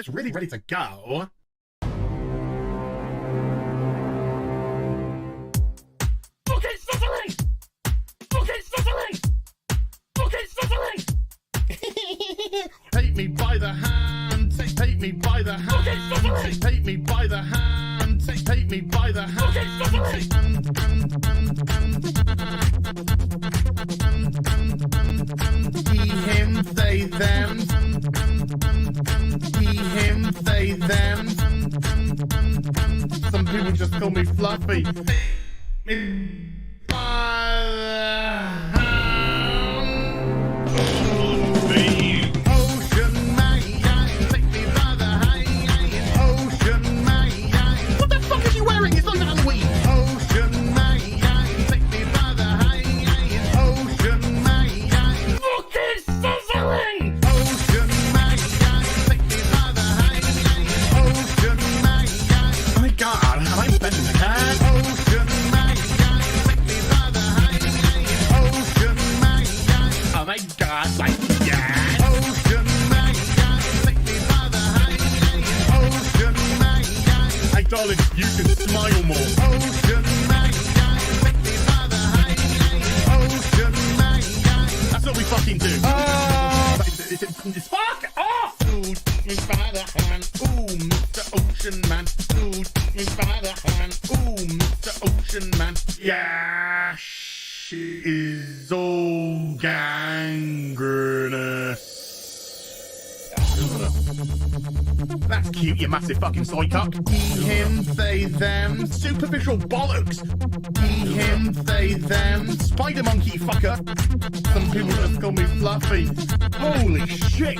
It's really ready to go. Okay, Cecily! Okay, Cecily! Okay, Cecily! Take me by the hand, take me by the hand. Okay, Cecily! Take me by the hand, take me by the hand. Okay, Cecily! He, him, they, them. He, him, they, them. Some people just call me Fluffy. Darling, you can smile more. Ocean take me by the ocean That's what we fucking do. Fuck off! Ooh, take me by the hand. Ooh, Mr. Ocean Man. Ooh, take me by the hand. Ooh, Mr. Ocean Man. Yeah, she is all gangrenous. That's cute, you massive fucking soy cock. He, him, they, them. Superficial bollocks. He, him, they, them. Spider monkey fucker. Some people just call me Fluffy. Holy shit.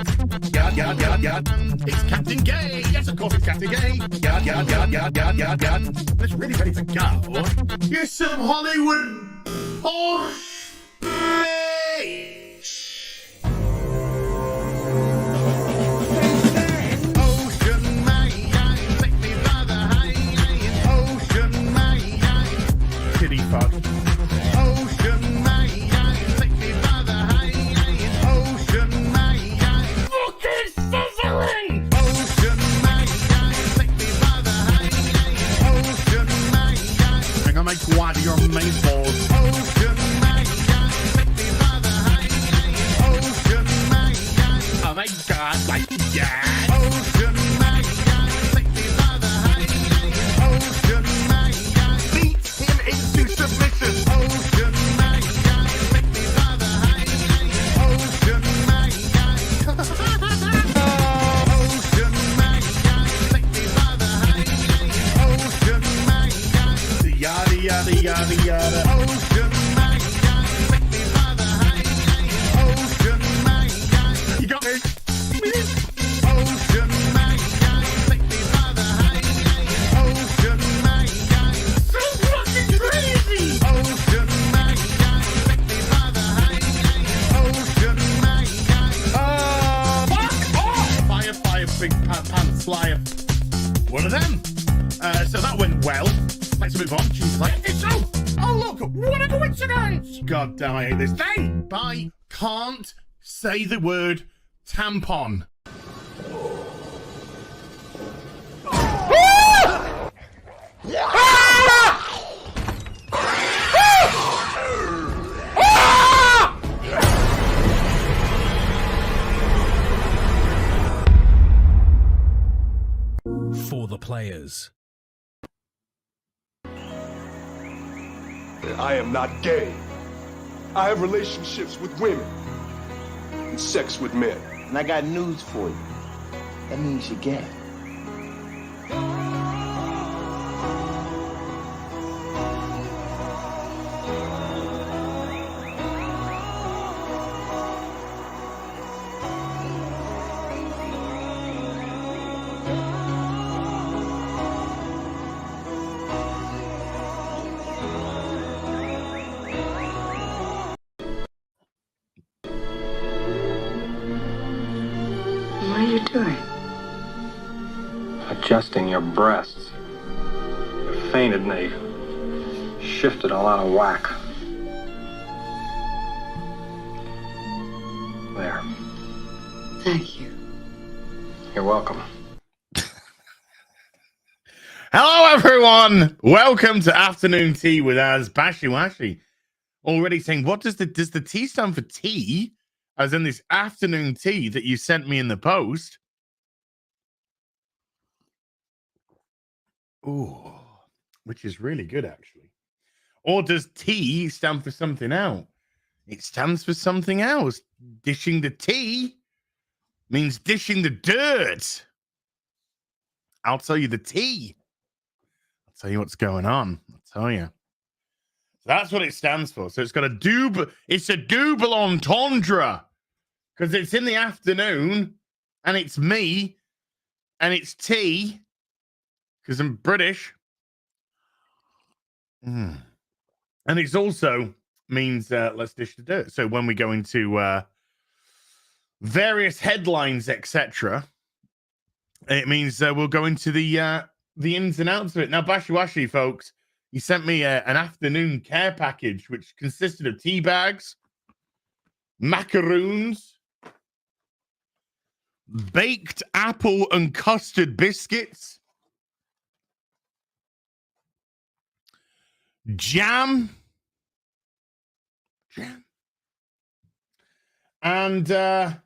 Yard, yard, yard, yard. It's Captain Gay. Yes, of course it's Captain Gay. Yard, yard, yard, yard, yard, yard, yard. It's really ready to go. You're some Hollywood horse. Fuck. Ocean man, take me by the ocean man. Fucking Cecily! Ocean man, take me by the ocean man. I'm gonna make one of your main balls. Ocean man, take me by the ocean man. Oh my god, like yeah. Ocean man, take me by the ocean man. Beat him into submission. Ocean man, take me by the ocean man. Ocean man, take me by the ocean man. Yada yada yada yada. Ocean man, take me by the ocean man. You got me. Ocean man, take me by the ocean man. So fucking crazy. Ocean man, take me by the ocean man. Fuck off! Fire, fire, big pants flyer. One of them. So that went well. Let's move on. She's like, it's so. Oh look, what a coincidence! God damn, I hate this thing. I can't say the word tampon. For the players. I am not gay. I have relationships with women and sex with men. And I got news for you. That means you're gay. What are you doing? Adjusting your breasts. You fainted and they shifted all out of whack. There. Thank you. You're welcome. Hello, everyone. Welcome to Afternoon Tea with us, Bashy Washy. Already saying, what does the T stand for tea? As in this afternoon tea that you sent me in the post. Ooh, which is really good, actually. Or does T stand for something else? It stands for something else. Dishing the tea means dishing the dirt. I'll tell you the tea. I'll tell you what's going on. I'll tell you. That's what it stands for. So it's got a it's a double entendre because it's in the afternoon and it's me and it's tea because I'm British. And it's also means let's dish the dirt. So when we go into various headlines, etc., it means we'll go into the ins and outs of it. Now, Bashy Washy, folks, he sent me an afternoon care package, which consisted of tea bags, macaroons, baked apple and custard biscuits, jam, and a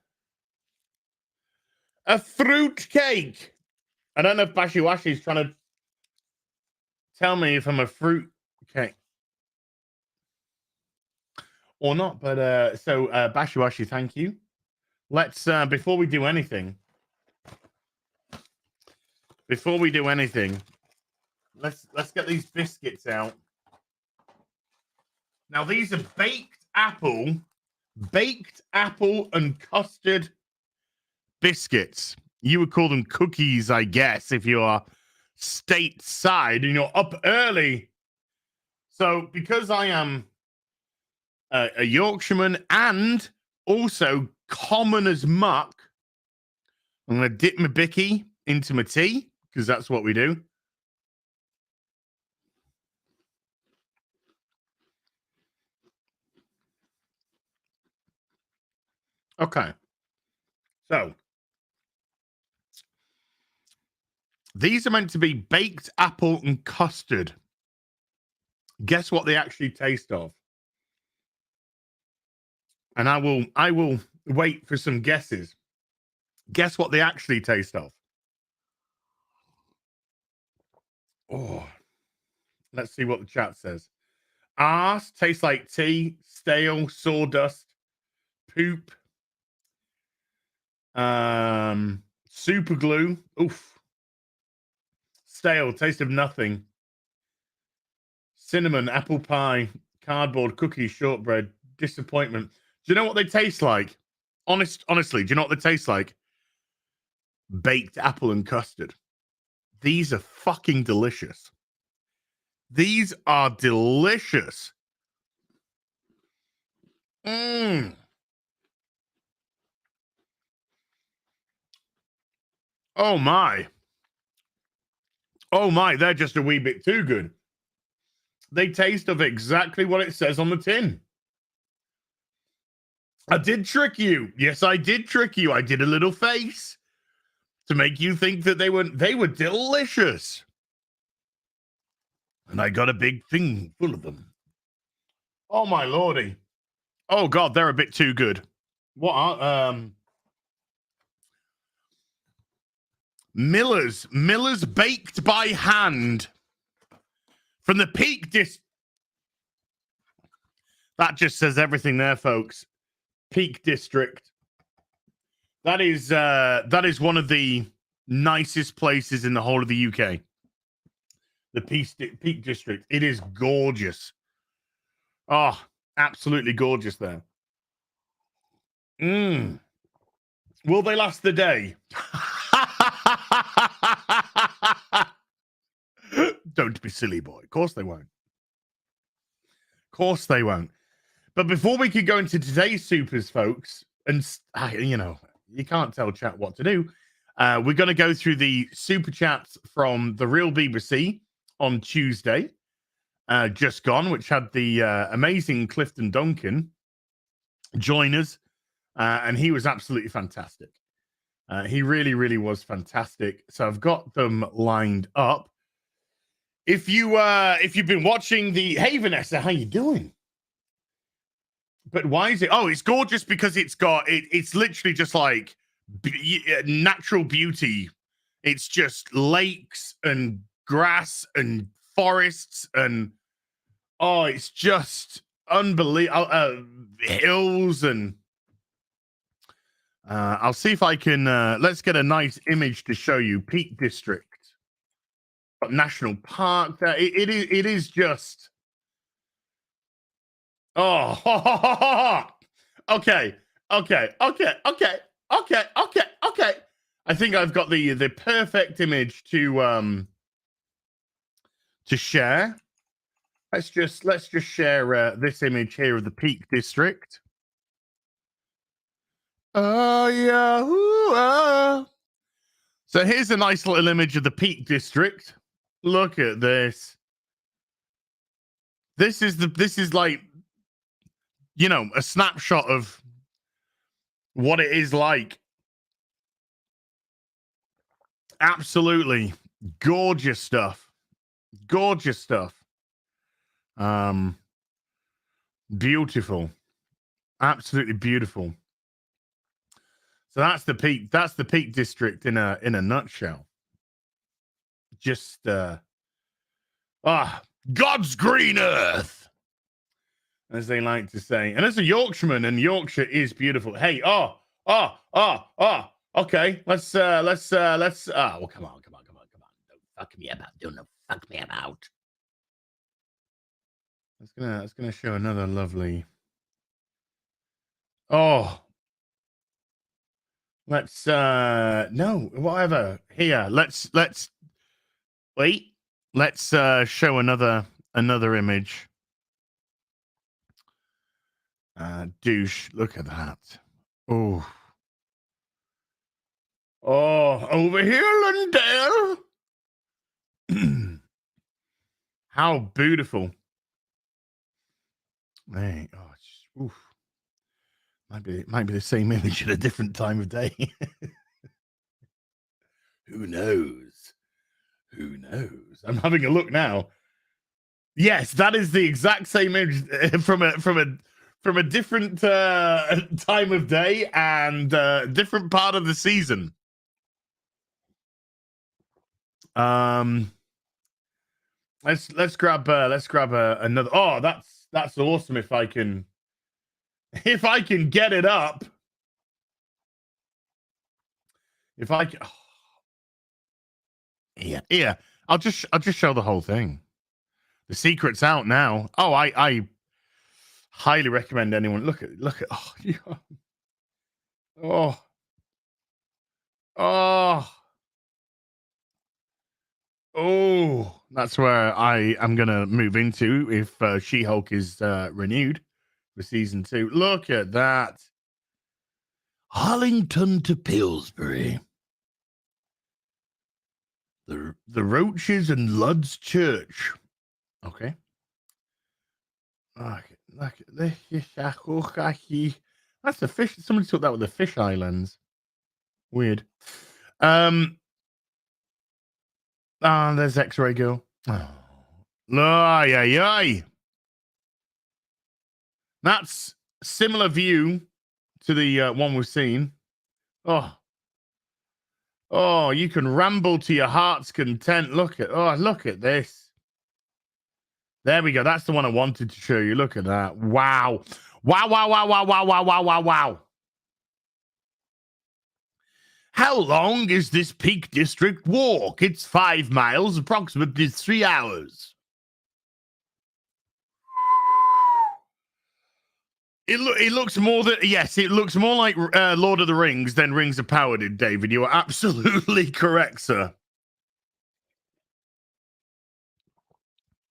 fruit cake. I don't know if Bashy Washy is trying to tell me if I'm a fruit cake or not, but so Bashy Washy, thank you. Let's before we do anything, let's get these biscuits out. Now these are baked apple and custard biscuits. You would call them cookies, I guess, if you are stateside and you're up early. So because I am a Yorkshireman and also common as muck, I'm going to dip my bicky into my tea because that's what we do. Okay. So these are meant to be baked apple and custard. Guess what they actually taste of? And I will wait for some guesses. Guess what they actually taste of? Oh, let's see what the chat says. Arse tastes like tea, stale, sawdust, poop, super glue. Oof. Stale, taste of nothing. Cinnamon, apple pie, cardboard, cookies, shortbread, disappointment. Do you know what they taste like? Honestly, do you know what they taste like? Baked apple and custard. These are fucking delicious. These are delicious. Oh my. Oh my, they're just a wee bit too good. They taste of exactly what it says on the tin. I did trick you. Yes, I did trick you. I did a little face to make you think that they were delicious. And I got a big thing full of them. Oh my lordy. Oh god, they're a bit too good. What are Miller's baked by hand from the Peak District. That just says everything there, folks. Peak District. That is one of the nicest places in the whole of the UK. The Peak District. It is gorgeous. Oh, absolutely gorgeous there. Will they last the day? Don't be silly, boy. Of course they won't. Of course they won't. But before we could go into today's supers, folks, and you know, you can't tell chat what to do. We're going to go through the super chats from the Real BBC on Tuesday, just gone, which had the amazing Clifton Duncan join us, and he was absolutely fantastic. He really, really was fantastic. So I've got them lined up. if you've been watching the, hey Vanessa, how you doing? But why is it? Oh, it's gorgeous because it's literally just like natural beauty. It's just lakes and grass and forests and it's just unbelievable. Hills and I'll see if I can. Let's get a nice image to show you. Peak District, National Park. There, it is just. Oh, okay. I think I've got the perfect image to share. Let's just share this image here of the Peak District. Oh yeah. Ooh, So here's a nice little image of the Peak District. Look at this. This is like, you know, a snapshot of what it is like. Absolutely gorgeous stuff. Gorgeous stuff. Beautiful. Absolutely beautiful. So that's the Peak District in a nutshell. Just God's green earth, as they like to say. And as a Yorkshireman, and Yorkshire is beautiful. Hey, okay. Let's well, come on. Don't fuck me about. Don't fuck me about. That's gonna show another lovely. Let's no, whatever. Here, let's wait. Let's show another image. Douche, look at that. Oh, over here, Lindale. How beautiful. Hey, oof. Might be the same image at a different time of day. Who knows? I'm having a look now. Yes, that is the exact same image from a different time of day and different part of the season. Let's grab another. Oh, that's awesome. If I can get it up. If I can. Yeah. I'll just show the whole thing. The secret's out now. Oh, I highly recommend anyone look at. Oh, that's where I am gonna move into if She-Hulk is renewed for season 2. Look at that. Harlington to Pillsbury. The Roaches and Lud's Church. Okay. That's the fish. Somebody took that with the fish islands. Weird. There's X-Ray Girl. Ay. That's similar view to the one we've seen. Oh, you can ramble to your heart's content. Look at this. There we go. That's the one I wanted to show you. Look at that. Wow. How long is this Peak District walk? It's 5 miles, approximately 3 hours. It looks more than, yes, it looks more like Lord of the Rings than Rings of Power did, David. You are absolutely correct, sir.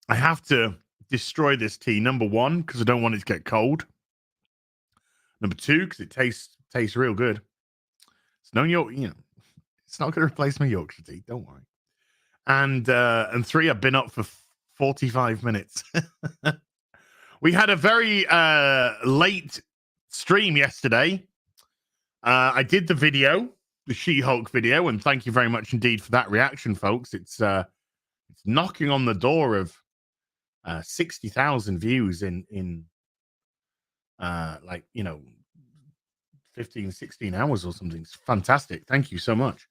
I have to destroy this tea. Number 1, because I don't want it to get cold. Number 2, because it tastes real good. It's no it's not going to replace my Yorkshire tea. Don't worry. And 3, I've been up for 45 minutes. We had a very late stream yesterday. I did the video, the She-Hulk video, and thank you very much indeed for that reaction, folks. It's knocking on the door of 60,000 views in like, you know, 15, 16 hours or something. It's fantastic. Thank you so much.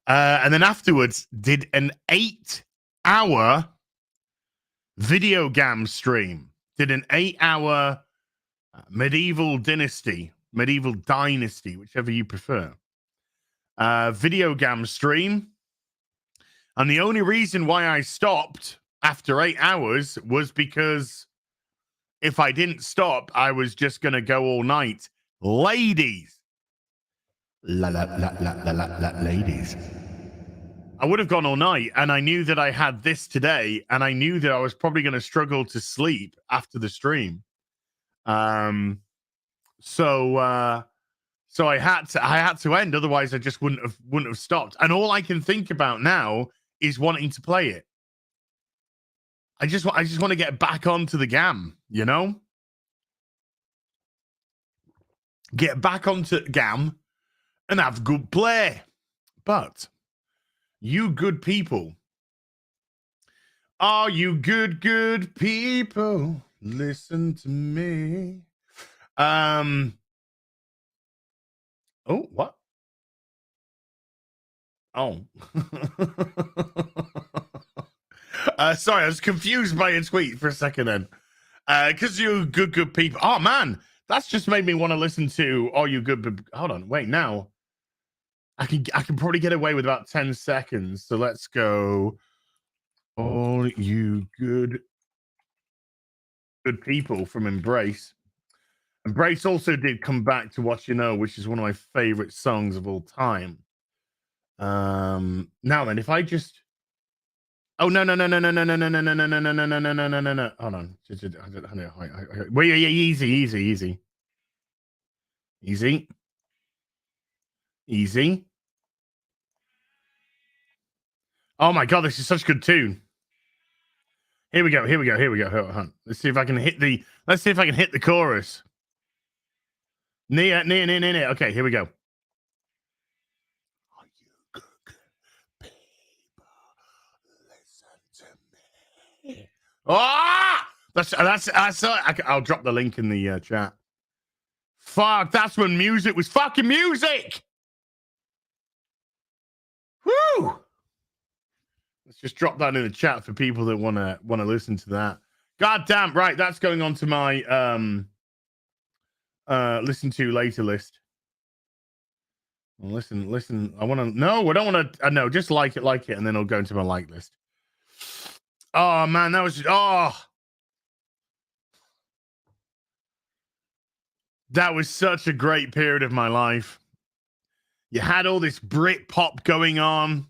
And then afterwards did an 8-hour video game stream. Did an 8-hour medieval dynasty, whichever you prefer. Video game stream. And the only reason why I stopped after 8 hours was because if I didn't stop, I was just going to go all night. Ladies. Ladies. I would have gone all night, and I knew that I had this today, and I knew that I was probably going to struggle to sleep after the stream. So I had to end, otherwise I just wouldn't have stopped. And all I can think about now is wanting to play it. I just want to get back onto the GAM, you know? Get back onto GAM and have good play. But you good people, are you good people? Listen to me. Oh, what? Oh. Sorry, I was confused by a tweet for a second then. Because you good people. Oh, man. That's just made me want to listen to Are You Good? Hold on. Wait, now. I can probably get away with about 10 seconds. So let's go. All you good people from Embrace. Embrace also did Come Back to What You Know, which is one of my favorite songs of all time. Now then, if I just hold on. Wait, easy. Oh my god, this is such a good tune. Here we go. Hold on. Let's see if I can hit the chorus. Near. Okay, here we go. Are you good people? Listen to me. Ah! I'll drop the link in the chat. Fuck, that's when music was fucking music. Woo! Let's just drop that in the chat for people that want to listen to that. God damn, right, that's going on to my listen to later list. Well, listen. I want to. No, I don't want to. No, just like it, and then it'll go into my like list. Oh man, that was that was such a great period of my life. You had all this Brit pop going on.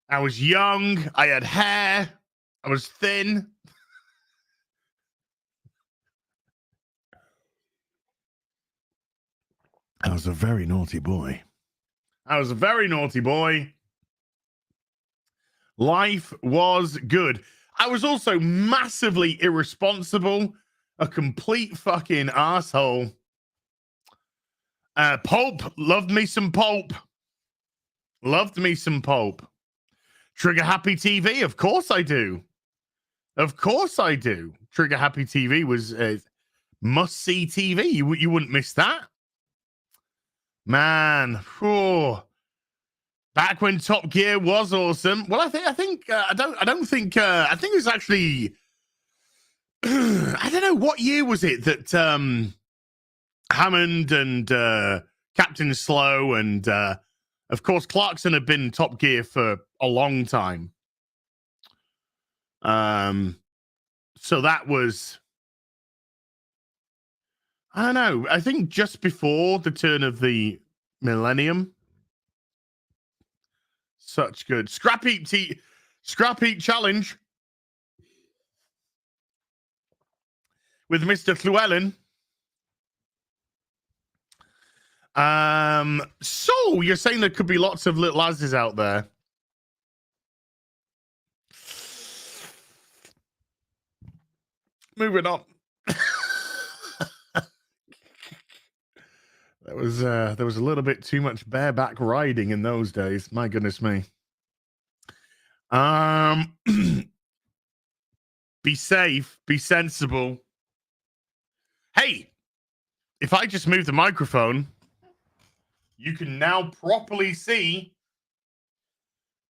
I was young. I had hair. I was thin. I was a very naughty boy. Life was good. I was also massively irresponsible. A complete fucking asshole. Pulp. Loved me some Pulp. Trigger Happy TV. Of course I do. Trigger Happy TV was must-see TV. You wouldn't miss that. Man. Whew. Back when Top Gear was awesome. Well, I think it was actually I don't know what year was it that Hammond and Captain Slow and of course Clarkson had been Top Gear for a long time. So that was, I don't know, I think just before the turn of the millennium. Such good. Scrap Heap Challenge with Mr. Llewellyn. So you're saying there could be lots of little asses out there. Moving on. There was a little bit too much bareback riding in those days. My goodness me. Be safe, be sensible. Hey, if I just move the microphone, you can now properly see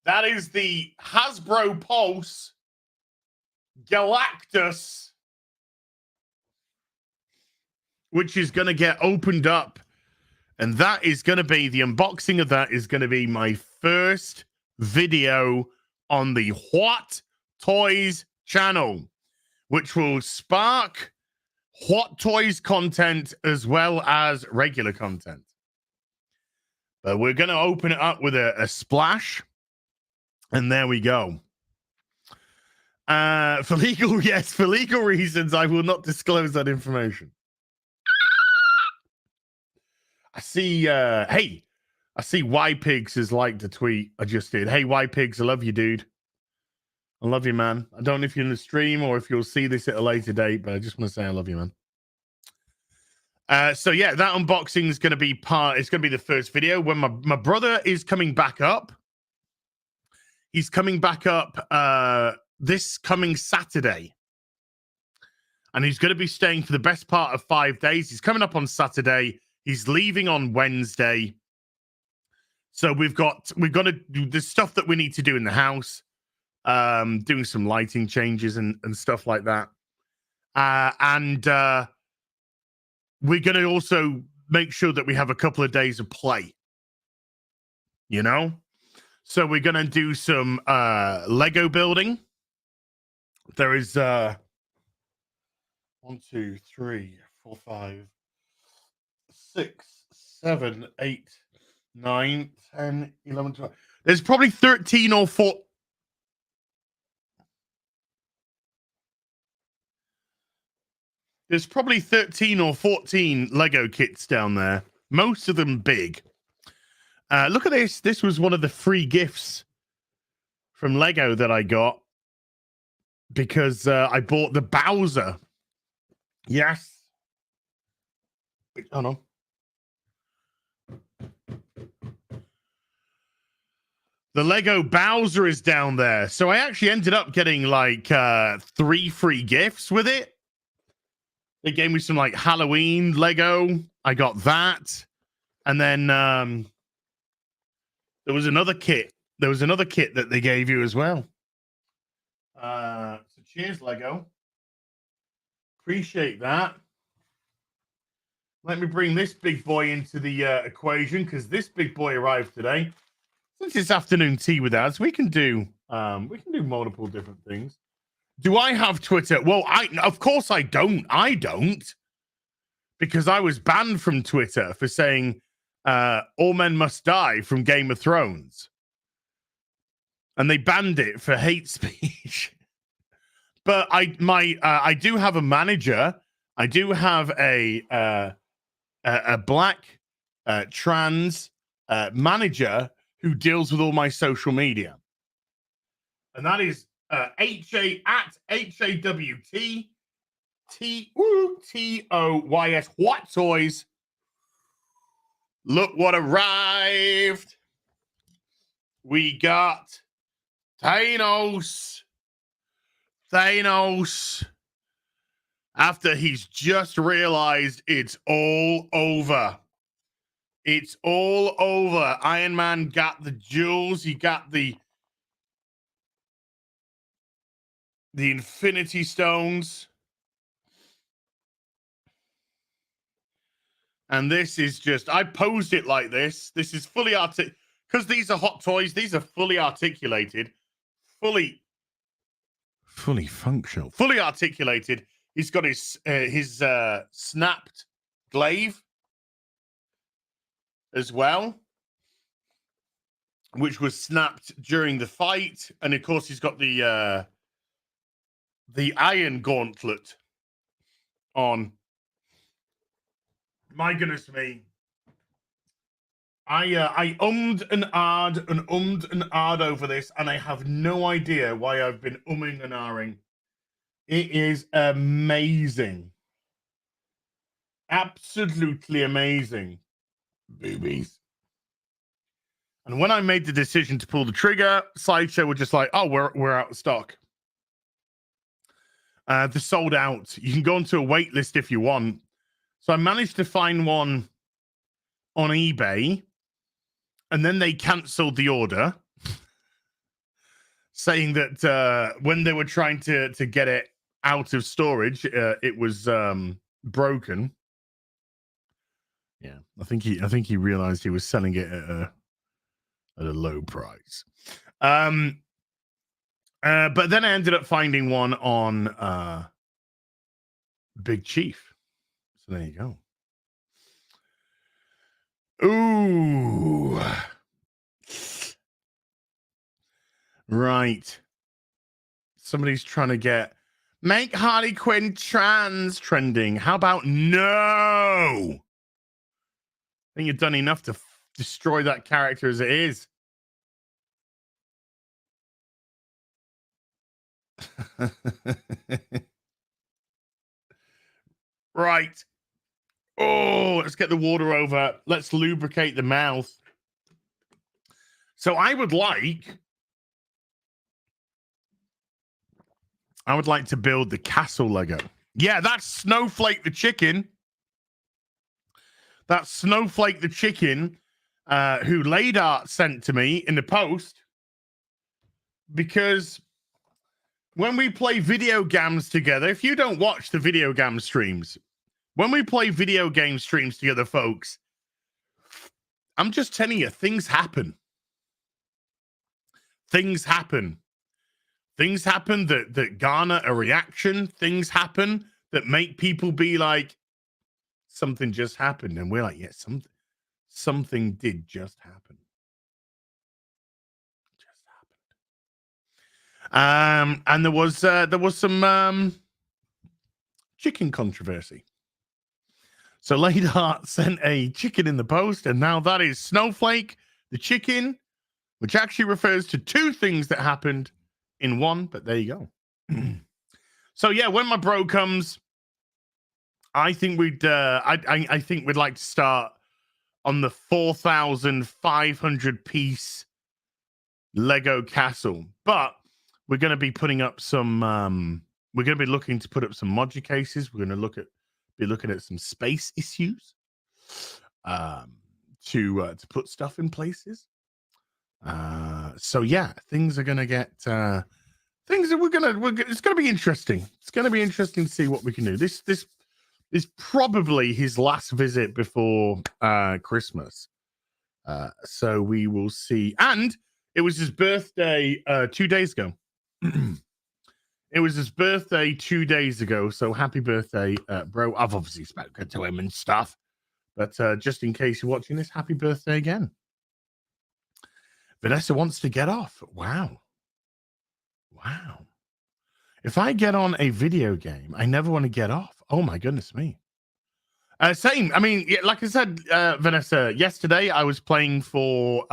that is the Hasbro Pulse Galactus, which is going to get opened up. And that is going to be, the unboxing of that is going to be my first video on the What Toys channel, which will spark What Toys content as well as regular content. But we're going to open it up with a splash. And there we go. For legal reasons, I will not disclose that information. I see, I see Y Pigs has liked a tweet I just did. Hey, Y Pigs, I love you, dude. I love you, man. I don't know if you're in the stream or if you'll see this at a later date, but I just want to say I love you, man. So yeah, that unboxing is going to be it's going to be the first video when my brother is coming back up. He's coming back up this coming Saturday. And he's going to be staying for the best part of 5 days. He's coming up on Saturday. He's leaving on Wednesday. So we've got to do the stuff that we need to do in the house. Doing some lighting changes and stuff like that. And we're going to also make sure that we have a couple of days of play. You know? So we're going to do some Lego building. There is 1, 2, 3, 4, 5, 6, 7, 8, 9, 10, 11, 12. There's probably 13 or 4. There's probably 13 or 14 Lego kits down there. Most of them big. Look at this. This was one of the free gifts from Lego that I got because I bought the Bowser. Yes. Wait, hold on. The Lego Bowser is down there. So I actually ended up getting like 3 free gifts with it. They gave me some like Halloween Lego. I got that. And then there was another kit. There was another kit that they gave you as well. So cheers, Lego. Appreciate that. Let me bring this big boy into the equation because this big boy arrived today. Since it's afternoon tea with us, we can do multiple different things. Do I have Twitter? Well, of course I don't. I don't, because I was banned from Twitter for saying all men must die from Game of Thrones, and they banned it for hate speech. But I do have a manager. I do have a black trans manager who deals with all my social media, and that is HAWTTOYS. What Toys? Look what arrived. We got Thanos. After he's just realized it's all over. It's all over. Iron Man got the jewels. He got the Infinity Stones. And this is just, I posed it like this. This is fully because these are Hot Toys. These are fully articulated, fully functional, fully articulated. He's got his snapped glaive as well, which was snapped during the fight. And of course, he's got the iron gauntlet on. My goodness me. I ummed and ahed over this, and I have no idea why I've been umming and ahhing. It is amazing. Absolutely amazing. Boobies. And when I made the decision to pull the trigger, Sideshow were just like, "Oh, we're out of stock. They're sold out. You can go onto a wait list if you want." So I managed to find one on eBay, and then they cancelled the order, saying that when they were trying to get it out of storage, it was broken. Yeah, I think he realized he was selling it at a low price. But then I ended up finding one on Big Chief. So there you go. Ooh. Right. Somebody's trying to make Harley Quinn trans trending. How about no? I think you've done enough to destroy that character as it is. Right. Oh, let's get the water over. Let's lubricate the mouth. So I would like to build the castle Lego. Yeah, that's Snowflake the chicken. That's Snowflake the chicken, who Ladart sent to me in the post. Because when we play video games together, if you don't watch the video game streams, when we play video game streams together, folks, I'm just telling you, things happen. Things happen. Things happen that garner a reaction. Things happen that make people be like, something just happened. And we're like, yeah, something did just happen. And there was some chicken controversy. So Ladart sent a chicken in the post, and now that is Snowflake the chicken, which actually refers to two things that happened in one, but there you go. So yeah, when my bro comes, I think I think we'd like to start on the 4,500 piece Lego castle, but we're going to be putting up some we're going to be looking to put up some modular cases. We're going to be looking at some space issues to put stuff in places. So yeah, things are going to get things that it's going to be interesting. It's going to be interesting to see what we can do. This is probably his last visit before Christmas. So we will see. And it was his birthday 2 days ago. It was his birthday 2 days ago. So happy birthday, bro. I've obviously spoken to him and stuff. But just in case you're watching this, happy birthday again. Vanessa wants to get off. Wow. If I get on a video game, I never want to get off. Oh, my goodness me. Same. I mean, like I said, Vanessa, yesterday I was playing for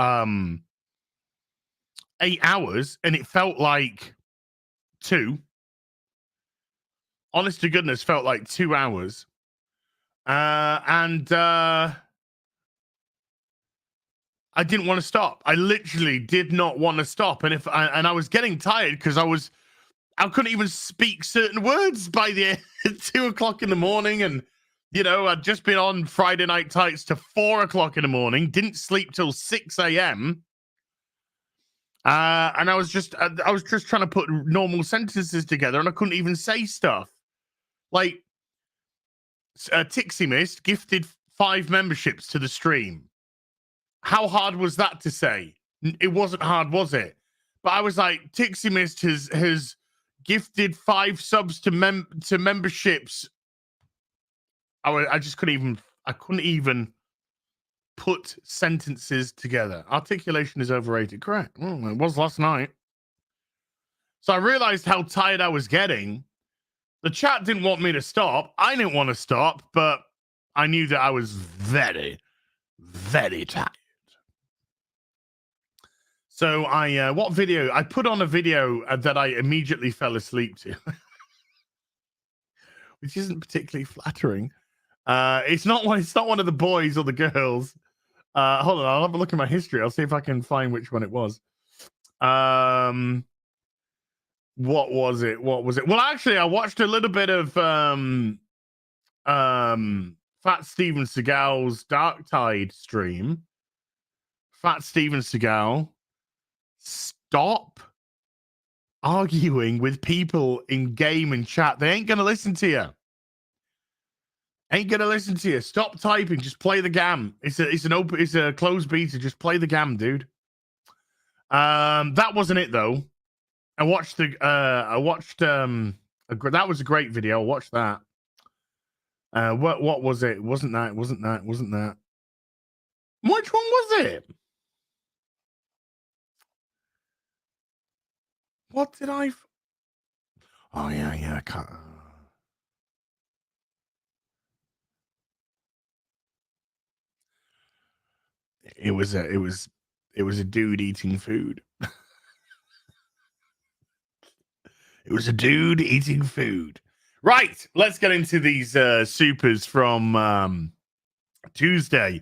8 hours, and it felt like 2. Honest to goodness, felt like 2 hours. And I didn't want to stop. I literally did not want to stop. And I was getting tired because I couldn't even speak certain words by the 2 o'clock in the morning. And, you know, I'd just been on Friday Night Tights to 4 o'clock in the morning, didn't sleep till 6 a.m. And I was just trying to put normal sentences together, and I couldn't even say stuff. Like, Tixie Mist gifted 5 memberships to the stream. How hard was that to say? It wasn't hard, was it? But I was like, Tixie Mist has gifted 5 subs to memberships. I just couldn't even put sentences together. Articulation is overrated. Correct. Well, it was last night. So I realized how tired I was getting. The chat didn't want me to stop. I didn't want to stop, but I knew that I was very, very tired. So I put on a video that I immediately fell asleep to, which isn't particularly flattering. It's not one of the boys or the girls. Hold on, I'll have a look at my history. I'll see if I can find which one it was. What was it? Well, actually, I watched a little bit of Fat Steven Seagal's Dark Tide stream. Fat Steven Seagal, stop arguing with people in game and chat. They ain't gonna listen to you. Ain't gonna listen to you. Stop typing. Just play the game. It's a closed beta. Just play the game, dude. That wasn't it though. I watched that was a great video. I watched that. What was it? Wasn't that. Which one was it? What did I? Oh yeah. I can't. It was a dude eating food. It was a dude eating food. Right, let's get into these supers from Tuesday.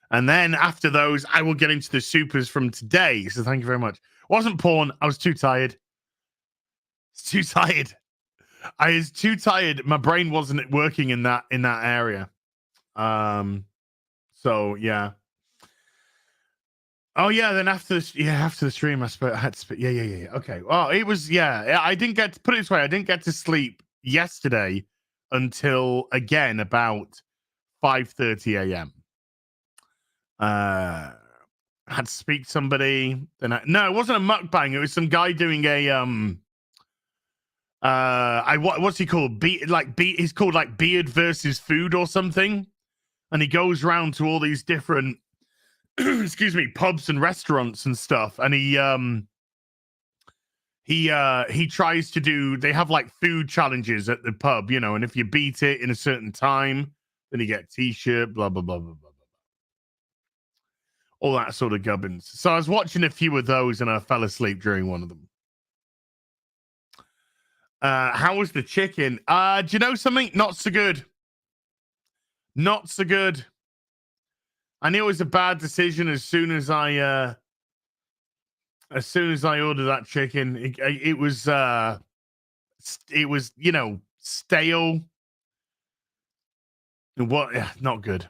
And then after those, I will get into the supers from today. So thank you very much. Wasn't porn. I was too tired. Too tired. I was too tired. My brain wasn't working in that area. So yeah. Oh yeah, then after the stream, I had to spit. Yeah. Okay. Well, it was I didn't get to put it this way. I didn't get to sleep yesterday until again about 5:30 a.m. I had to speak to somebody. Then no, it wasn't a mukbang. It was some guy doing a what's he called? He's called like Beard versus Food or something, and he goes around to all these different excuse me, pubs and restaurants and stuff, and he tries to do. They have like food challenges at the pub, you know, and if you beat it in a certain time, then you get a t-shirt, blah blah blah blah blah blah, all that sort of gubbins. So I was watching a few of those, and I fell asleep during one of them. How was the chicken? Do you know something? Not so good. Not so good. I knew it was a bad decision as soon as I ordered that chicken. It was you know, stale. What? Not good.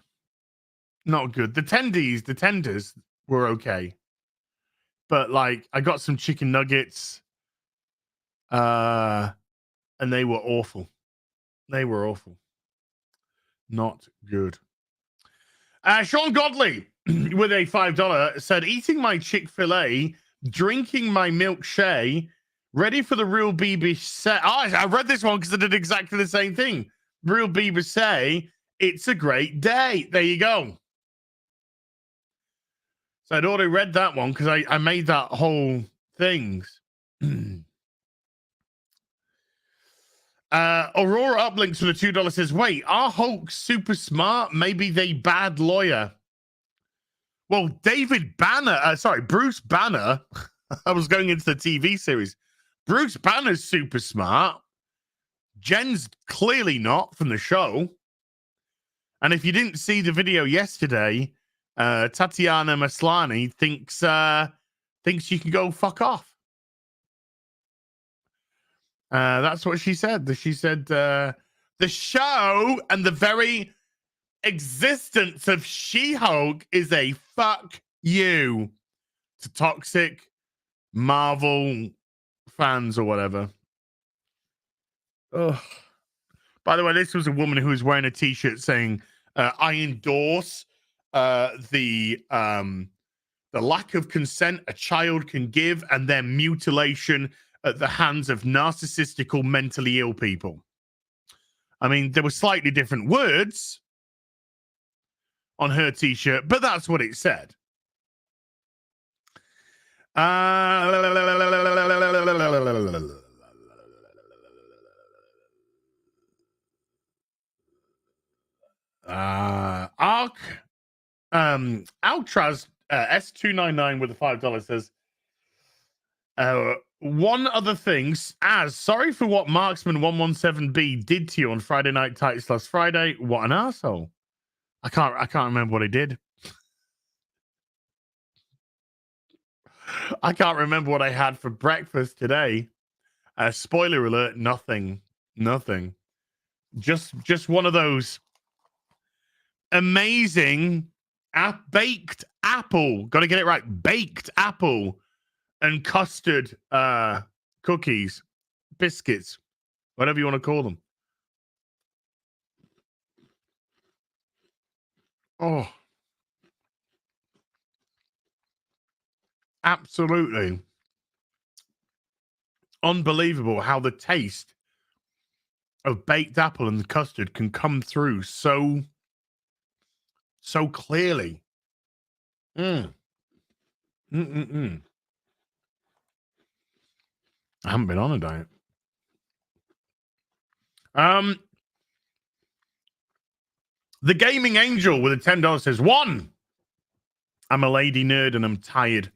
Not good. The tenders were okay, but like I got some chicken nuggets, and they were awful. They were awful. Not good. Sean Godley with a $5 said, eating my Chick-fil-A, drinking my milkshake, ready for the Real Bieber say. Oh, I read this one because I did exactly the same thing. Real Bieber say, it's a great day. There you go. So I'd already read that one because I made that whole things. Aurora Uplinks for the $2 says, wait, are Hulk super smart? Maybe they bad lawyer. Well, Bruce Banner. I was going into the TV series. Bruce Banner's super smart. Jen's clearly not from the show. And if you didn't see the video yesterday, Tatiana Maslany thinks you can go fuck off. That's what she said. She said the show and the very existence of She-Hulk is a fuck you to toxic Marvel fans or whatever. Ugh. By the way, this was a woman who was wearing a t-shirt saying, I endorse the lack of consent a child can give and their mutilation at the hands of narcissistic or mentally ill people. I mean, there were slightly different words on her t-shirt, but that's what it said. Altraz S299 with a $5 says, one other thing, sorry for what Marksman117B did to you on Friday Night Tights last Friday. What an asshole. I can't remember what he did. I can't remember what I had for breakfast today. Spoiler alert, nothing. Just one of those amazing baked apple. Got to get it right. Baked apple and custard cookies, biscuits, whatever you want to call them. Oh, absolutely unbelievable how the taste of baked apple and the custard can come through so clearly. I haven't been on a diet. The Gaming Angel with a $10 says, 1, I'm a lady nerd and I'm tired.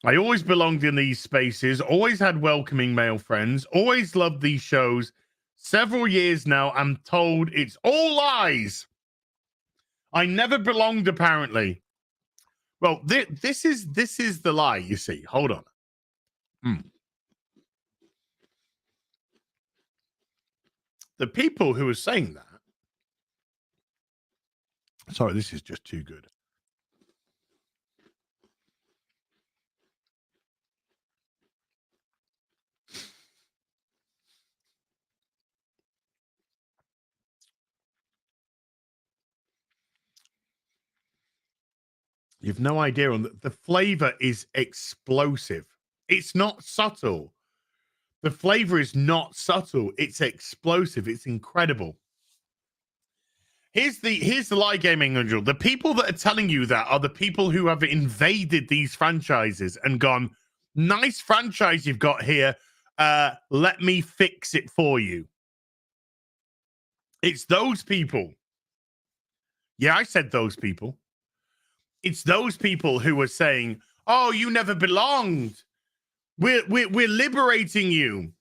I always belonged in these spaces, always had welcoming male friends, always loved these shows. Several years now, I'm told it's all lies. I never belonged, apparently. Well, this is the lie, you see. Hold on. The people who are saying that. Sorry, this is just too good. You've no idea on the flavor is explosive. It's not subtle. The flavor is not subtle. It's explosive. It's incredible. Here's the lie, Gaming Angel. The people that are telling you that are the people who have invaded these franchises and gone, nice franchise you've got here. Let me fix it for you. It's those people. Yeah, I said those people. It's those people who are saying, "Oh, you never belonged. We're liberating you.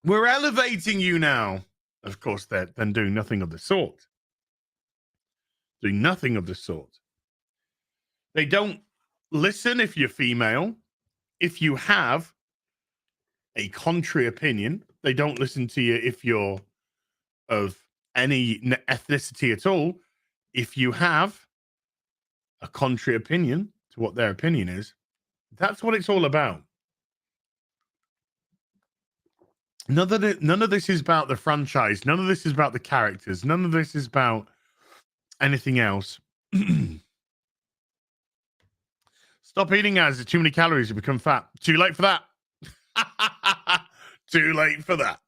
We're elevating you now." Of course, they're then doing nothing of the sort. Doing nothing of the sort. They don't listen if you're female. If you have a contrary opinion, they don't listen to you if you're of any ethnicity at all. If you have a contrary opinion to what their opinion is, that's what it's all about. None of this is about the franchise. None of this is about the characters. None of this is about anything else. Stop eating as too many calories, you become fat. Too late for that. Too late for that.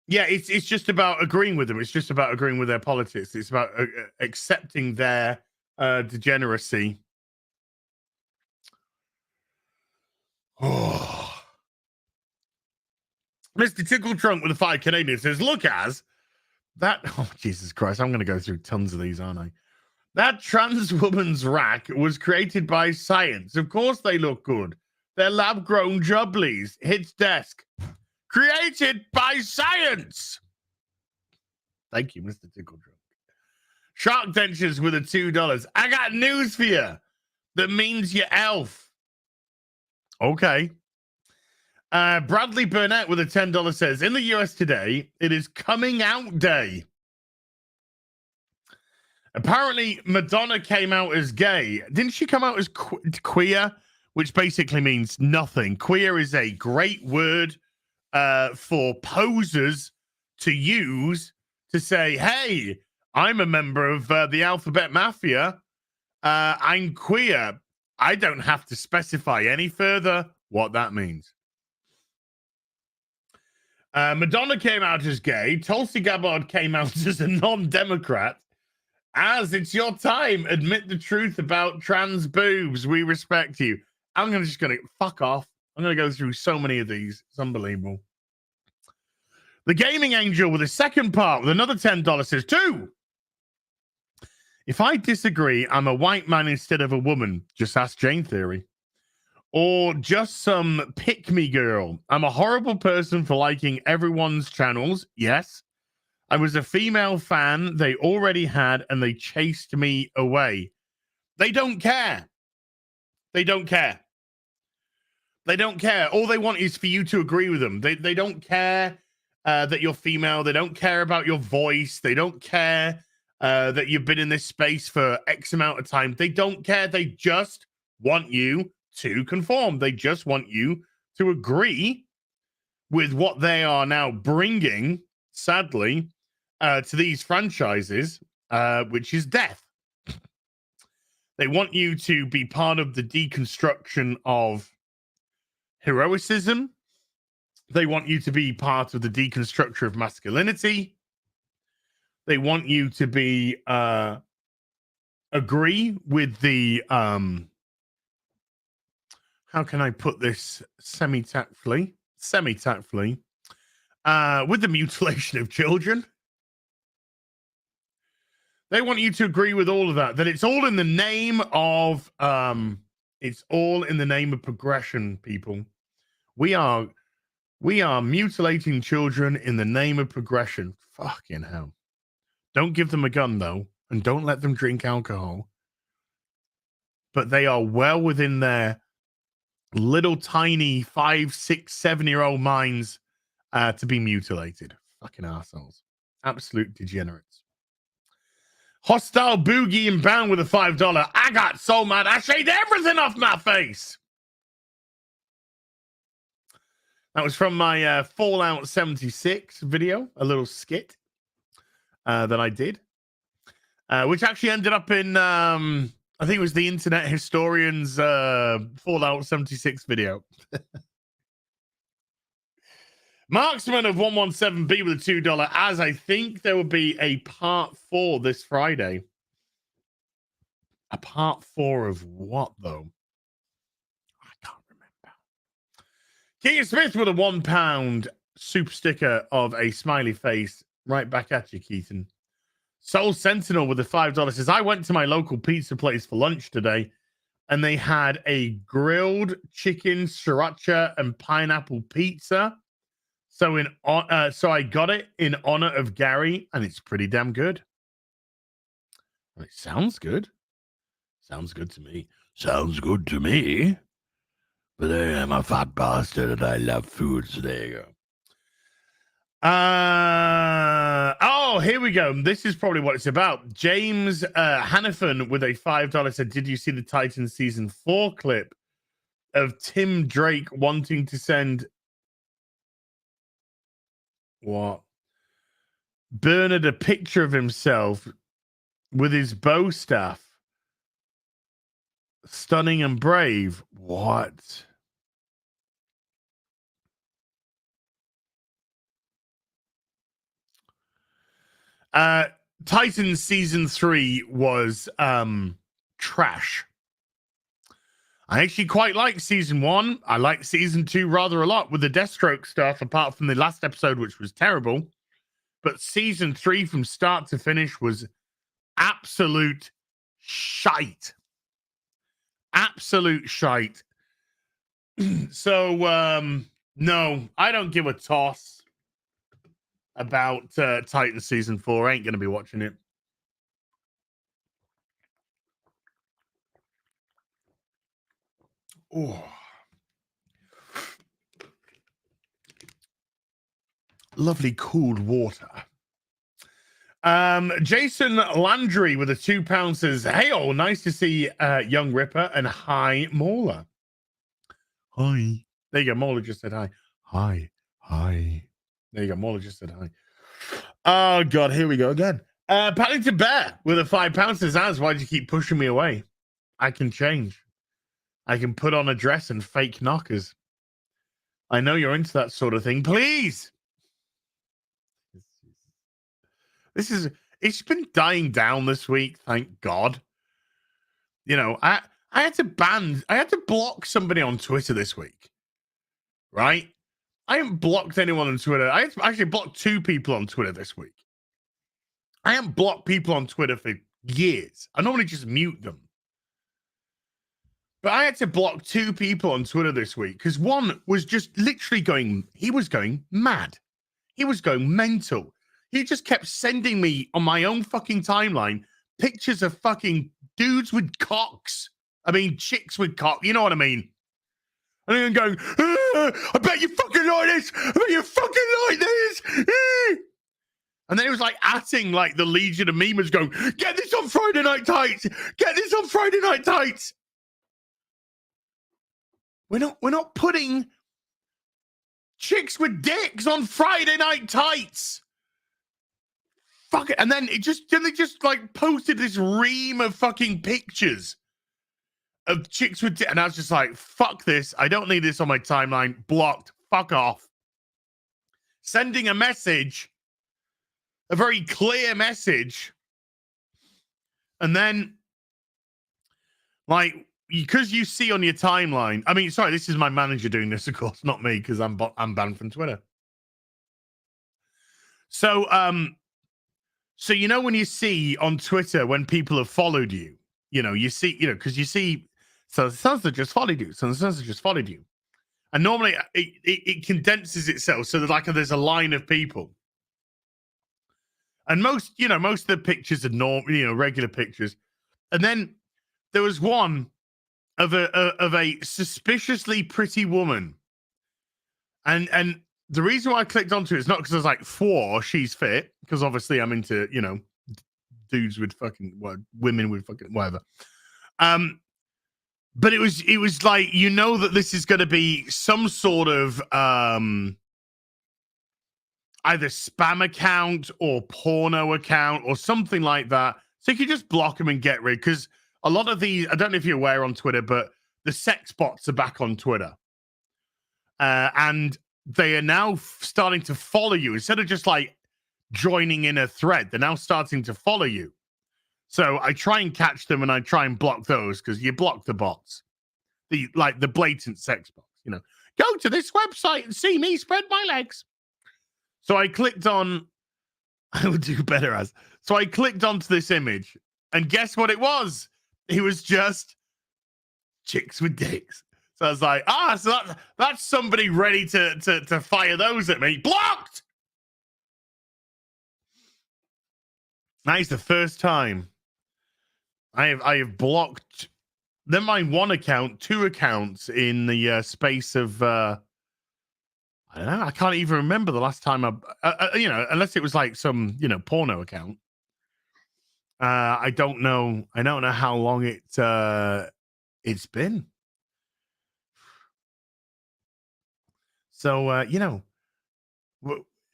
Yeah, it's just about agreeing with them. It's just about agreeing with their politics. It's about accepting their degeneracy. Oh. Mr. Tickle Trunk with a 5 Canadian says, look as that. Oh, Jesus Christ. I'm going to go through tons of these, aren't I? That trans woman's rack was created by science. Of course they look good. They're lab-grown jubblies. Hits desk. Created by science. Thank you, Mr. Tickle Trunk. Shark Dentures with a $2. I got news for you. That means you're elf. Okay. Bradley Burnett with a $10 says, in the US today, it is coming out day. Apparently, Madonna came out as gay. Didn't she come out as queer? Which basically means nothing. Queer is a great word for posers to use to say, hey, I'm a member of the Alphabet Mafia. I'm queer. I don't have to specify any further what that means. Madonna came out as gay. Tulsi Gabbard came out as a non-Democrat. As it's your time, admit the truth about trans boobs. We respect you. I'm just going to fuck off. I'm going to go through so many of these. It's unbelievable. The Gaming Angel with a second part with another $10 says, 2. If I disagree, I'm a white man instead of a woman. Just ask Jane Theory. Or just some pick-me girl. I'm a horrible person for liking everyone's channels. Yes. I was a female fan they already had and they chased me away. They don't care. They don't care. They don't care. All they want is for you to agree with them. They don't care that you're female. They don't care about your voice. They don't care that you've been in this space for X amount of time. They don't care. They just want you to conform. They just want you to agree with what they are now bringing, sadly, to these franchises, which is death. They want you to be part of the deconstruction of heroicism. They want you to be part of the deconstruction of masculinity. They want you to be agree with the how can I put this semi-tactfully, with the mutilation of children. They want you to agree with all of that, that it's all in the name of progression, people. We are mutilating children in the name of progression. Fucking hell. Don't give them a gun, though, and don't let them drink alcohol. But they are well within their little tiny 5, 6, 7-year-old minds to be mutilated. Fucking assholes. Absolute degenerates. Hostile Boogie inbound with a $5. I got so mad, I shaved everything off my face. That was from my Fallout 76 video, a little skit that I did, which actually ended up in, I think it was the Internet Historian's Fallout 76 video. Marksman of 117B with a $2, as I think there will be a part 4 this Friday. A part 4 of what, though? I can't remember. Keaton Smith with a £1 super sticker of a smiley face. Right back at you, Keaton. Soul Sentinel with a $5 says, I went to my local pizza place for lunch today, and they had a grilled chicken, sriracha, and pineapple pizza. So I got it in honor of Gary, and it's pretty damn good. It sounds good. Sounds good to me. Sounds good to me. But I am a fat bastard and I love food, so there you go. Oh, here we go. This is probably what it's about. James Hannafin with a $5 said, did you see the Titans season 4 clip of Tim Drake wanting to send Bernard a picture of himself with his bow staff? Stunning and brave. What? Titans season 3 was trash. I actually quite like season 1. I like season 2 rather a lot with the Deathstroke stuff, apart from the last episode, which was terrible. But season 3 from start to finish was absolute shite. Absolute shite. So, no, I don't give a toss about Titans season 4. I ain't going to be watching it. Oh. Lovely cooled water. Jason Landry with a £2 says, hey, oh, nice to see Young Ripper and hi, Mauler. Hi. There you go. Mauler just said hi. Hi. Hi. There you go. Mauler just said hi. Oh, God. Here we go again. Paddington Bear with a £5 says, Az, why'd you keep pushing me away? I can change. I can put on a dress and fake knockers. I know you're into that sort of thing. Please. It's been dying down this week, thank God. You know, I had to block somebody on Twitter this week, right? I haven't blocked anyone on Twitter. I actually blocked 2 people on Twitter this week. I haven't blocked people on Twitter for years. I normally just mute them. But I had to block 2 people on Twitter this week because one was just literally going mad. He was going mental. He just kept sending me on my own fucking timeline pictures of fucking dudes with cocks I mean, chicks with cock. You know what I mean? And then going, I bet you fucking like this. I bet you fucking like this. And then it was like atting like the Legion of Memers going, get this on Friday Night Tights. Get this on Friday Night Tights. We're not putting chicks with dicks on Friday Night Tights. Fuck it. And then they just like posted this ream of fucking pictures of chicks with dicks. And I was just like, fuck this. I don't need this on my timeline. Blocked. Fuck off. Sending a message, a very clear message. And then, like, because you see on your timeline, I mean, sorry, this is my manager doing this, of course, not me, because I'm banned from Twitter. So, so you know when you see on Twitter when people have followed you, you see, because you see, so that just followed you, so that just followed you, and normally it condenses itself so that there's a line of people, and most of the pictures are normal, regular pictures, and then there was one of a suspiciously pretty woman, and the reason why I clicked onto it is not because I was like, she's fit, because obviously I'm into dudes with fucking women with fucking whatever, but it was like, that this is going to be some sort of either spam account or porno account or something like that, so you can just block them and get rid, because a lot of these, I don't know if you're aware on Twitter, but the sex bots are back on Twitter. And they are now starting to follow you. Instead of just like joining in a thread, they're now starting to follow you. So I try and catch them and I try and block those, because you block the bots. The blatant sex bots, Go to this website and see me spread my legs. So I clicked on, I would do better as. So I clicked onto this image, and guess what it was? It was just chicks with dicks. So I was like, so that's somebody ready to fire those at me. Blocked! That is the first time I have blocked, never mind one account, 2 accounts in the space of, I don't know, I can't even remember the last time unless it was like some, porno account. I don't know how long it's been. So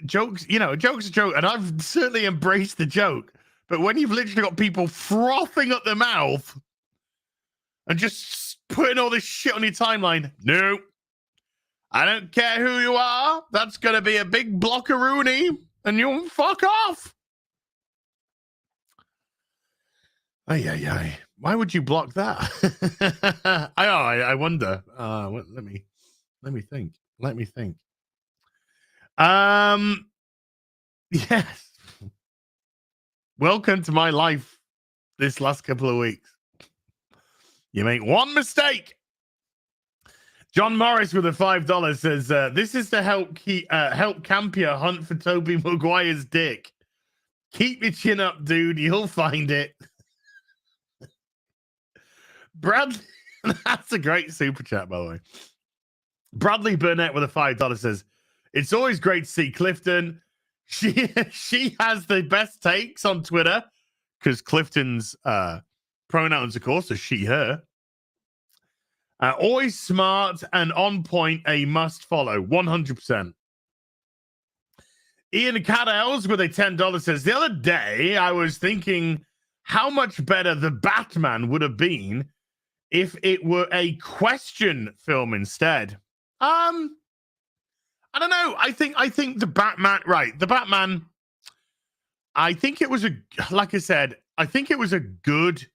jokes are joke, and I've certainly embraced the joke. But when you've literally got people frothing at the mouth and just putting all this shit on your timeline, no, I don't care who you are. That's gonna be a big blockaroony, and you'll fuck off. Ay. Why would you block that? I wonder. Let me think. Yes. Welcome to my life this last couple of weeks. You make one mistake. John Morris with a $5 says, this is to help Campia hunt for Tobey Maguire's dick. Keep your chin up, dude. You'll find it. Bradley, that's a great super chat, by the way. Bradley Burnett with a $5 says, it's always great to see Clifton. She has the best takes on Twitter, because Clifton's pronouns, of course, are she, her. Always smart and on point, a must follow, 100%. Ian Caddells with a $10 says, the other day I was thinking how much better the Batman would have been if it were a question film instead. I don't know. I think the Batman, right? The Batman, I think it was like I said, I think it was a good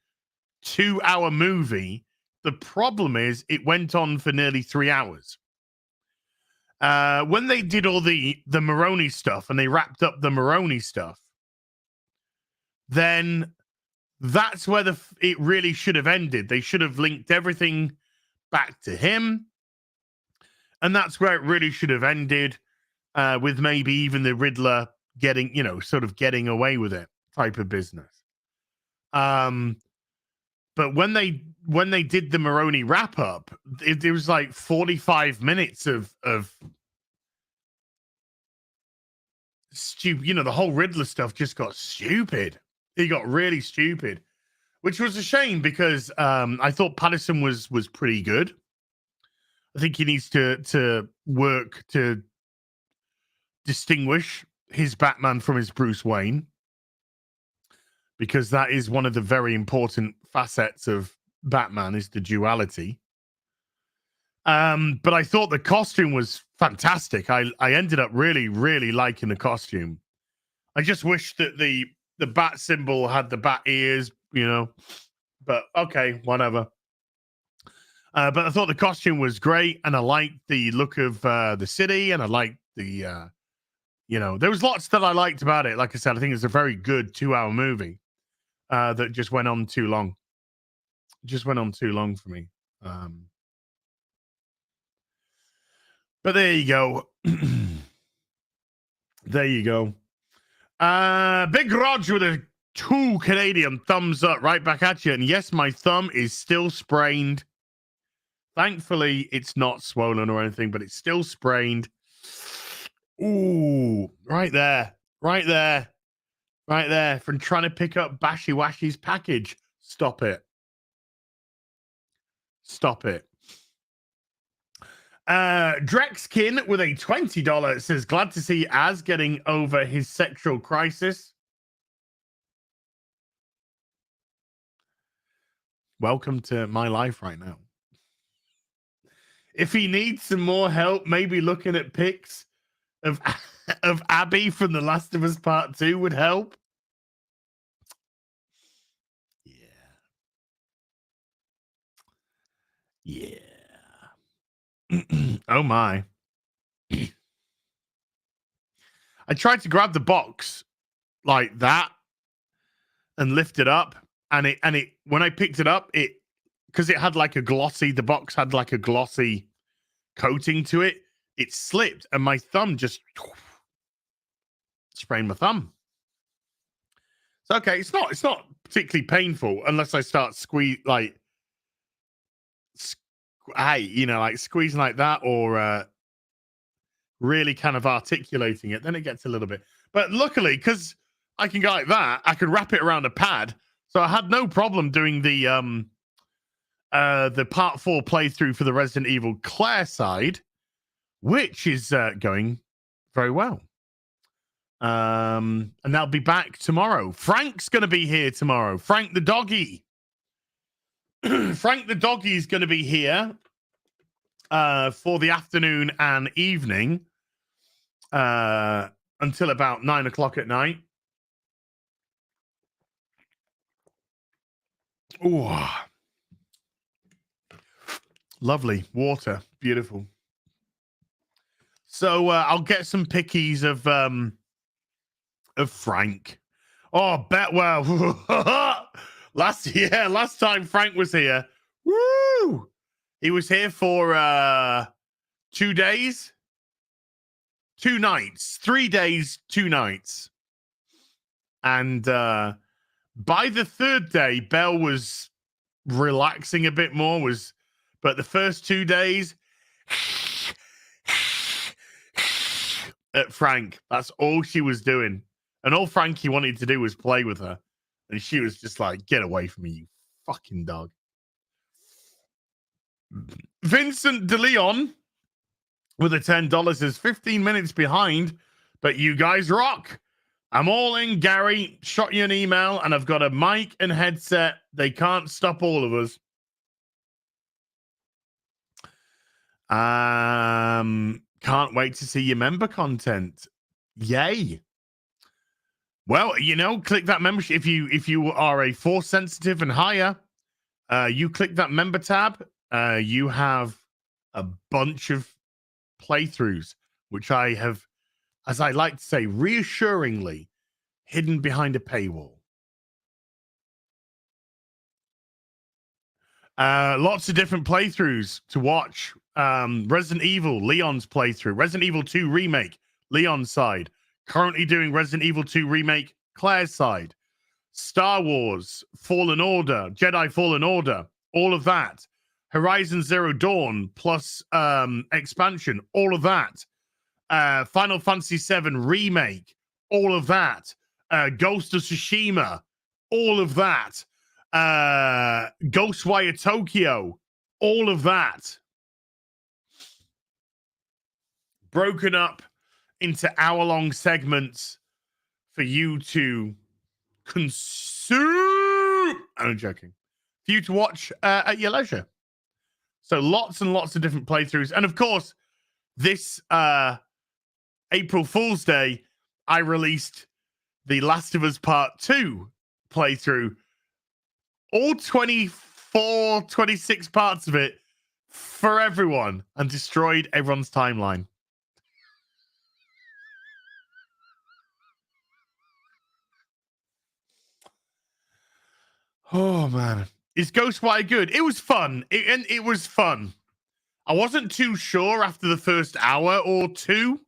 2-hour movie. The problem is it went on for nearly 3 hours. When they did all the Maroni stuff and they wrapped up the Maroni stuff, then that's where it really should have ended. They should have linked everything back to him. And that's where it really should have ended, with maybe even the Riddler getting, sort of getting away with it type of business. But when they when they did the Maroney wrap up, it was like 45 minutes of stupid. You know, the whole Riddler stuff just got stupid. It got really stupid, which was a shame because I thought Patterson was pretty good. I think he needs to work to distinguish his Batman from his Bruce Wayne, because that is one of the very important facets of Batman, is the duality. But I thought the costume was fantastic. I ended up really, really liking the costume. I just wish that the bat symbol had the bat ears, you know, but okay, whatever. But I thought the costume was great, and I liked the look of the city, and I liked the, you know, there was lots that I liked about it. Like I said, I think it's a very good 2-hour movie that just went on too long. Just went on too long for me. But there you go. There you go. Big Rog with a 2 Canadian thumbs up right back at you. And yes, my thumb is still sprained. Thankfully, it's not swollen or anything, but it's still sprained. Ooh, right there. Right there. Right there. From trying to pick up Bashy Washy's package. Stop it. Stop it. Drexkin with a $20 says, glad to see Az getting over his sexual crisis. Welcome to my life right now. If he needs some more help, maybe looking at pics of Abby from The Last of Us Part 2 would help. Yeah. Oh my. I tried to grab the box like that and lift it up, and it when I picked it up, it, because it had like a glossy, the box had like a glossy coating to it, it slipped and my thumb just sprained my thumb. It's okay, it's not particularly painful unless I start squeezing like squeezing like that, or really kind of articulating it, then it gets a little bit. But luckily, because I can go like that, I could wrap it around a pad, so I had no problem doing the part 4 playthrough for the Resident Evil Claire side, which is going very well. And I'll be back tomorrow. Frank's going to be here tomorrow. Frank the doggy. Frank the doggy is going to be here for the afternoon and evening until about 9 o'clock at night. Oh, lovely water, beautiful. So I'll get some pickies of Frank. Oh, bet well. Last time Frank was here, woo! He was here for 2 days, 2 nights, 3 days, 2 nights. And by the 3rd day, Belle was relaxing a bit more, but the first 2 days at Frank, that's all she was doing. And all Frankie wanted to do was play with her. And she was just like, get away from me, you fucking dog. Vincent De Leon with a $10 is 15 minutes behind, but you guys rock. I'm all in, Gary. Shot you an email, and I've got a mic and headset. They can't stop all of us. Can't wait to see your member content. Yay. Well, click that membership. If you are a Force sensitive and higher, you click that member tab. You have a bunch of playthroughs, which I have, as I like to say, reassuringly hidden behind a paywall. Lots of different playthroughs to watch. Resident Evil, Leon's playthrough. Resident Evil 2 Remake, Leon's side. Currently doing Resident Evil 2 Remake, Claire's side. Star Wars, Fallen Order, Jedi Fallen Order, all of that. Horizon Zero Dawn plus expansion, all of that. Final Fantasy VII Remake, all of that. Ghost of Tsushima, all of that. Ghostwire Tokyo, all of that. Broken up into hour-long segments for you to consume. I'm joking. For you to watch at your leisure. So lots and lots of different playthroughs. And of course, this April Fool's Day, I released The Last of Us Part 2 playthrough. All 24, 26 parts of it for everyone, and destroyed everyone's timeline. Oh, man. Is Ghostwire good? It was fun. It was fun. I wasn't too sure after the first hour or two.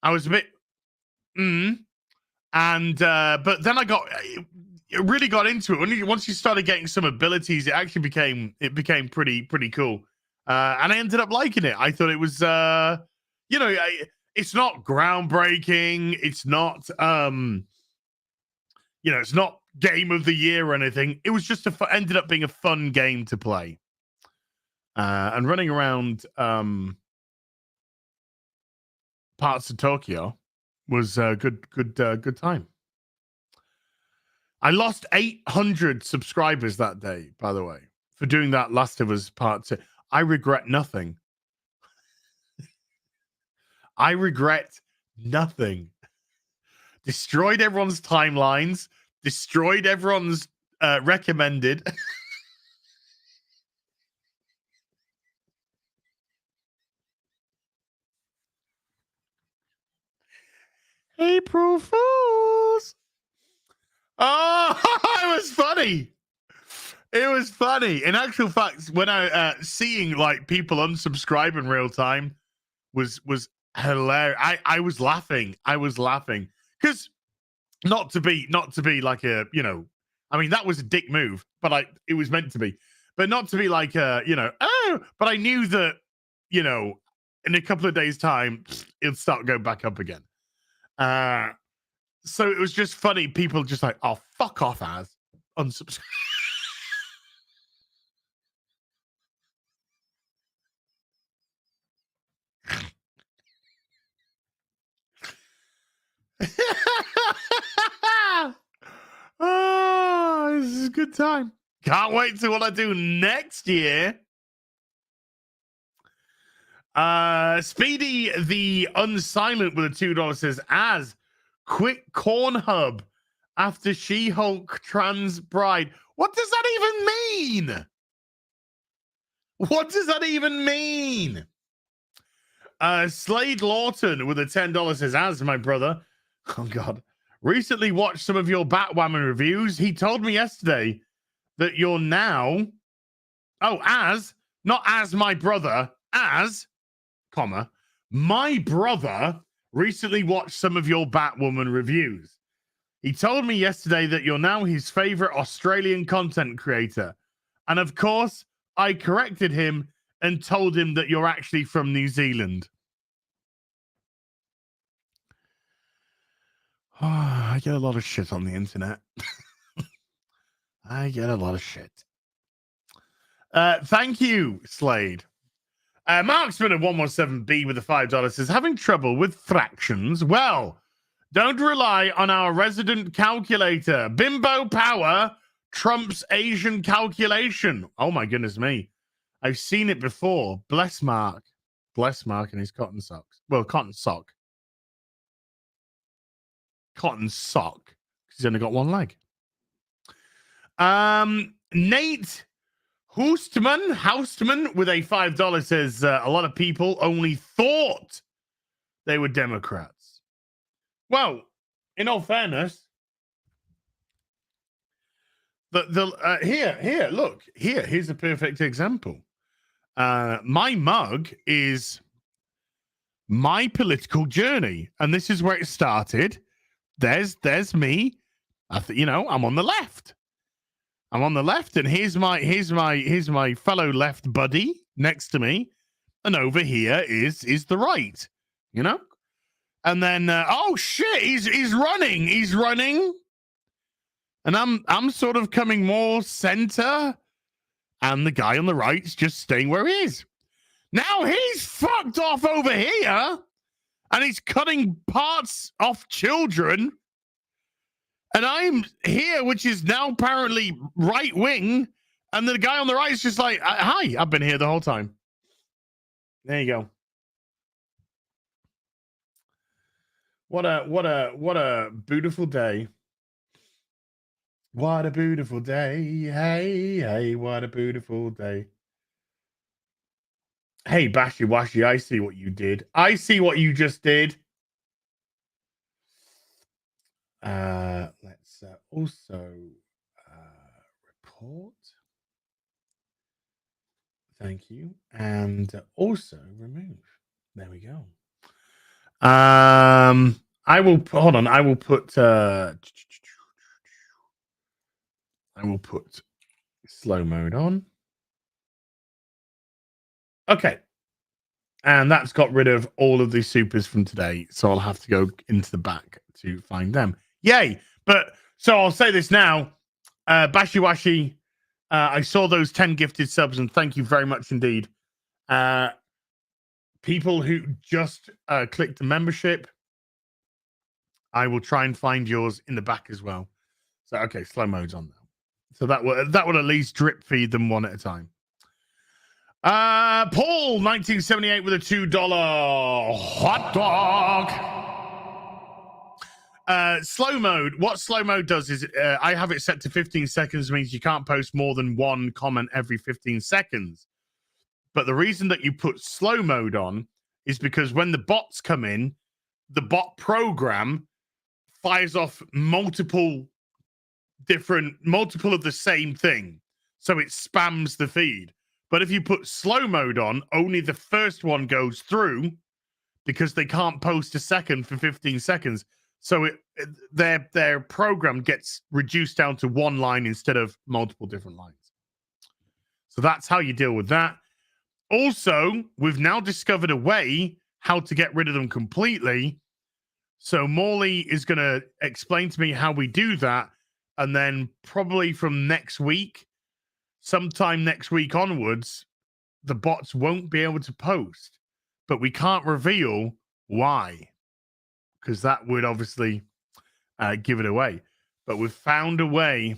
I was a bit, and but then it really got into it. Once you started getting some abilities, it actually became pretty cool. And I ended up liking it. I thought it was, it's not groundbreaking. It's not, it's not game of the year or anything. It was just ended up being a fun game to play. And running around parts of Tokyo was a good time. I lost 800 subscribers that day, by the way, for doing that Last of Us Part 2. I regret nothing. I regret nothing. Destroyed everyone's timelines. Destroyed everyone's recommended. April Fools. Oh, it was funny. It was funny. In actual fact, when I seeing like people unsubscribe in real time was hilarious. I was laughing. I was laughing because not to be like a, I mean, that was a dick move, but it was meant to be, but not to be like a, but I knew that, in a couple of days' time, it'll start going back up again. So it was just funny. People just like, oh, fuck off, as unsubscribe. Oh, this is a good time. Can't wait to what I do next year. Speedy the Unsilent with a $2 says, as quit Cornhub after She-Hulk trans bride. What does that even mean? What does that even mean? Slade Lawton with a $10 says, as my brother, oh God, recently watched some of your Batwoman reviews. He told me yesterday that you're now, not as my brother, as, comma, my brother recently watched some of your Batwoman reviews. He told me yesterday that you're now his favorite Australian content creator. And of course, I corrected him and told him that you're actually from New Zealand. Oh, I get a lot of shit on the internet. I get a lot of shit. Thank you, Slade. Marksman of 117B with a $5 says, having trouble with fractions? Well, don't rely on our resident calculator. Bimbo power trumps Asian calculation. Oh my goodness me. I've seen it before. Bless Mark. Bless Mark and his cotton socks. Well, cotton sock. Cotton sock. Because he's only got one leg. Nate Houstman with a $5 says, a lot of people only thought they were Democrats. Well, in all fairness, here's a perfect example. My mug is my political journey, and this is where it started. There's me. I'm on the left. I'm on the left, and here's my fellow left buddy next to me, and over here is the right, you know. And then oh shit, he's running, and I'm sort of coming more center, and the guy on the right's just staying where he is. Now he's fucked off over here, and he's cutting parts off children. And I'm here, which is now apparently right wing, and the guy on the right is just like, "Hi, I've been here the whole time." There you go. What a beautiful day. What a beautiful day. Hey, what a beautiful day. Hey, Bashy Washy, I see what you did. I see what you just did. Let's also report. Thank you. And also remove. There we go. I will hold on. I will put slow mode on. Okay. And that's got rid of all of the supers from today. So I'll have to go into the back to find them. Yay. But so I'll say this now. Bashy Washy, I saw those 10 gifted subs, and thank you very much indeed. People who just clicked the membership, I will try and find yours in the back as well. So okay, slow mode's on now. So that will at least drip feed them one at a time. Paul, 1978 with a $2 hot dog. Slow mode. What slow mode does is I have it set to 15 seconds, means you can't post more than one comment every 15 seconds. But the reason that you put slow mode on is because when the bots come in, the bot program fires off multiple of the same thing. So it spams the feed. But if you put slow mode on, only the first one goes through because they can't post a second for 15 seconds. So their program gets reduced down to one line instead of multiple different lines. So that's how you deal with that. Also, we've now discovered a way how to get rid of them completely. So Morley is going to explain to me how we do that. And then probably from next week, sometime next week onwards, the bots won't be able to post. But we can't reveal why, because that would obviously give it away. But we've found a way.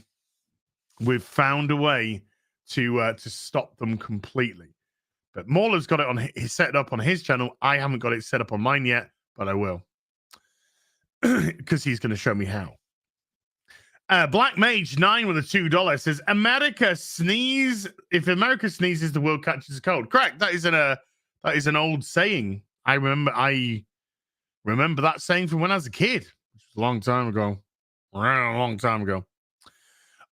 We've found a way to stop them completely. But Mauler's got it on his set up on his channel. I haven't got it set up on mine yet, but I will, because he's going to show me how. Black Mage 9 with a $2 says, "America sneeze. If America sneezes, the world catches a cold." Correct. That is an old saying. I remember that saying from when I was a kid, which was a long time ago.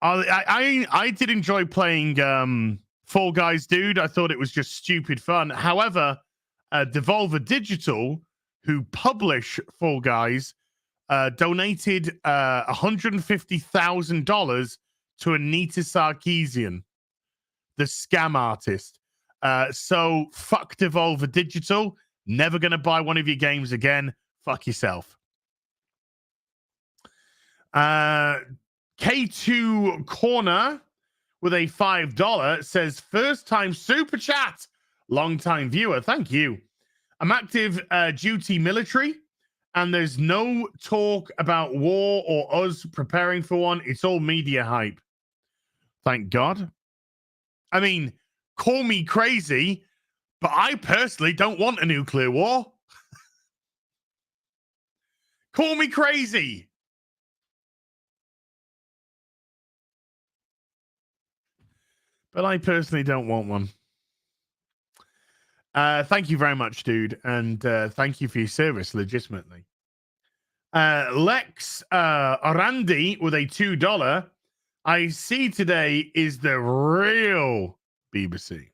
I did enjoy playing Fall Guys, dude. I thought it was just stupid fun. However, Devolver Digital, who publish Fall Guys, donated $150,000 to Anita Sarkeesian, the scam artist. So fuck Devolver Digital. Never going to buy one of your games again. Fuck yourself. K2 Corner with a $5 says, "First time super chat, long time viewer." Thank you. "I'm active duty military, and there's no talk about war or us preparing for one. It's all media hype." Thank God. I mean, call me crazy, but I personally don't want a nuclear war. Call me crazy. But I personally don't want one. Thank you very much, dude. And thank you for your service, legitimately. Lex Randy with a $2. "I see today is the real BBC."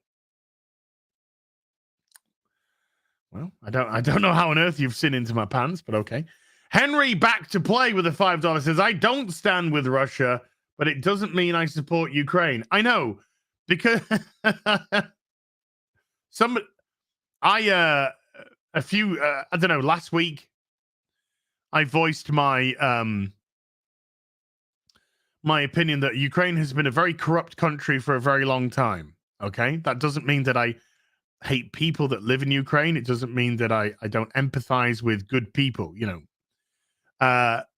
Well, I don't know how on earth you've seen into my pants, but okay. Henry Back to Play with a $5 says, "I don't stand with Russia, but it doesn't mean I support Ukraine. I know, because I don't know, last week I voiced my my opinion that Ukraine has been a very corrupt country for a very long time. Okay, that doesn't mean that I hate people that live in Ukraine. It doesn't mean that I don't empathize with good people, you know.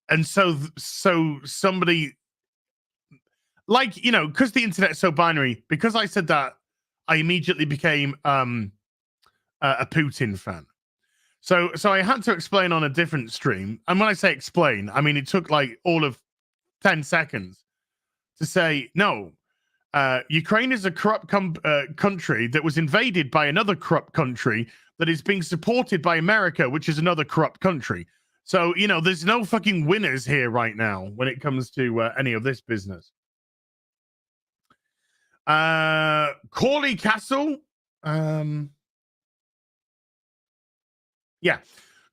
And so somebody, like, you know, because the internet's so binary, because I said that, I immediately became a Putin fan. So I had to explain on a different stream. And when I say explain, I mean, it took like all of 10 seconds to say, no, Ukraine is a corrupt country that was invaded by another corrupt country that is being supported by America, which is another corrupt country. So, you know, there's no fucking winners here right now when it comes to any of this business. Corley Castle. Yeah.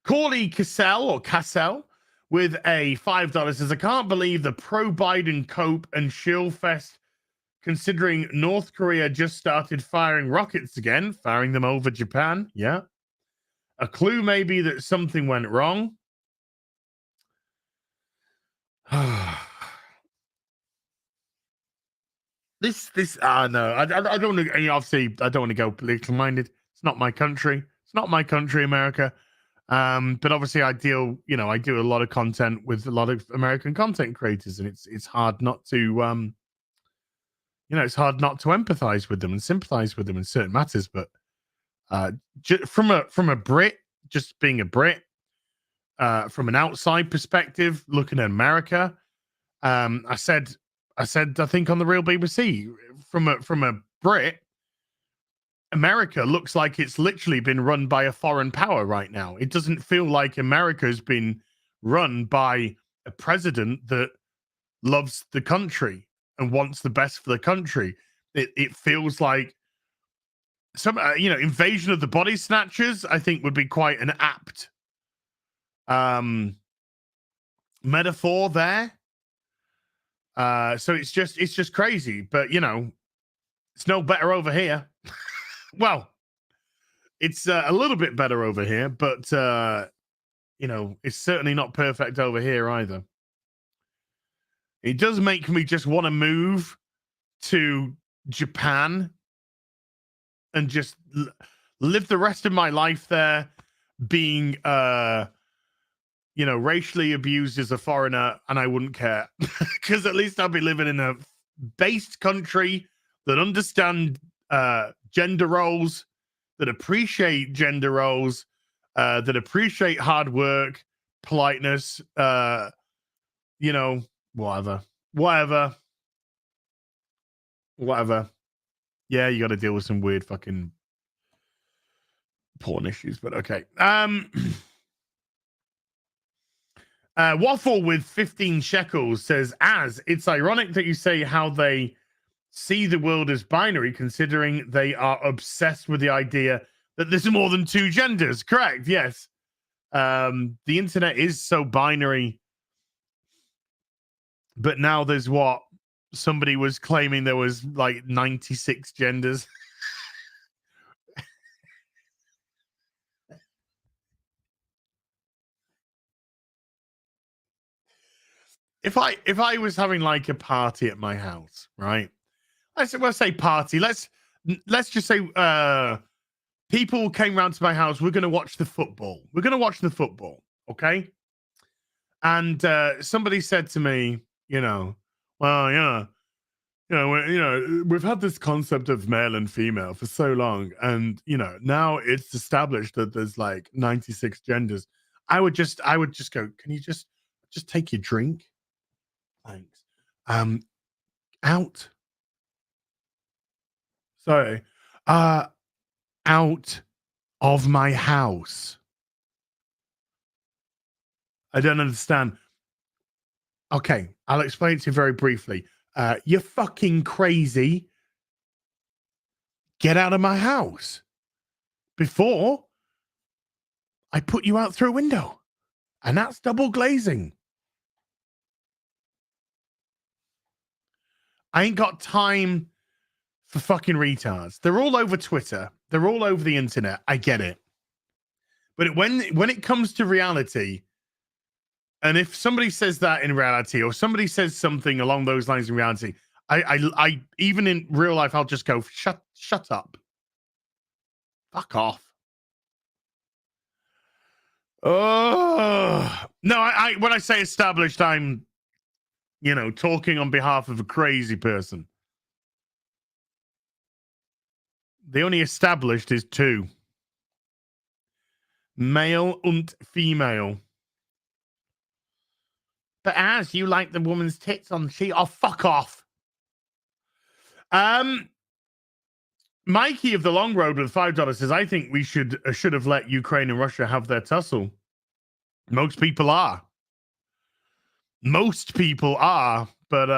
Corley Cassell with a $5 says, I can't believe the pro-Biden cope and shill fest, considering North Korea just started firing rockets again, firing them over Japan. Yeah. A clue maybe that something went wrong. No, I don't want to, obviously I don't want to go politically minded. It's not my country. It's not my country, America. But obviously I do a lot of content with a lot of American content creators, and it's hard not to it's hard not to empathize with them and sympathize with them in certain matters. But from a Brit, just being a Brit, from an outside perspective, looking at America, I said I think on the Real BBC, from a Brit, America looks like it's literally been run by a foreign power right now. It doesn't feel like America's been run by a president that loves the country and wants the best for the country. It feels like some, invasion of the body snatchers, I think, would be quite an apt metaphor there. So it's just crazy, but it's no better over here. Well, it's a little bit better over here, but it's certainly not perfect over here either. It does make me just want to move to Japan and just live the rest of my life there, being racially abused as a foreigner, and I wouldn't care, because at least I'll be living in a based country that understand gender roles, that appreciate gender roles, that appreciate hard work, politeness, whatever. Yeah, you got to deal with some weird fucking porn issues, but okay. Waffle with 15 shekels says, as it's ironic that you say how they see the world as binary, considering they are obsessed with the idea that there's more than two genders. Correct, yes. The internet is so binary, but now there's what? Somebody was claiming there was like 96 genders. If I was having like a party at my house, right? Let's say party. Let's just say people came round to my house. We're going to watch the football. Okay? And somebody said to me, we've had this concept of male and female for so long, and now it's established that there's like 96 genders. I would just go, can you just take your drink? Thanks. Out. Sorry. Out of my house. I don't understand. Okay, I'll explain it to you very briefly. You're fucking crazy. Get out of my house. Before, I put you out through a window. And that's double glazing. I ain't got time for fucking retards. They're all over Twitter. They're all over the internet. I get it. But when it comes to reality, and if somebody says that in reality, or somebody says something along those lines in reality, I even in real life, I'll just go, shut up. Fuck off. Oh no, I when I say established, I'm talking on behalf of a crazy person. The only established is two. Male and female. But as you like the woman's tits on she, oh fuck off. Mikey of the Long Road with $5 says, I think we should have let Ukraine and Russia have their tussle. Most people are. Most people are, but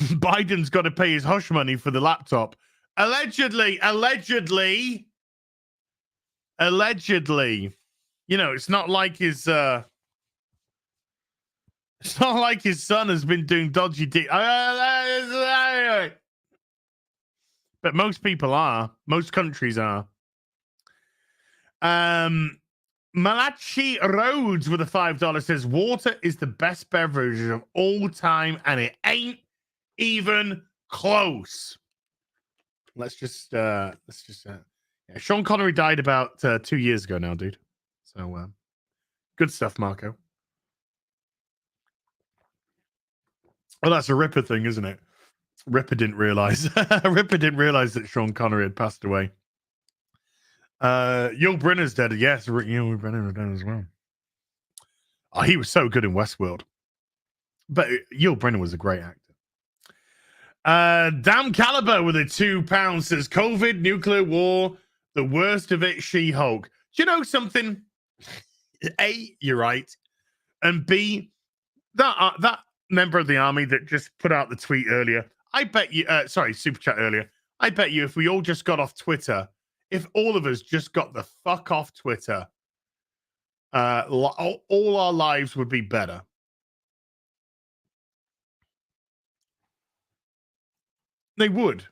Biden's got to pay his hush money for the laptop. Allegedly. It's not like his son has been doing dodgy but most people are. Most countries are. Malachi Rhodes with a $5 says, water is the best beverage of all time, and it ain't even close. Sean Connery died about 2 years ago now, dude. So good stuff, Marco. Well, that's a Ripper thing, isn't it? Ripper didn't realize that Sean Connery had passed away. Yul Brynner's dead. Yes, Yul Brynner is dead as well. Oh, he was so good in Westworld. But Yul Brynner was a great actor. Damn Caliber with a £2 says, COVID, nuclear war, the worst of it, She-Hulk. Do you know something? A, you're right. And B, that member of the army that just put out the tweet earlier, I bet you, super chat earlier, I bet you if we all just got off Twitter, if all of us just got the fuck off Twitter, all our lives would be better. They would.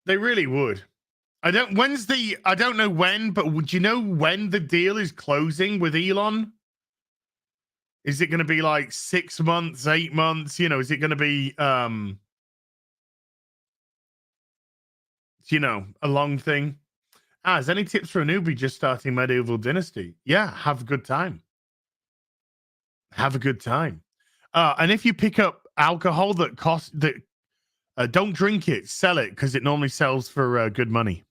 They really would. I don't know when, but would you know when the deal is closing with Elon? Is it going to be like 6 months, 8 months? Is it going to be, a long thing? Is any tips for a newbie just starting Medieval Dynasty? Yeah, have a good time. Have a good time. And if you pick up alcohol don't drink it, sell it, because it normally sells for good money.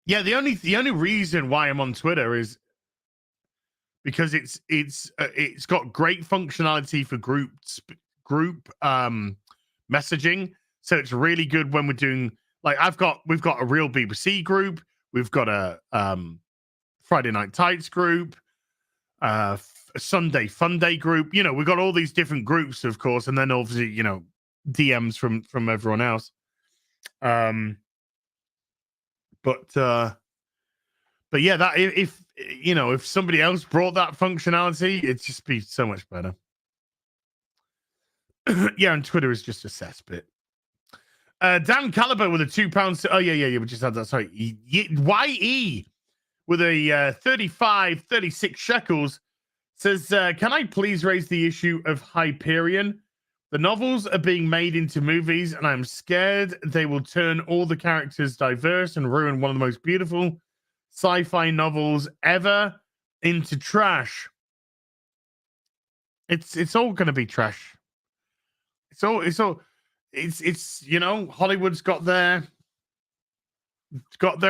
Yeah, the only reason why I'm on Twitter is because it's got great functionality for group messaging. So it's really good when we're doing, like, we've got a real BBC group, we've got a Friday Night Tights group, a Sunday Fun Day group. We've got all these different groups, of course, and then obviously DMs from everyone else. But yeah, that if somebody else brought that functionality, it'd just be so much better. Yeah, and Twitter is just a cesspit. Dan Caliber with a £2. Oh yeah, we just had that. Sorry, YE with a 36 shekels says, can I please raise the issue of Hyperion? The novels are being made into movies, and I'm scared they will turn all the characters diverse and ruin one of the most beautiful sci-fi novels ever into trash. It's all going to be trash. It's Hollywood's got their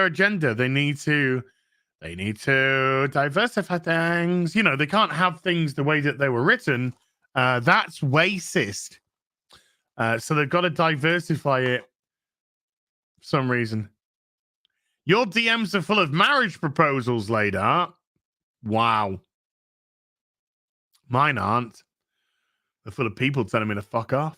agenda. They need to diversify things. They can't have things the way that they were written. That's racist. So they've got to diversify it for some reason. Your DMs are full of marriage proposals, Ladar. Wow. Mine aren't. They're full of people telling me to fuck off.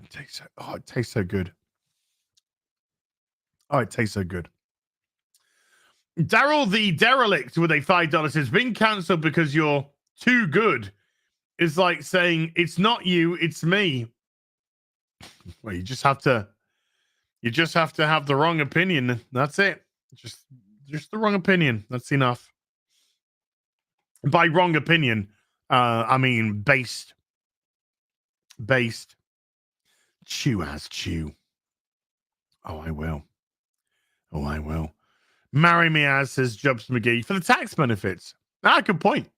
it tastes so good. Oh, it tastes so good. Daryl the Derelict with a $5 says, been cancelled because you're too good. It's like saying, it's not you, it's me. Well, you just have to have the wrong opinion. That's it. Just the wrong opinion. That's enough. By wrong opinion, I mean based. Chew as chew. Oh, I will. Marry me as, says Jobs McGee, for the tax benefits. Ah, good point.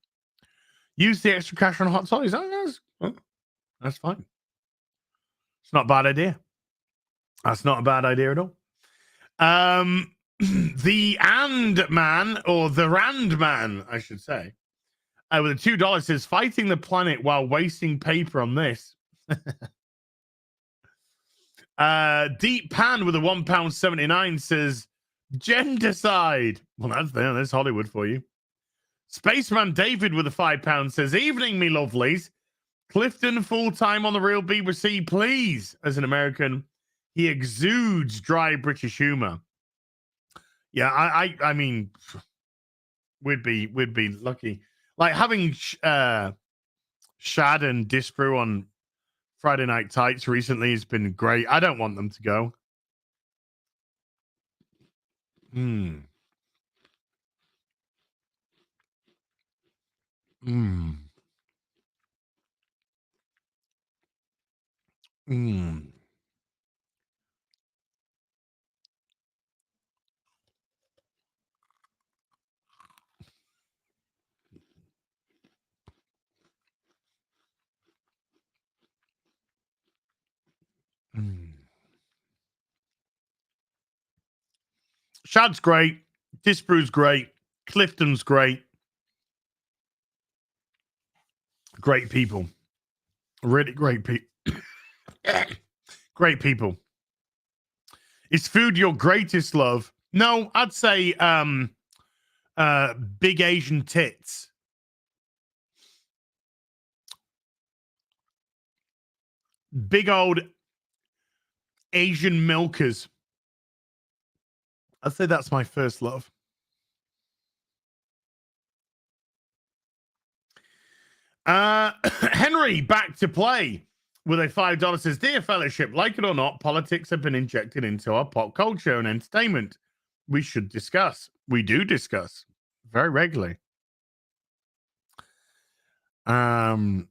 Use the extra cash on hot toys. That's fine. It's not a bad idea. That's not a bad idea at all. The And Man, or the Rand Man, I should say, with a $2 says, fighting the planet while wasting paper on this. Deep Pan with a £1.79 says, gendercide. Well, that's Hollywood for you. Spaceman David with a £5 says, evening, me lovelies. Clifton full-time on the real BBC, please. As an American, he exudes dry British humor. Yeah, I mean, we'd be lucky. Like having Shad and Disprue on Friday Night Tights recently has been great. I don't want them to go. Mm. Shad's great. Disprue's great. Clifton's great. Great people. Really great people. Great people. Is food your greatest love? No, I'd say big Asian tits. Big old Asian milkers. I'd say that's my first love. Henry, back to play with a $5 says, dear fellowship, like it or not, politics have been injected into our pop culture and entertainment. We should discuss. We do discuss very regularly. Real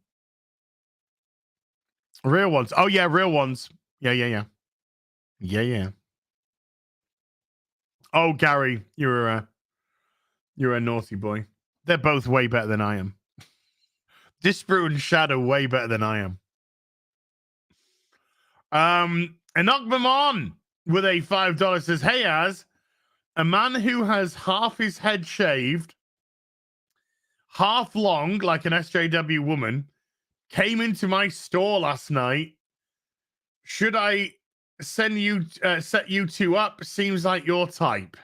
ones. Oh yeah, real ones. Yeah. Oh, Gary, you're a naughty boy. They're both way better than I am. Disprue and Shad are way better than I am. Enoch Mamon with a $5 says, hey, Az, a man who has half his head shaved, half long, like an SJW woman, came into my store last night. Should I set you two up? Seems like your type.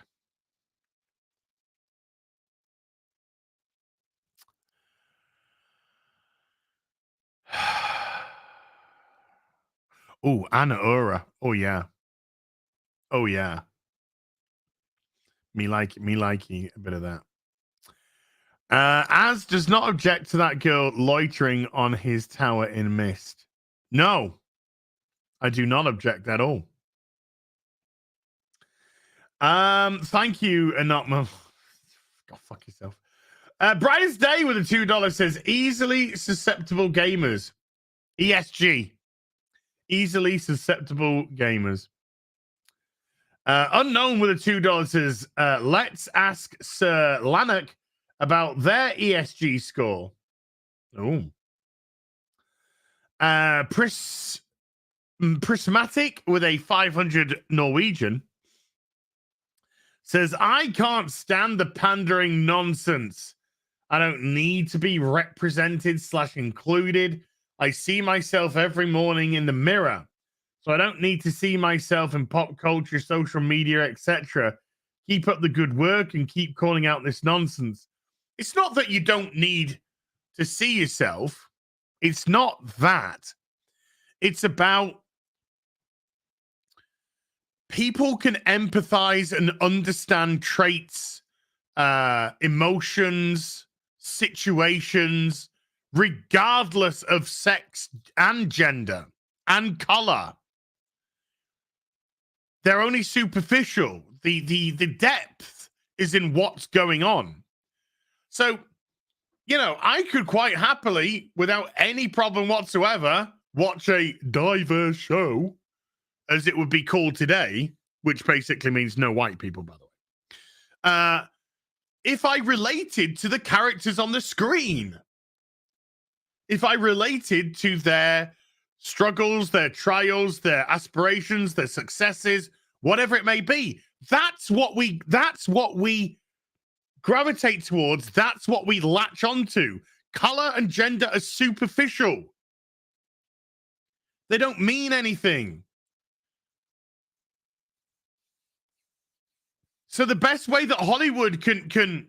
Oh, Anna Ura. Oh yeah. Me like a bit of that. Az does not object to that girl loitering on his tower in mist. No, I do not object at all. Thank you, Anotma. Go fuck yourself. Brian's Day with a $2 says, easily susceptible gamers. ESG. Easily susceptible gamers. Unknown with a $2 says, let's ask Sir Lanark about their ESG score. Oh. Prismatic with a 500 Norwegian says, I can't stand the pandering nonsense. I don't need to be represented / included. I see myself every morning in the mirror. So I don't need to see myself in pop culture, social media, etc. Keep up the good work and keep calling out this nonsense. It's not that you don't need to see yourself. It's not that. It's about people can empathize and understand traits, emotions, situations, regardless of sex and gender and color. They're only superficial. The depth is in what's going on. So, you know, I could quite happily, without any problem whatsoever, watch a diverse show, as it would be called today, which basically means no white people, by the way. If I related to the characters on the screen, if I related to their struggles, their trials, their aspirations, their successes, whatever it may be, that's what we gravitate towards. That's what we latch onto. Color and gender are superficial. They don't mean anything. So the best way that Hollywood can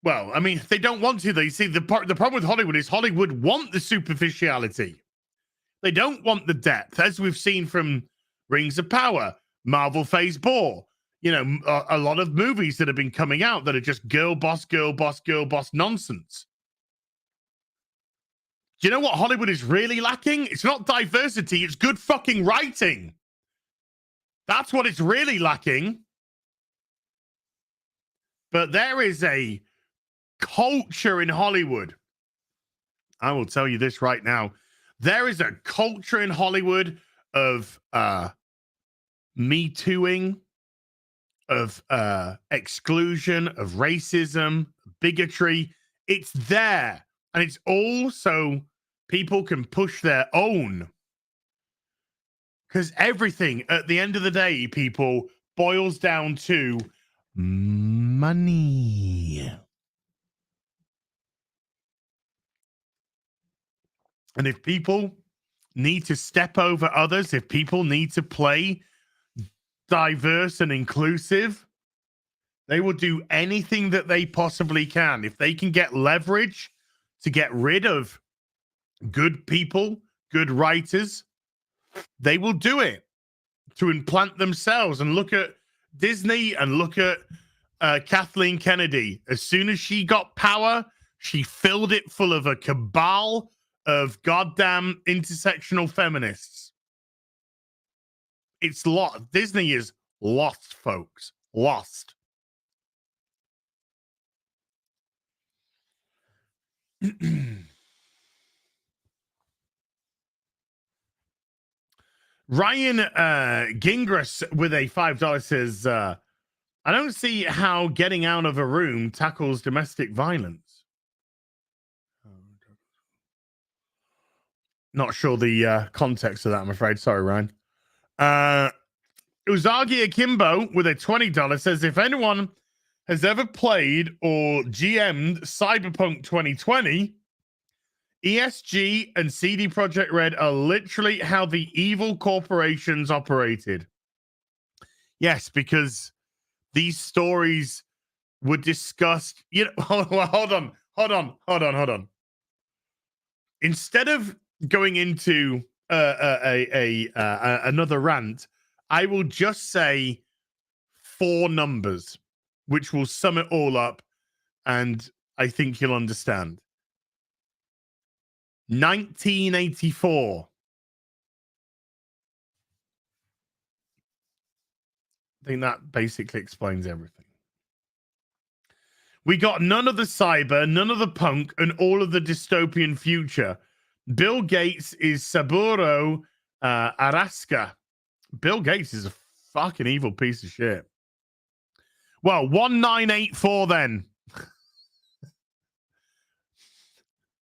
well, I mean, they don't want to. They see the problem with Hollywood is Hollywood want the superficiality. They don't want the depth, as we've seen from Rings of Power, Marvel Phase 4. You know, a lot of movies that have been coming out that are just girl boss, girl boss, girl boss nonsense. Do you know what Hollywood is really lacking? It's not diversity, it's good fucking writing. That's what it's really lacking. But there is a culture in Hollywood. I will tell you this right now. There is a culture in Hollywood of Me Tooing, of exclusion, of racism, bigotry. It's there. And it's all so people can push their own. Because everything, at the end of the day, people, boils down to money. And if people need to step over others, if people need to play diverse and inclusive, they will do anything that they possibly can. If they can get leverage to get rid of good people, good writers, they will do it to implant themselves. And look at Disney and look at Kathleen Kennedy. As soon as she got power, she filled it full of a cabal of goddamn intersectional feminists. It's lost. Disney is lost, folks. Lost. Ryan Gingras with a $5 says, I don't see how getting out of a room tackles domestic violence. Not sure the context of that, I'm afraid. Sorry, Ryan. Uzagi Akimbo with a $20 says, if anyone has ever played or GM'd Cyberpunk 2020, ESG and CD Projekt Red are literally how the evil corporations operated. Yes, because these stories were discussed. You know, hold on. Instead of going into another rant, I will just say 4 numbers, which will sum it all up, and I think you'll understand. 1984. I think that basically explains everything. We got none of the cyber, none of the punk, and all of the dystopian future. Bill Gates is Saburo Araska. Bill Gates is a fucking evil piece of shit. Well, 1984 then.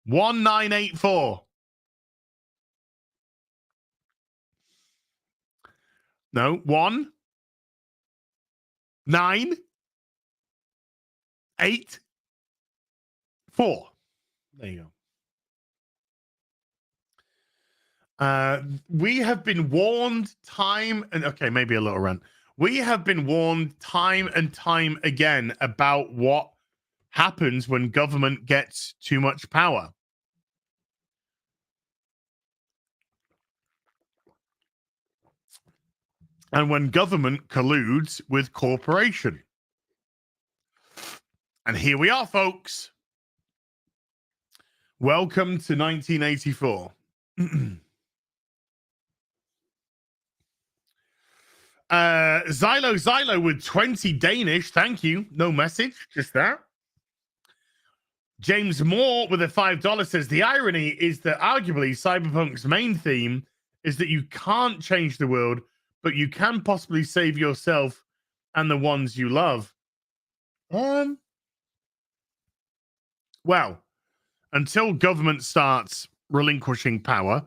1984. No, 1 9 8 4. There you go. We have been warned time and okay, maybe a little rant. We have been warned time and time again about what happens when government gets too much power. and when government colludes with corporation. And here we are, folks. Welcome to 1984. Zylo with 20 Danish. Thank you. No message, just that. James Moore with a $5 says, the irony is that arguably Cyberpunk's main theme is that you can't change the world, but you can possibly save yourself and the ones you love. Well, until government starts relinquishing power,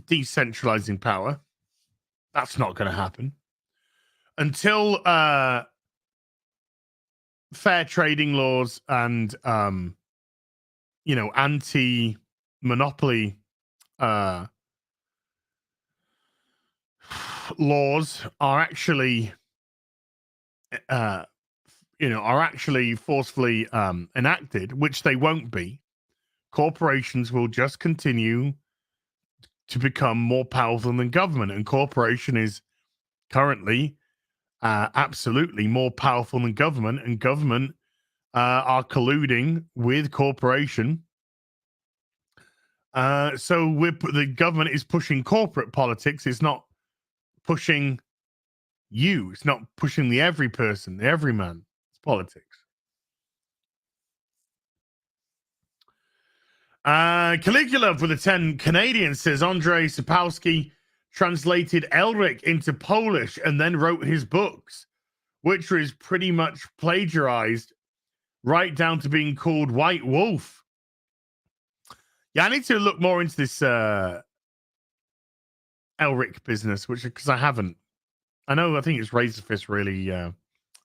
decentralizing power, that's not going to happen. Until fair trading laws and anti-monopoly laws are actually forcefully enacted, which they won't be. Corporations will just continue to become more powerful than government, and corporation is currently absolutely more powerful than government, and government are colluding with corporation. So the government is pushing corporate politics. It's not pushing you. It's not pushing the every person, the everyman. It's politics. Caligula with a 10 Canadian says Andrzej Sapkowski translated Elric into Polish and then wrote his books, which was pretty much plagiarized right down to being called White Wolf. Yeah, I need to look more into this Elric business, because I haven't. I think it's Razorfist really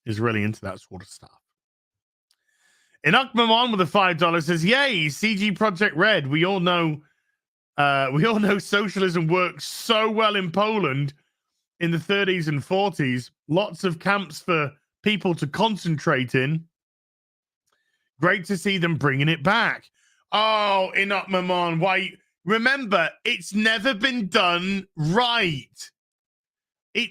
is really into that sort of stuff. Inokmamon with a $5 says, yay, CG Project Red. We all know socialism works so well in Poland in the 30s and 40s. Lots of camps for people to concentrate in. Great to see them bringing it back. Oh, Inokmamon, why? Remember, it's never been done right.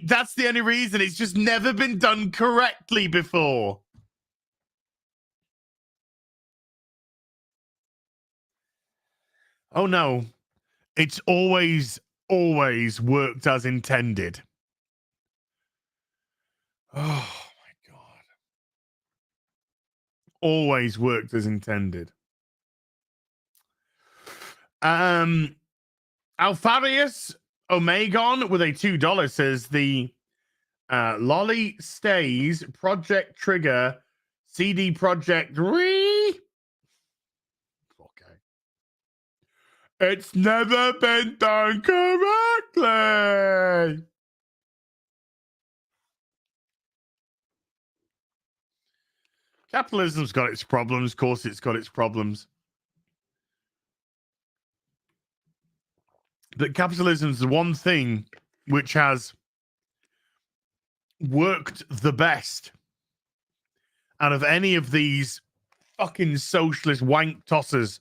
That's the only reason. It's just never been done correctly before. Oh, no. It's always worked as intended. Oh, my God. Always worked as intended. Alfarius Omegon with a $2 says the Lolly Stays Project Trigger CD Project it's never been done correctly. Capitalism's got its problems. Of course, it's got its problems. But capitalism's the one thing which has worked the best out of any of these fucking socialist wank tossers.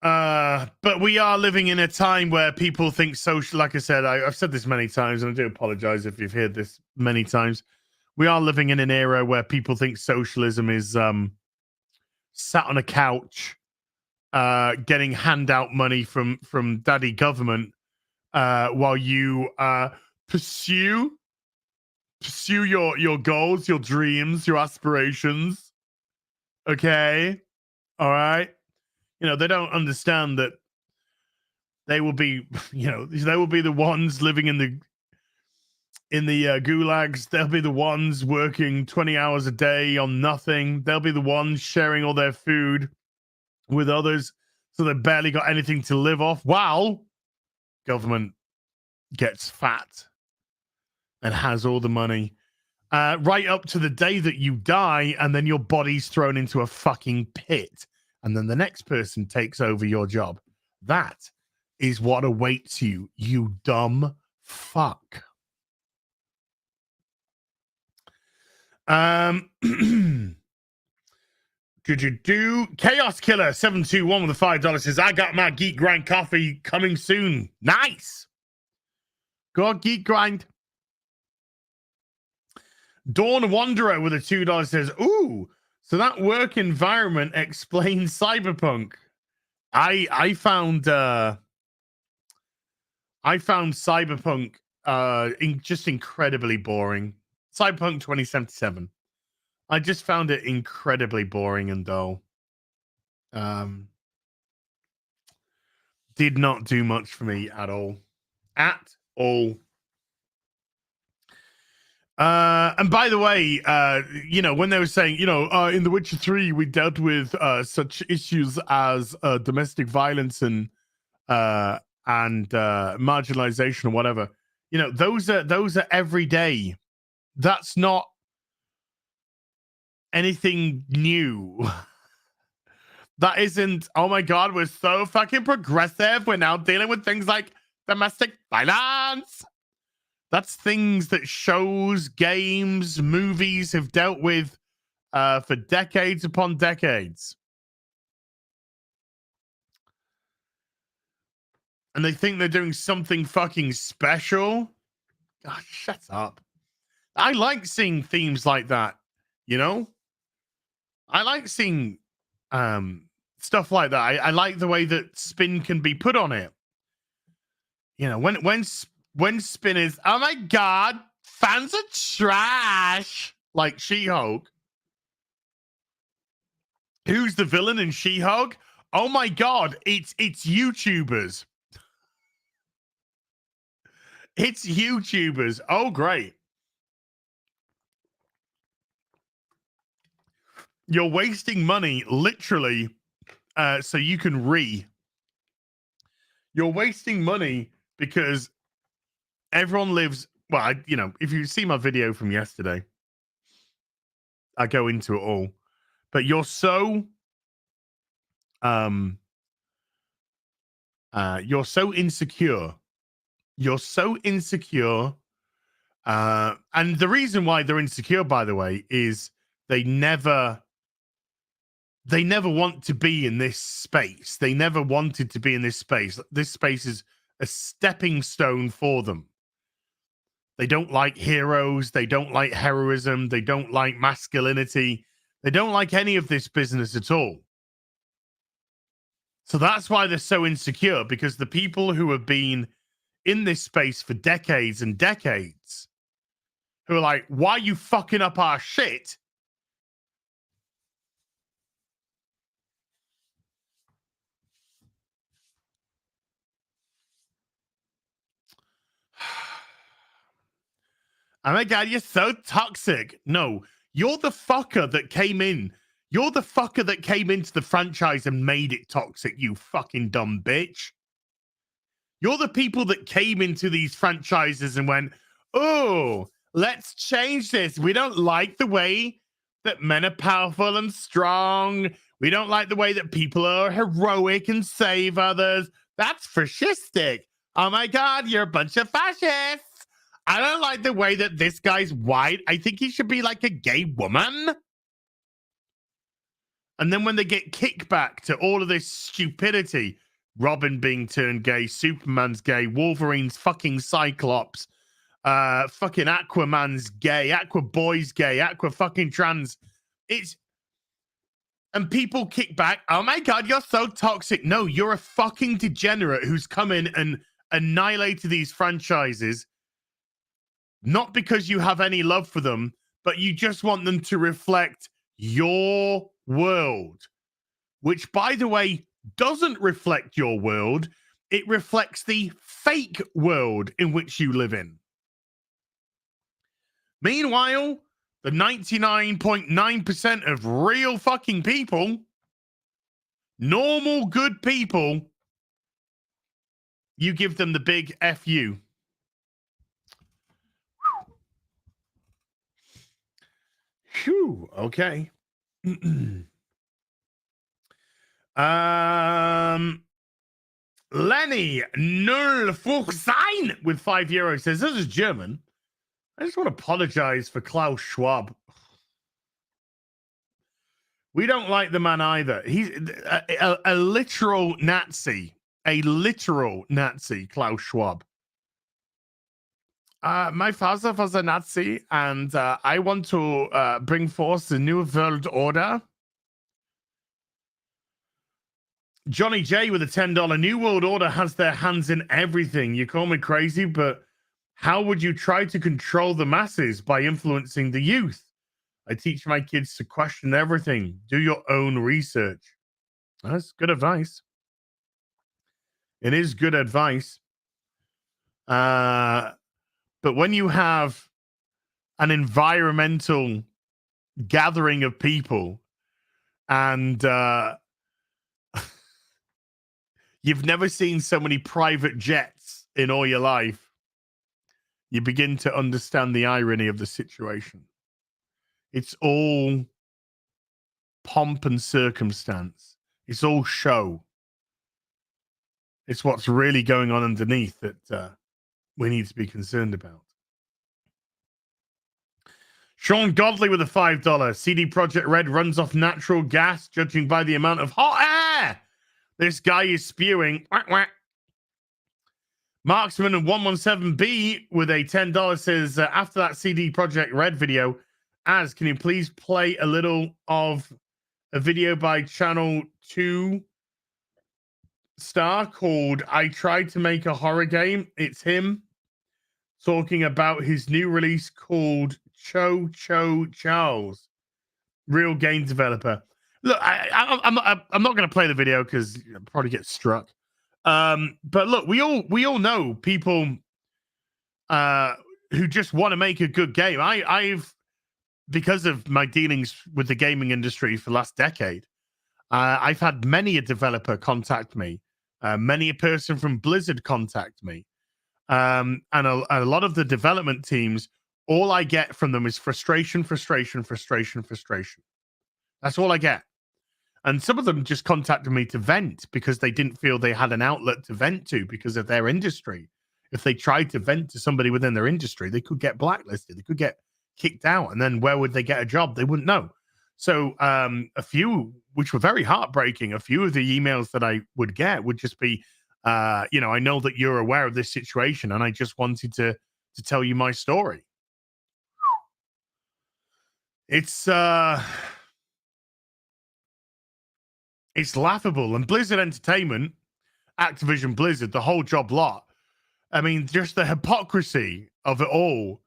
But we are living in a time where people think social, like I said, I've said this many times, and I do apologize if you've heard this many times. We are living in an era where people think socialism is sat on a couch, getting handout money from daddy government, while you pursue your goals, your dreams, your aspirations. Okay, all right. They don't understand that they will be, they will be the ones living in the gulags. They'll be the ones working 20 hours a day on nothing. They'll be the ones sharing all their food with others, so they barely got anything to live off, while government gets fat and has all the money, right up to the day that you die, and then your body's thrown into a fucking pit. And then the next person takes over your job. That is what awaits you, you dumb fuck. Chaos Killer 721 with the $5 says, I got my Geek Grind coffee coming soon. Nice. Go Geek Grind. Dawn Wanderer with a $2 says, ooh, so that work environment explains Cyberpunk. I found Cyberpunk just incredibly boring. Cyberpunk 2077. I just found it incredibly boring and dull. Did not do much for me at all. At all. And by the way, when they were saying, in The Witcher 3, we dealt with such issues as domestic violence and marginalization or whatever. Those are every day. That's not anything new. That isn't, oh my God, we're so fucking progressive. We're now dealing with things like domestic violence. That's things that shows, games, movies have dealt with for decades upon decades. And they think they're doing something fucking special. God, shut up. I like seeing themes like that, I like seeing stuff like that. I like the way that spin can be put on it. When spin is, oh my God, fans are trash, like She-Hulk. Who's the villain in She-Hulk? Oh my God, it's YouTubers. It's YouTubers. Oh, great. You're wasting money, literally, so you can You're wasting money because everyone lives... Well, if you see my video from yesterday, I go into it all. But you're so... you're so insecure. You're so insecure. And the reason why they're insecure, by the way, is they never want to be in this space. They never wanted to be in this space. This space is a stepping stone for them. They don't like heroes. They don't like heroism. They don't like masculinity. They don't like any of this business at all. So that's why they're so insecure, because the people who have been in this space for decades and decades, who are like, why are you fucking up our shit? Oh my God, you're so toxic. No, you're the fucker that came in. You're the fucker that came into the franchise and made it toxic, you fucking dumb bitch. You're the people that came into these franchises and went, oh, let's change this. We don't like the way that men are powerful and strong. We don't like the way that people are heroic and save others. That's fascistic. Oh my God, you're a bunch of fascists. I don't like the way that this guy's white. I think he should be like a gay woman. And then when they get kickback to all of this stupidity, Robin being turned gay, Superman's gay, Wolverine's fucking Cyclops, fucking Aquaman's gay, Aquaboy's gay, Aqua fucking trans. And people kick back. Oh my God, you're so toxic. No, you're a fucking degenerate who's come in and annihilated these franchises. Not because you have any love for them, but you just want them to reflect your world, which, by the way, doesn't reflect your world. It reflects the fake world in which you live in. Meanwhile, the 99.9% of real fucking people, normal good people, you give them the big F you. Phew, okay. Lenny Nullfuchsein with €5 says, this is German. I just want to apologize for Klaus Schwab. We don't like the man either. He's a literal Nazi. A literal Nazi, Klaus Schwab. My father was a Nazi, and I want to bring forth the New World Order. Johnny J with a $10. New World Order has their hands in everything. You call me crazy, but how would you try to control the masses by influencing the youth? I teach my kids to question everything. Do your own research. That's good advice. It is good advice. But when you have an environmental gathering of people and you've never seen so many private jets in all your life, you begin to understand the irony of the situation. It's all pomp and circumstance. It's all show. It's what's really going on underneath that we need to be concerned about. Sean Godley with a $5. CD Projekt Red runs off natural gas, judging by the amount of hot air this guy is spewing. Whack, whack. Marksman and 117B with a $10 says, after that CD Projekt Red video, can you please play a little of a video by Channel 2 Star called I Tried to Make a Horror Game? It's him talking about his new release called Cho Charles, real game developer. Look, I'm not going to play the video because I'll probably get struck. But look, we all know people who just want to make a good game. I've because of my dealings with the gaming industry for the last decade, I've had many a developer contact me, many a person from Blizzard contact me, and a lot of the development teams. All I get from them is frustration. That's all I get. And some of them just contacted me to vent because they didn't feel they had an outlet to vent to because of their industry. If they tried to vent to somebody within their industry, they could get blacklisted. They could get kicked out. And then where would they get a job? They wouldn't know. So a few, which were very heartbreaking, a few of the emails that I would get would just be, I know that you're aware of this situation and I just wanted to tell you my story. It's laughable. And Blizzard Entertainment, Activision Blizzard, the whole job lot. I mean, just the hypocrisy of it all,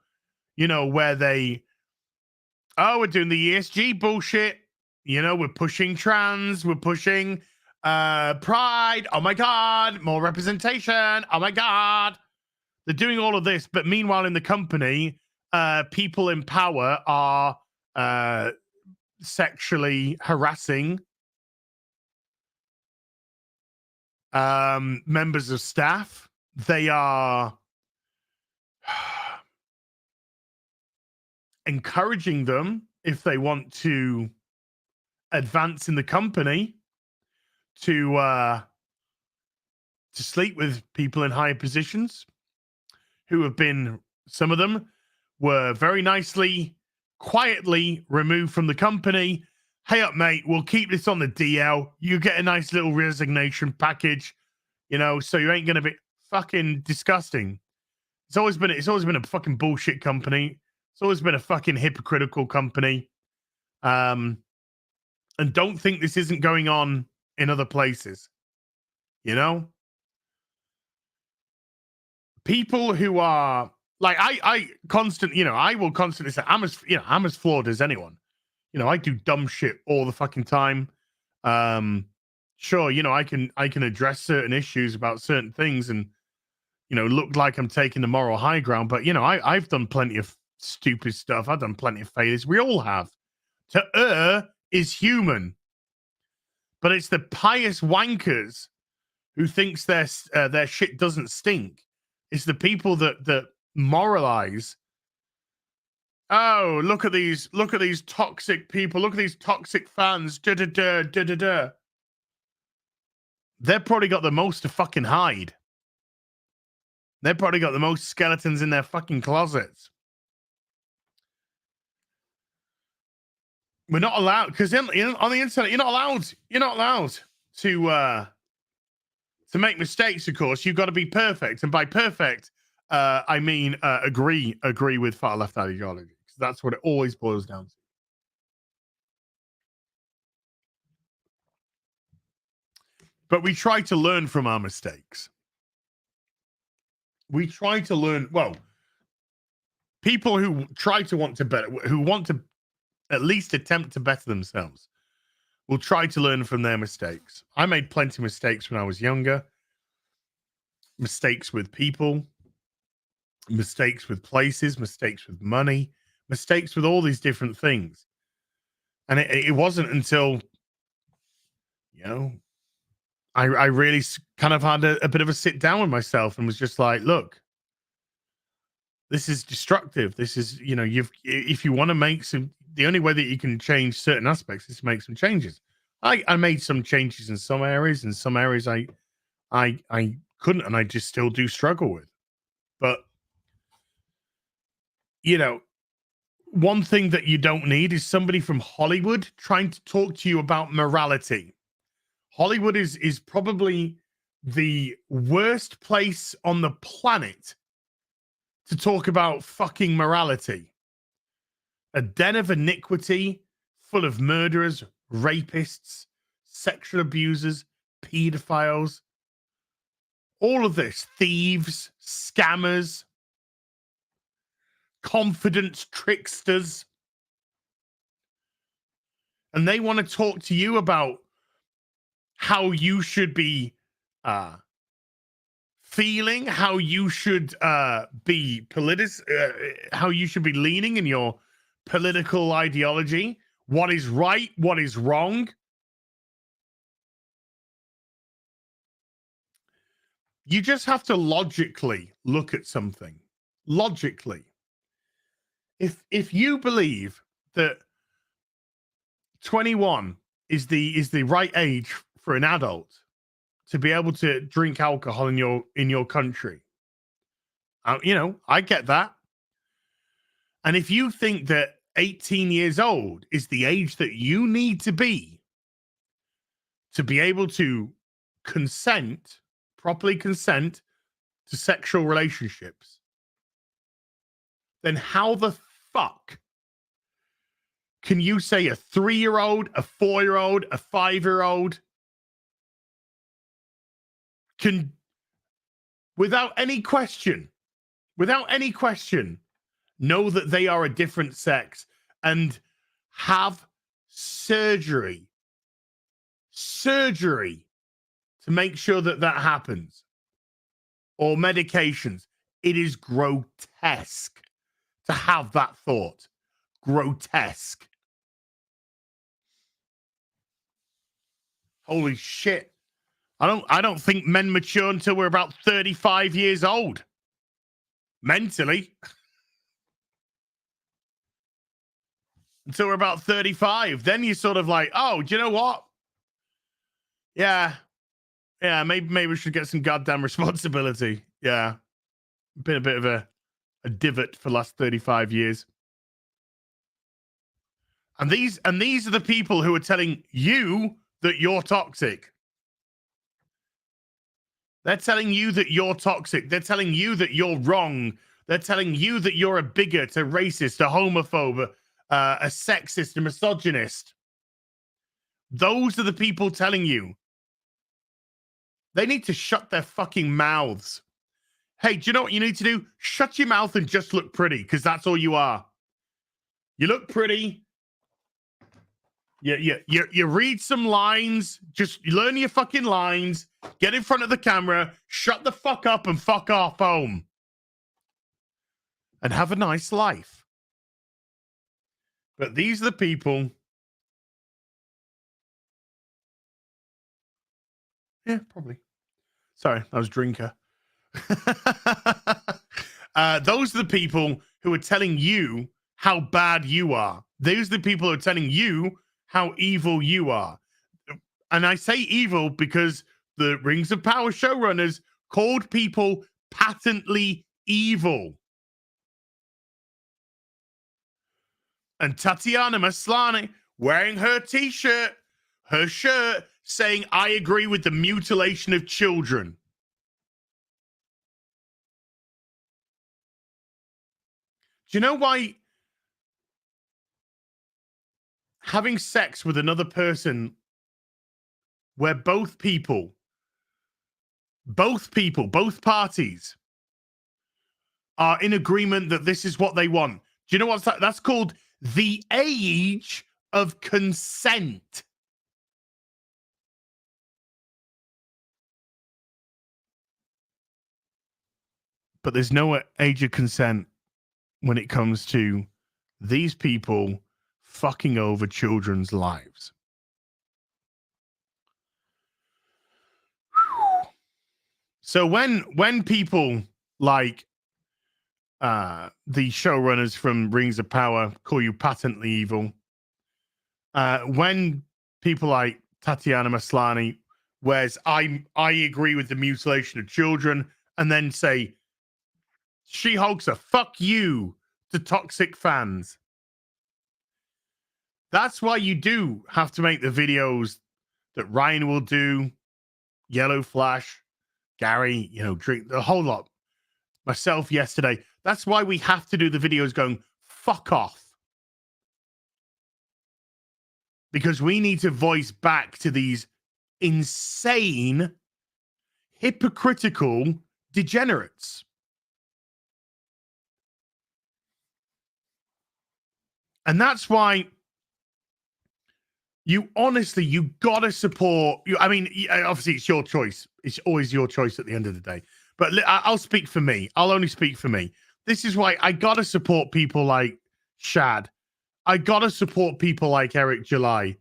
where we're doing the ESG bullshit. We're pushing trans, we're pushing pride. Oh my God, more representation. Oh my God. They're doing all of this. But meanwhile, in the company, people in power are sexually harassing members of staff. They are encouraging them, if they want to advance in the company, to sleep with people in higher positions who have been, some of them were very nicely, quietly removed from the company. Hey up, mate, we'll keep this on the DL. You get a nice little resignation package, so you ain't gonna be fucking disgusting. It's always been a fucking bullshit company. It's always been a fucking hypocritical company. And don't think this isn't going on in other places. People who are like, I will constantly say I'm as flawed as anyone. I do dumb shit all the fucking time. Sure, I can address certain issues about certain things and, look like I'm taking the moral high ground. But, I've done plenty of stupid stuff. I've done plenty of failures. We all have. To err is human. But it's the pious wankers who thinks their shit doesn't stink. It's the people that moralize. Oh, look at these toxic people. Look at these toxic fans. They've probably got the most to fucking hide. They've probably got the most skeletons in their fucking closets. We're not allowed, because on the internet, you're not allowed to make mistakes. Of course, you've got to be perfect, and by perfect, I mean agree with far left ideology. Because that's what it always boils down to. But we try to learn from our mistakes. We try to learn. Well, people who want to at least attempt to better themselves will try to learn from their mistakes. I made plenty of mistakes when I was younger. Mistakes with people, mistakes with places, mistakes with money, mistakes with all these different things. And it wasn't until, I really kind of had a bit of a sit down with myself and was just like, look, this is destructive. This is, if you want to make the only way that you can change certain aspects is to make some changes. I made some changes in some areas. In some areas I couldn't, and I just still do struggle with. But, one thing that you don't need is somebody from Hollywood trying to talk to you about morality. Hollywood is probably the worst place on the planet to talk about fucking morality. A den of iniquity full of murderers, rapists, sexual abusers, pedophiles, all of this, thieves, scammers, confidence tricksters. And they want to talk to you about how you should be feeling, how you should be how you should be leaning in your political ideology, what is right, what is wrong. You just have to logically look at something. Logically. If you believe that 21 is the right age for an adult to be able to drink alcohol in your country, I get that. And if you think that 18 years old is the age that you need to be able to properly consent to sexual relationships, then how the fuck can you say a 3-year-old, a 4-year-old, a 5-year-old can, without any question, know that they are a different sex and have surgery to make sure that happens, or medications? It is grotesque to have that thought. Grotesque. Holy shit. I don't think men mature until we're about 35 years old. Mentally. Until we're about 35. Then you're sort of like, oh, do you know what? Yeah, maybe we should get some goddamn responsibility. Yeah. Been a bit of a divot for the last 35 years. And these are the people who are telling you that you're toxic. They're telling you that you're toxic. They're telling you that you're wrong. They're telling you that you're a bigot, a racist, a homophobe, a sexist, a misogynist. Those are the people telling you. They need to shut their fucking mouths. Hey, do you know what you need to do? Shut your mouth and just look pretty, because that's all you are. You look pretty. You read some lines. Just learn your fucking lines. Get in front of the camera. Shut the fuck up and fuck off home. And have a nice life. But these are the people. Yeah, probably. Sorry, I was drinker. Those are the people who are telling you how bad you are. Those are the people who are telling you how evil you are. And I say evil because the Rings of Power showrunners called people patently evil. And Tatiana Maslany wearing her t-shirt, her shirt, saying, I agree with the mutilation of children. Do you know why having sex with another person where both parties are in agreement that this is what they want? Do you know what's that? That's called the age of consent. But there's no age of consent when it comes to these people fucking over children's lives. So when people like the showrunners from Rings of Power call you patently evil, when people like Tatiana Maslany wears I agree with the mutilation of children, and then say She-Hulk's a fuck you to toxic fans. That's why you do have to make the videos that Ryan will do, Yellow Flash, Gary, drink the whole lot. Myself yesterday. That's why we have to do the videos going, fuck off. Because we need to voice back to these insane, hypocritical degenerates. And that's why you gotta support. I mean, obviously it's your choice. It's always your choice at the end of the day. But I'll speak for me. I'll only speak for me. This is why I gotta support people like Shad. I gotta support people like Eric July.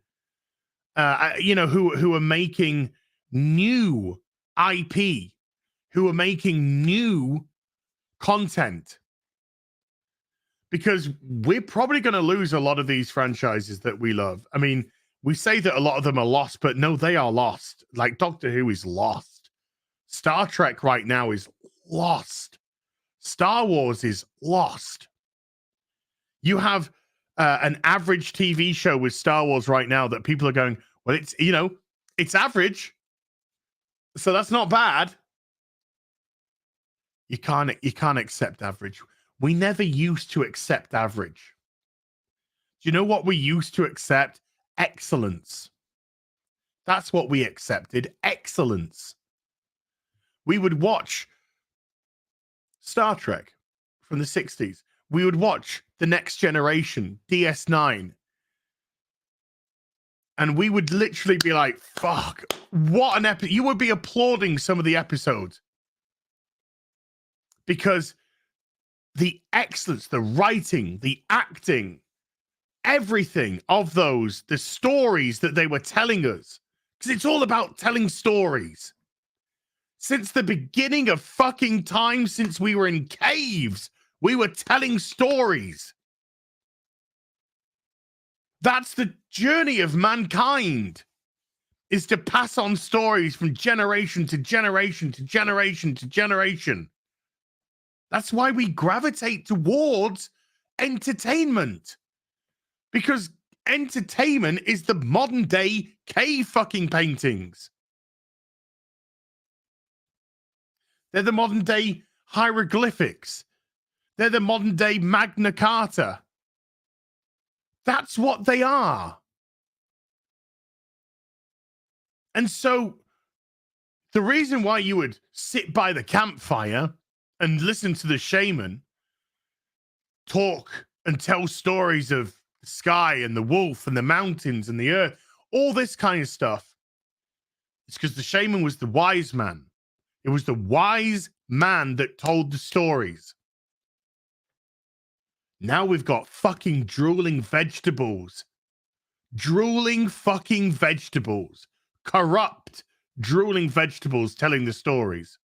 Who are making new IP, who are making new content. Because we're probably going to lose a lot of these franchises that we love. I mean, we say that a lot of them are lost, but no, they are lost. Like Doctor Who is lost. Star Trek right now is lost. Star Wars is lost. You have an average TV show with Star Wars right now that people are going, well, it's average. So that's not bad. You can't accept average. We never used to accept average. Do you know what we used to accept? Excellence. That's what we accepted. Excellence. We would watch Star Trek from the 60s. We would watch The Next Generation, DS9. And we would literally be like, fuck, what an episode. You would be applauding some of the episodes. Because the excellence, the writing, the acting, everything of those, the stories that they were telling us, because it's all about telling stories. Since the beginning of fucking time, since we were in caves, we were telling stories. That's the journey of mankind, is to pass on stories from generation to generation to generation to generation. That's why we gravitate towards entertainment. Because entertainment is the modern day cave fucking paintings. They're the modern day hieroglyphics. They're the modern day Magna Carta. That's what they are. And so the reason why you would sit by the campfire and listen to the shaman talk and tell stories of the sky and the wolf and the mountains and the earth, all this kind of stuff, it's because the shaman was the wise man. It was the wise man that told the stories. Now we've got fucking drooling vegetables. Drooling fucking vegetables. Corrupt drooling vegetables telling the stories.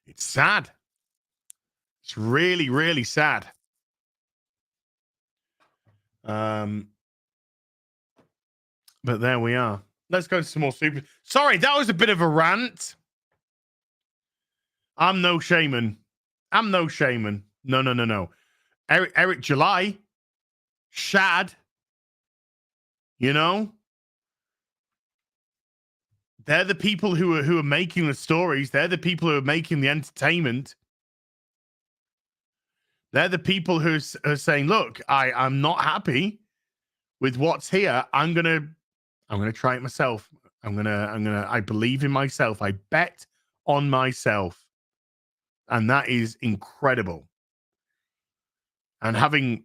It's sad. It's really, really sad. But there we are. Let's go to some more super. Sorry, that was a bit of a rant. I'm no shaman. I'm no shaman. No, no, no, no. Eric July, Shad, you know, they're the people who are making the stories. They're the people who are making the entertainment. They're the people who are saying, "Look, I'm not happy with what's here. I'm gonna try it myself. I believe in myself. I bet on myself." And that is incredible. And having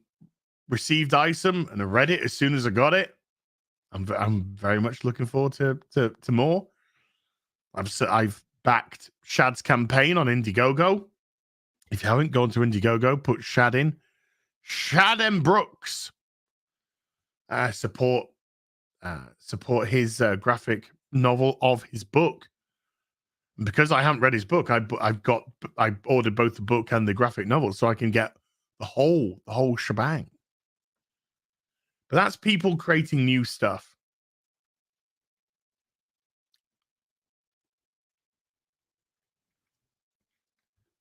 received ISOM and I read it as soon as I got it, I'm very much looking forward to more. I've backed Shad's campaign on Indiegogo. If you haven't gone to Indiegogo, put Shad in. Shad M. Brooks. Support his graphic novel of his book. Because I haven't read his book, I ordered both the book and the graphic novel so I can get the whole shebang. But that's people creating new stuff.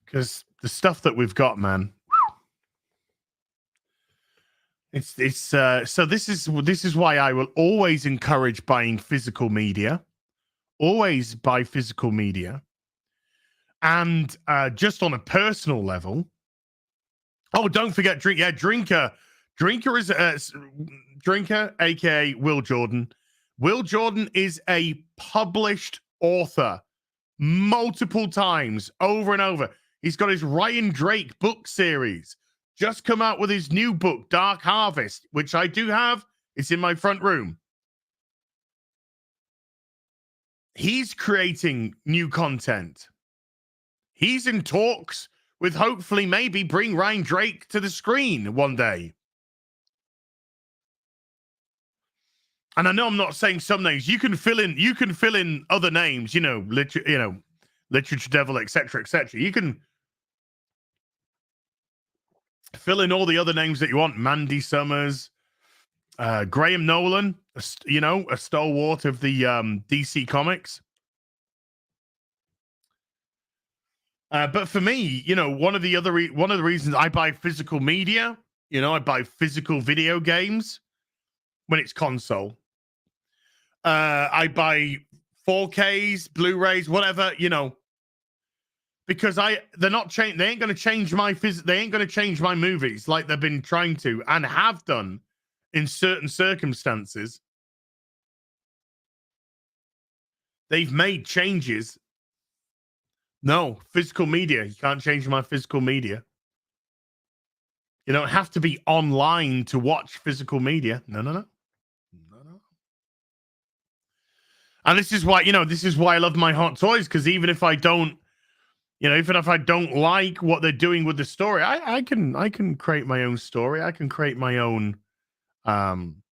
Because the stuff that we've got, man, it's so this is why I will always encourage buying physical media. Always buy physical media. And just on a personal level, oh, don't forget Drinker is Drinker, aka Will Jordan. Will Jordan is a published author multiple times, over and over. He's got his Ryan Drake book series. Just come out with his new book, Dark Harvest, which I do have. It's in my front room. He's creating new content. He's in talks with hopefully maybe bring Ryan Drake to the screen one day. And I know I'm not saying some names. You can fill in other names, Literature Devil, etc., etc. You can fill in all the other names that you want. Mandy Summers, Graham Nolan, a stalwart of the DC Comics. But for me, one of the reasons I buy physical media, I buy physical video games when it's console. I buy 4Ks, Blu-rays, whatever, because they ain't going to change my movies like they've been trying to and have done in certain circumstances. They've made changes. No, physical media. You can't change my physical media. You don't have to be online to watch physical media. No. And this is why I love my Hot Toys, because even if I don't like what they're doing with the story, I can create my own story. I can create my own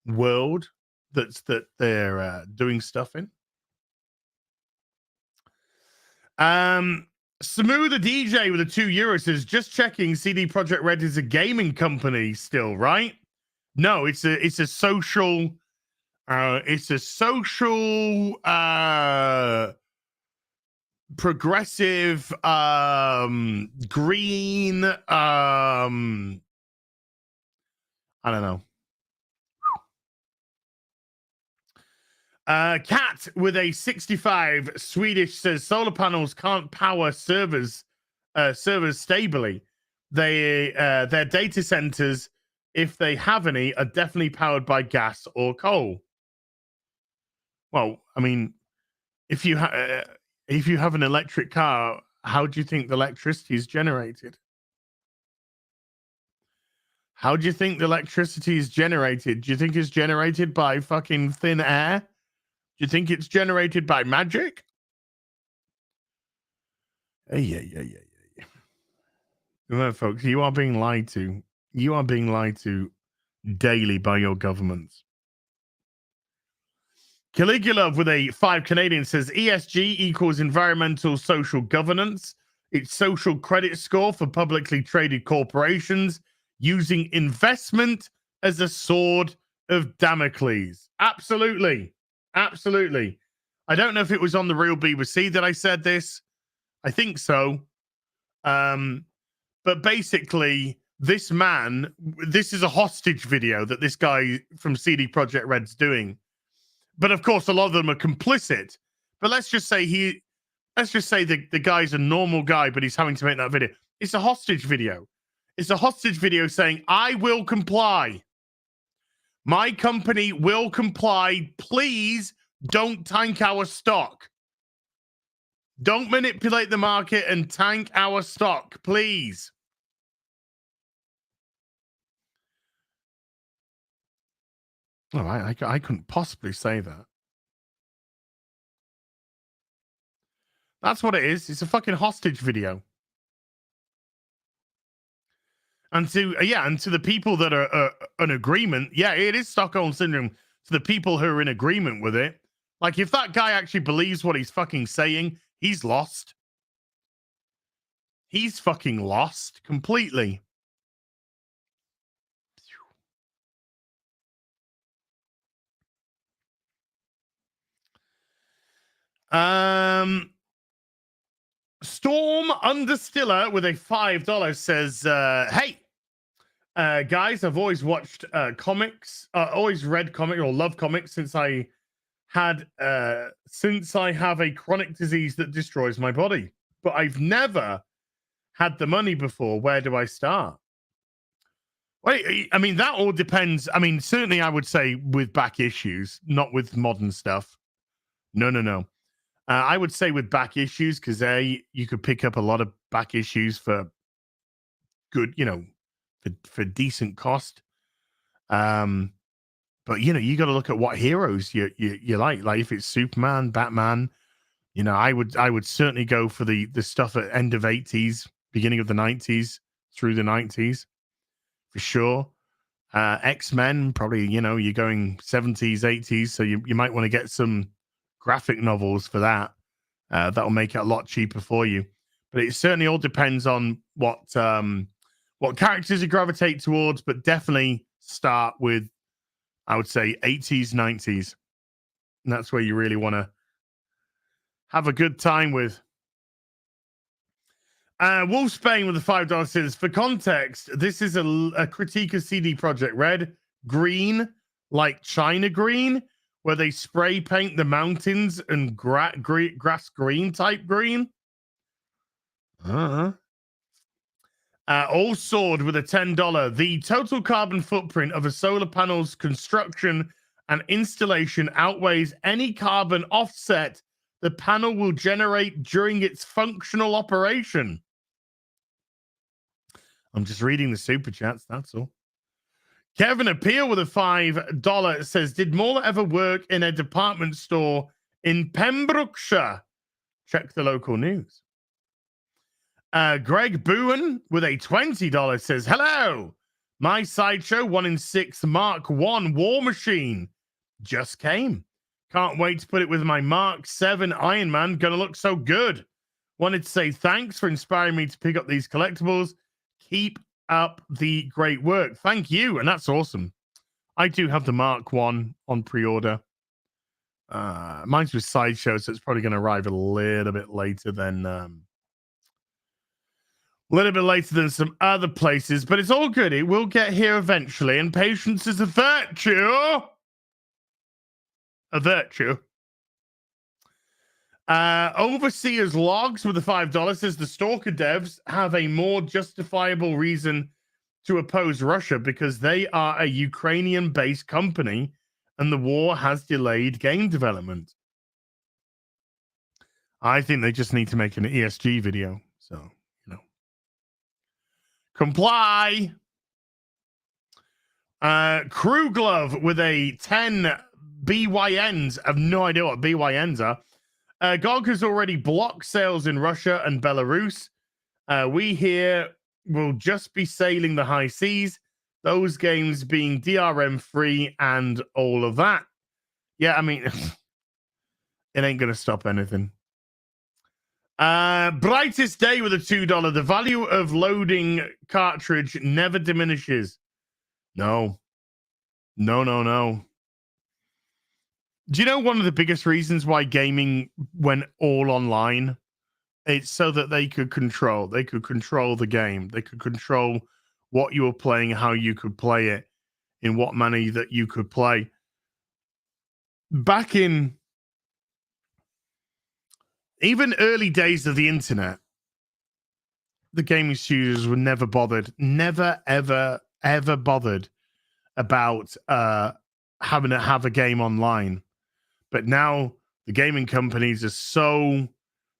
world that they're doing stuff in. Samu the DJ with the €2 says, just checking, CD Projekt Red is a gaming company still, right? No, it's a social progressive green I don't know. Cat with a 65 Swedish says solar panels can't power servers stably. Their data centers, if they have any, are definitely powered by gas or coal. Well, I mean, if you have an electric car, how do you think the electricity is generated? How do you think the electricity is generated? Do you think it's generated by fucking thin air? Do you think it's generated by magic? Yeah. Well, folks, you are being lied to. You are being lied to daily by your governments. Caligula with a 5 Canadian says ESG equals environmental social governance. It's social credit score for publicly traded corporations using investment as a sword of Damocles. Absolutely. I don't know if it was on the Real BBC that I said this. I think so. But basically, this is a hostage video that this guy from CD Projekt Red's doing. But of course, a lot of them are complicit. But let's just say the guy's a normal guy, but he's having to make that video. It's a hostage video. It's a hostage video saying, I will comply. My company will comply. Please don't tank our stock. Don't manipulate the market and tank our stock, please. Oh, I couldn't possibly say that. That's what it is. It's a fucking hostage video. And to the people that are in agreement, yeah, it is Stockholm Syndrome. To the people who are in agreement with it, like if that guy actually believes what he's fucking saying, he's lost. He's fucking lost completely. Storm Understiller with a $5 says, hey, guys, I've always watched comics, always read comics or love comics since I have a chronic disease that destroys my body. But I've never had the money before. Where do I start? Wait, I mean, that all depends. I mean, certainly I would say with back issues, not with modern stuff. No. I would say with back issues, because you could pick up a lot of back issues for good, for decent cost. But you got to look at what heroes you like. Like if it's Superman, Batman, I would certainly go for the stuff at end of 80s, beginning of the 90s through the 90s for sure. X-Men, probably, you're going 70s, 80s, so you might want to get some graphic novels for that. That'll make it a lot cheaper for you. But it certainly all depends on what characters you gravitate towards, but definitely start with, I would say, 80s, 90s. And that's where you really want to have a good time with. Wolfsbane with the $5 says, for context, this is a critique of CD Projekt Red. Green, like China green, where they spray paint the mountains and grass green type green. All sword with a $10. The total carbon footprint of a solar panel's construction and installation outweighs any carbon offset the panel will generate during its functional operation. I'm just reading the super chats, that's all. Kevin Appeal with a $5 says, did Mauler ever work in a department store in Pembrokeshire? Check the local news. Greg Bowen with a $20 says, hello, my Sideshow 1 in 6 Mark 1 War Machine just came. Can't wait to put it with my Mark 7 Iron Man. Gonna look so good. Wanted to say thanks for inspiring me to pick up these collectibles. Keep up the great work. Thank you. And that's awesome. I do have the Mark 1 on pre-order. Mine's with Sideshow, so it's probably going to arrive a little bit later than some other places, but it's all good. It will get here eventually, and patience is a virtue. A virtue. Overseer's Logs with the $5 says the Stalker devs have a more justifiable reason to oppose Russia because they are a Ukrainian-based company and the war has delayed game development. I think they just need to make an ESG video. So, comply. Crew Glove with a 10 BYNs. I have no idea what BYNs are. GOG has already blocked sales in Russia and Belarus. We here will just be sailing the high seas, those games being DRM free and all of that. Yeah, I mean, it ain't going to stop anything. Brightest Day with a $2. The value of loading cartridge never diminishes. No. Do you know one of the biggest reasons why gaming went all online It's so that they could control the game. They could control what you were playing, how you could play it, in what manner that you could play. Back in even early days of the internet, the gaming studios were never bothered, never, ever bothered about having to have a game online. But now the gaming companies are so,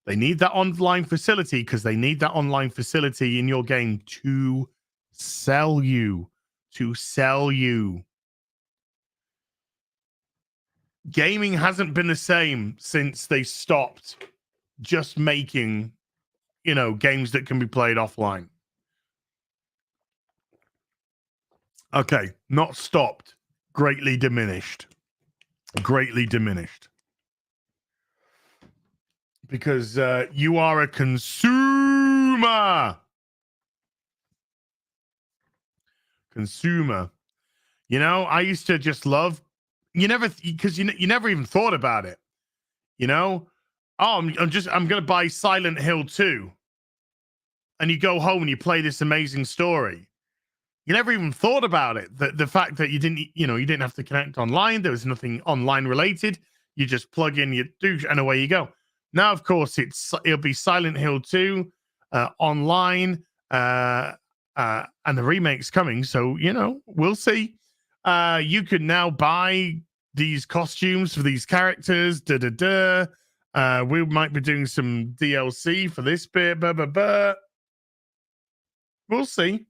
they need that online facility because they need that online facility in your game to sell you. Gaming hasn't been the same since they stopped just making, games that can be played offline. Okay, not stopped, greatly diminished. Because you are a consumer. I used to just love, because you never even thought about it. I'm going to buy Silent Hill 2. And you go home and you play this amazing story. You never even thought about it. The fact that you didn't have to connect online. There was nothing online related. You just plug in your douche and away you go. Now, of course, it'll be Silent Hill 2 online, and the remake's coming. So, we'll see. You can now buy these costumes for these characters. We might be doing some DLC for this bit. We'll see.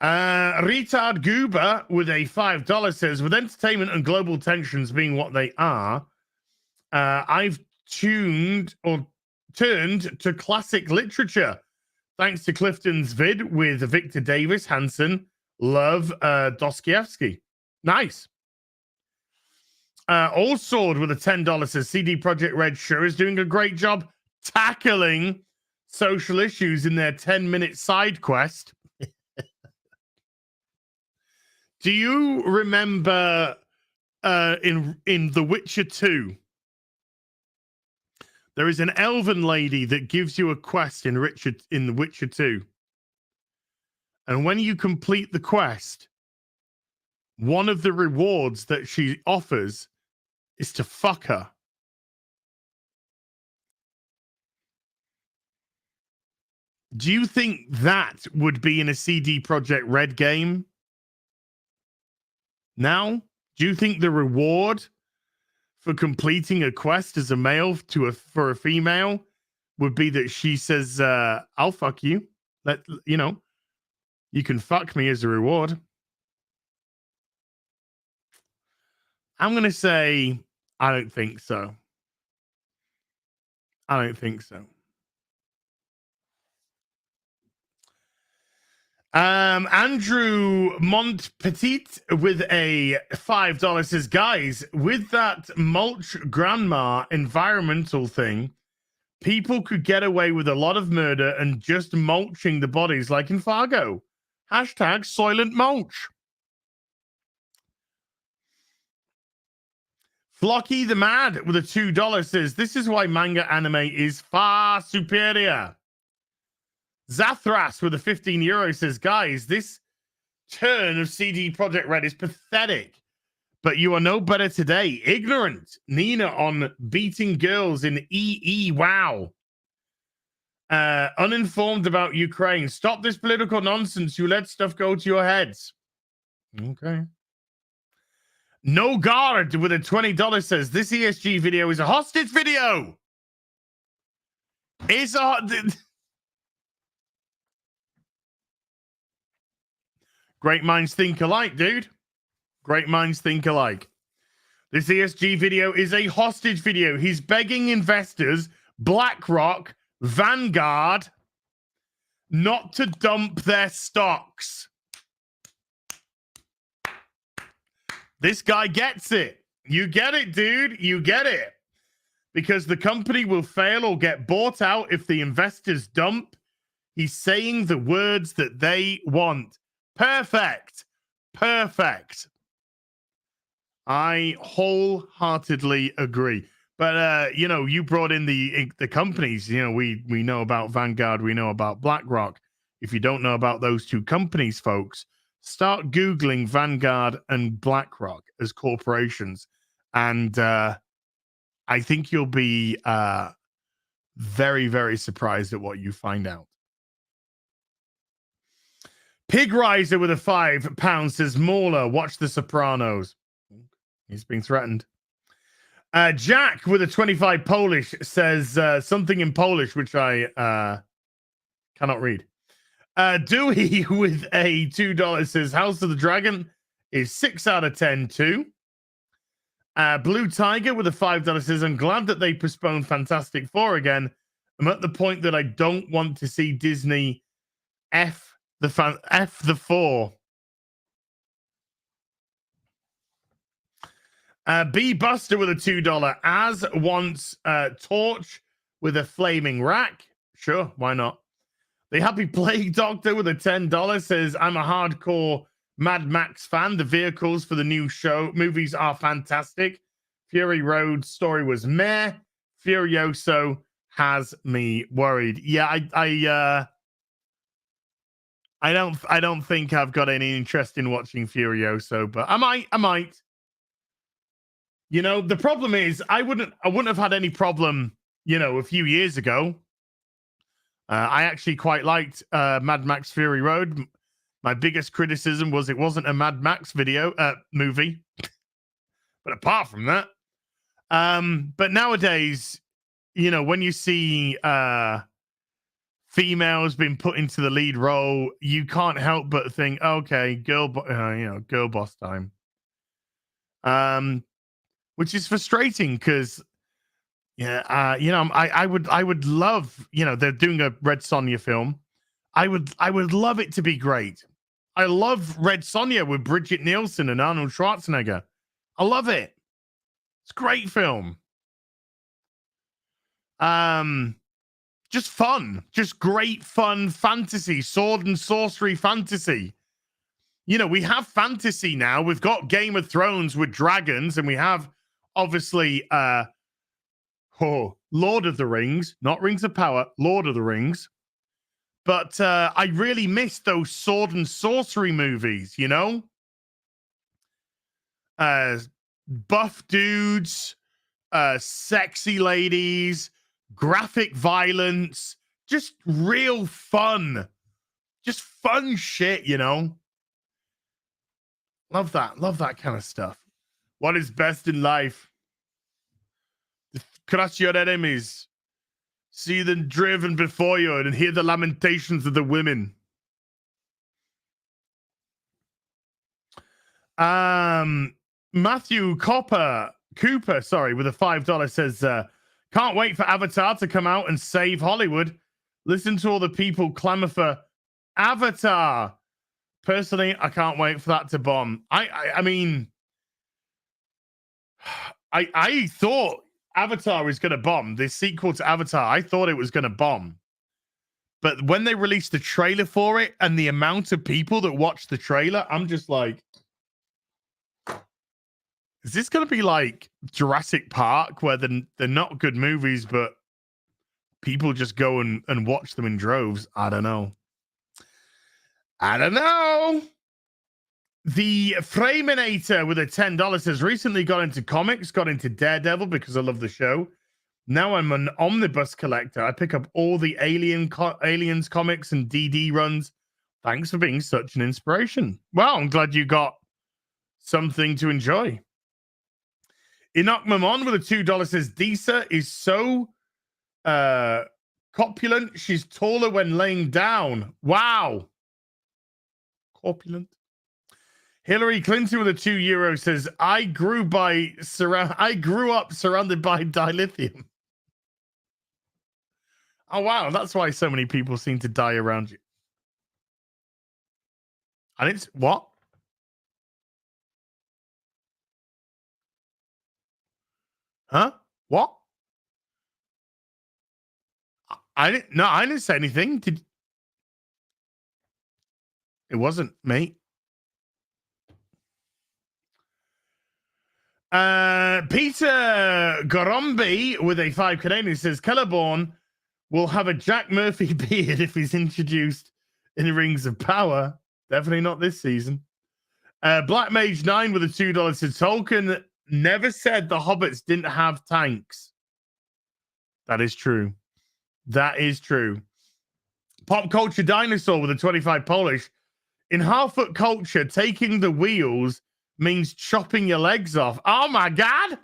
Retard Goober with a $5 says, with entertainment and global tensions being what they are, I've turned to classic literature. Thanks to Clifton's vid with Victor Davis, Hansen, love Dostoevsky. Nice. All Sword with a $10 says, CD Projekt Red sure is doing a great job tackling social issues in their 10-minute side quest. Do you remember in The Witcher 2? There is an elven lady that gives you a quest in The Witcher 2. And when you complete the quest, one of the rewards that she offers is to fuck her. Do you think that would be in a CD Projekt Red game? Now, do you think the reward for completing a quest as a male for a female would be that she says, I'll fuck you. You can fuck me as a reward. I'm going to say, I don't think so. Andrew Montpetit with a $5 says, guys, with that mulch grandma environmental thing, people could get away with a lot of murder and just mulching the bodies like in Fargo. Hashtag Soylent Mulch. Flocky the Mad with a $2 says, this is why manga anime is far superior. Zathras with a €15 says, guys, this turn of CD Projekt Red is pathetic, but you are no better today. Ignorant. Nina on beating girls in EE. Wow. Uninformed about Ukraine. Stop this political nonsense. You let stuff go to your heads. Okay. No Guard with a $20 says, this ESG video is a hostage video. It's a... Great minds think alike, dude. Great minds think alike. This ESG video is a hostage video. He's begging investors, BlackRock, Vanguard, not to dump their stocks. This guy gets it. You get it, dude. You get it. Because the company will fail or get bought out if the investors dump. He's saying the words that they want. Perfect. I wholeheartedly agree. But you know, you brought in the companies. You know, we know about Vanguard, we know about BlackRock. If you don't know about those two companies, folks, start Googling Vanguard and BlackRock as corporations, and I think you'll be very, very surprised at what you find out. Pig Riser with a £5 says, Mauler, watch The Sopranos. He's being threatened. Jack with a 25 Polish says something in Polish, which I cannot read. Dewey with a $2 says, House of the Dragon is 6 out of 10 too. Blue Tiger with a $5 says, I'm glad that they postponed Fantastic Four again. I'm at the point that I don't want to see Disney F the four. B Buster with a $2. As wants Torch with a flaming rack. Sure, why not? The Happy Plague Doctor with a $10 says, I'm a hardcore Mad Max fan. The vehicles for the new movies are fantastic. Fury Road story was meh. Furioso has me worried. Yeah, I don't think I've got any interest in watching Furioso, but I might. You know, the problem is I wouldn't have had any problem, you know, a few years ago. I actually quite liked Mad Max Fury Road. My biggest criticism was it wasn't a Mad Max movie. But apart from that, but nowadays, you know, when you see females being put into the lead role, you can't help but think, okay, girl boss time. Which is frustrating because, yeah, you know, I would love, you know, they're doing a Red Sonja film. I would love it to be great. I love Red Sonja with Bridget Nielsen and Arnold Schwarzenegger. I love it. It's a great film. Just fun, just great fun fantasy, sword and sorcery fantasy. You know, we have fantasy now. We've got Game of Thrones with dragons, and we have obviously Lord of the Rings, not Rings of Power, Lord of the Rings. But I really miss those sword and sorcery movies, you know? Buff dudes, sexy ladies, graphic violence, just real fun. Just fun shit, you know? Love that kind of stuff. What is best in life? Crush your enemies. See them driven before you and hear the lamentations of the women. Matthew Cooper, sorry, with a $5 says, can't wait for Avatar to come out and save Hollywood. Listen to all the people clamor for Avatar. Personally, I can't wait for that to bomb. I mean, I thought Avatar was going to bomb. This sequel to Avatar, I thought it was going to bomb. But when they released the trailer for it and the amount of people that watched the trailer, I'm just like, is this going to be like Jurassic Park, where they're not good movies, but people just go and watch them in droves? I don't know. The Framinator with a $10 says, recently got into comics, got into Daredevil because I love the show. Now I'm an omnibus collector. I pick up all the Aliens comics and DD runs. Thanks for being such an inspiration. Well, I'm glad you got something to enjoy. Enoch Mamon with a $2 says, Disa is so corpulent. She's taller when laying down. Wow. Corpulent. Hillary Clinton with a €2 says, I grew up surrounded by dilithium. Oh, wow. That's why so many people seem to die around you. And it's what? Huh? What? I didn't say anything. It wasn't me. Peter Gorombi with a 5 Canadian says Colorborn will have a Jack Murphy beard if he's introduced in the Rings of Power. Definitely not this season. Black Mage 9 with a $2 says Tolkien never said the hobbits didn't have tanks. That is true. That is true. Pop Culture Dinosaur with a 25 Polish. In Harfoot culture, taking the wheels means chopping your legs off. Oh my God.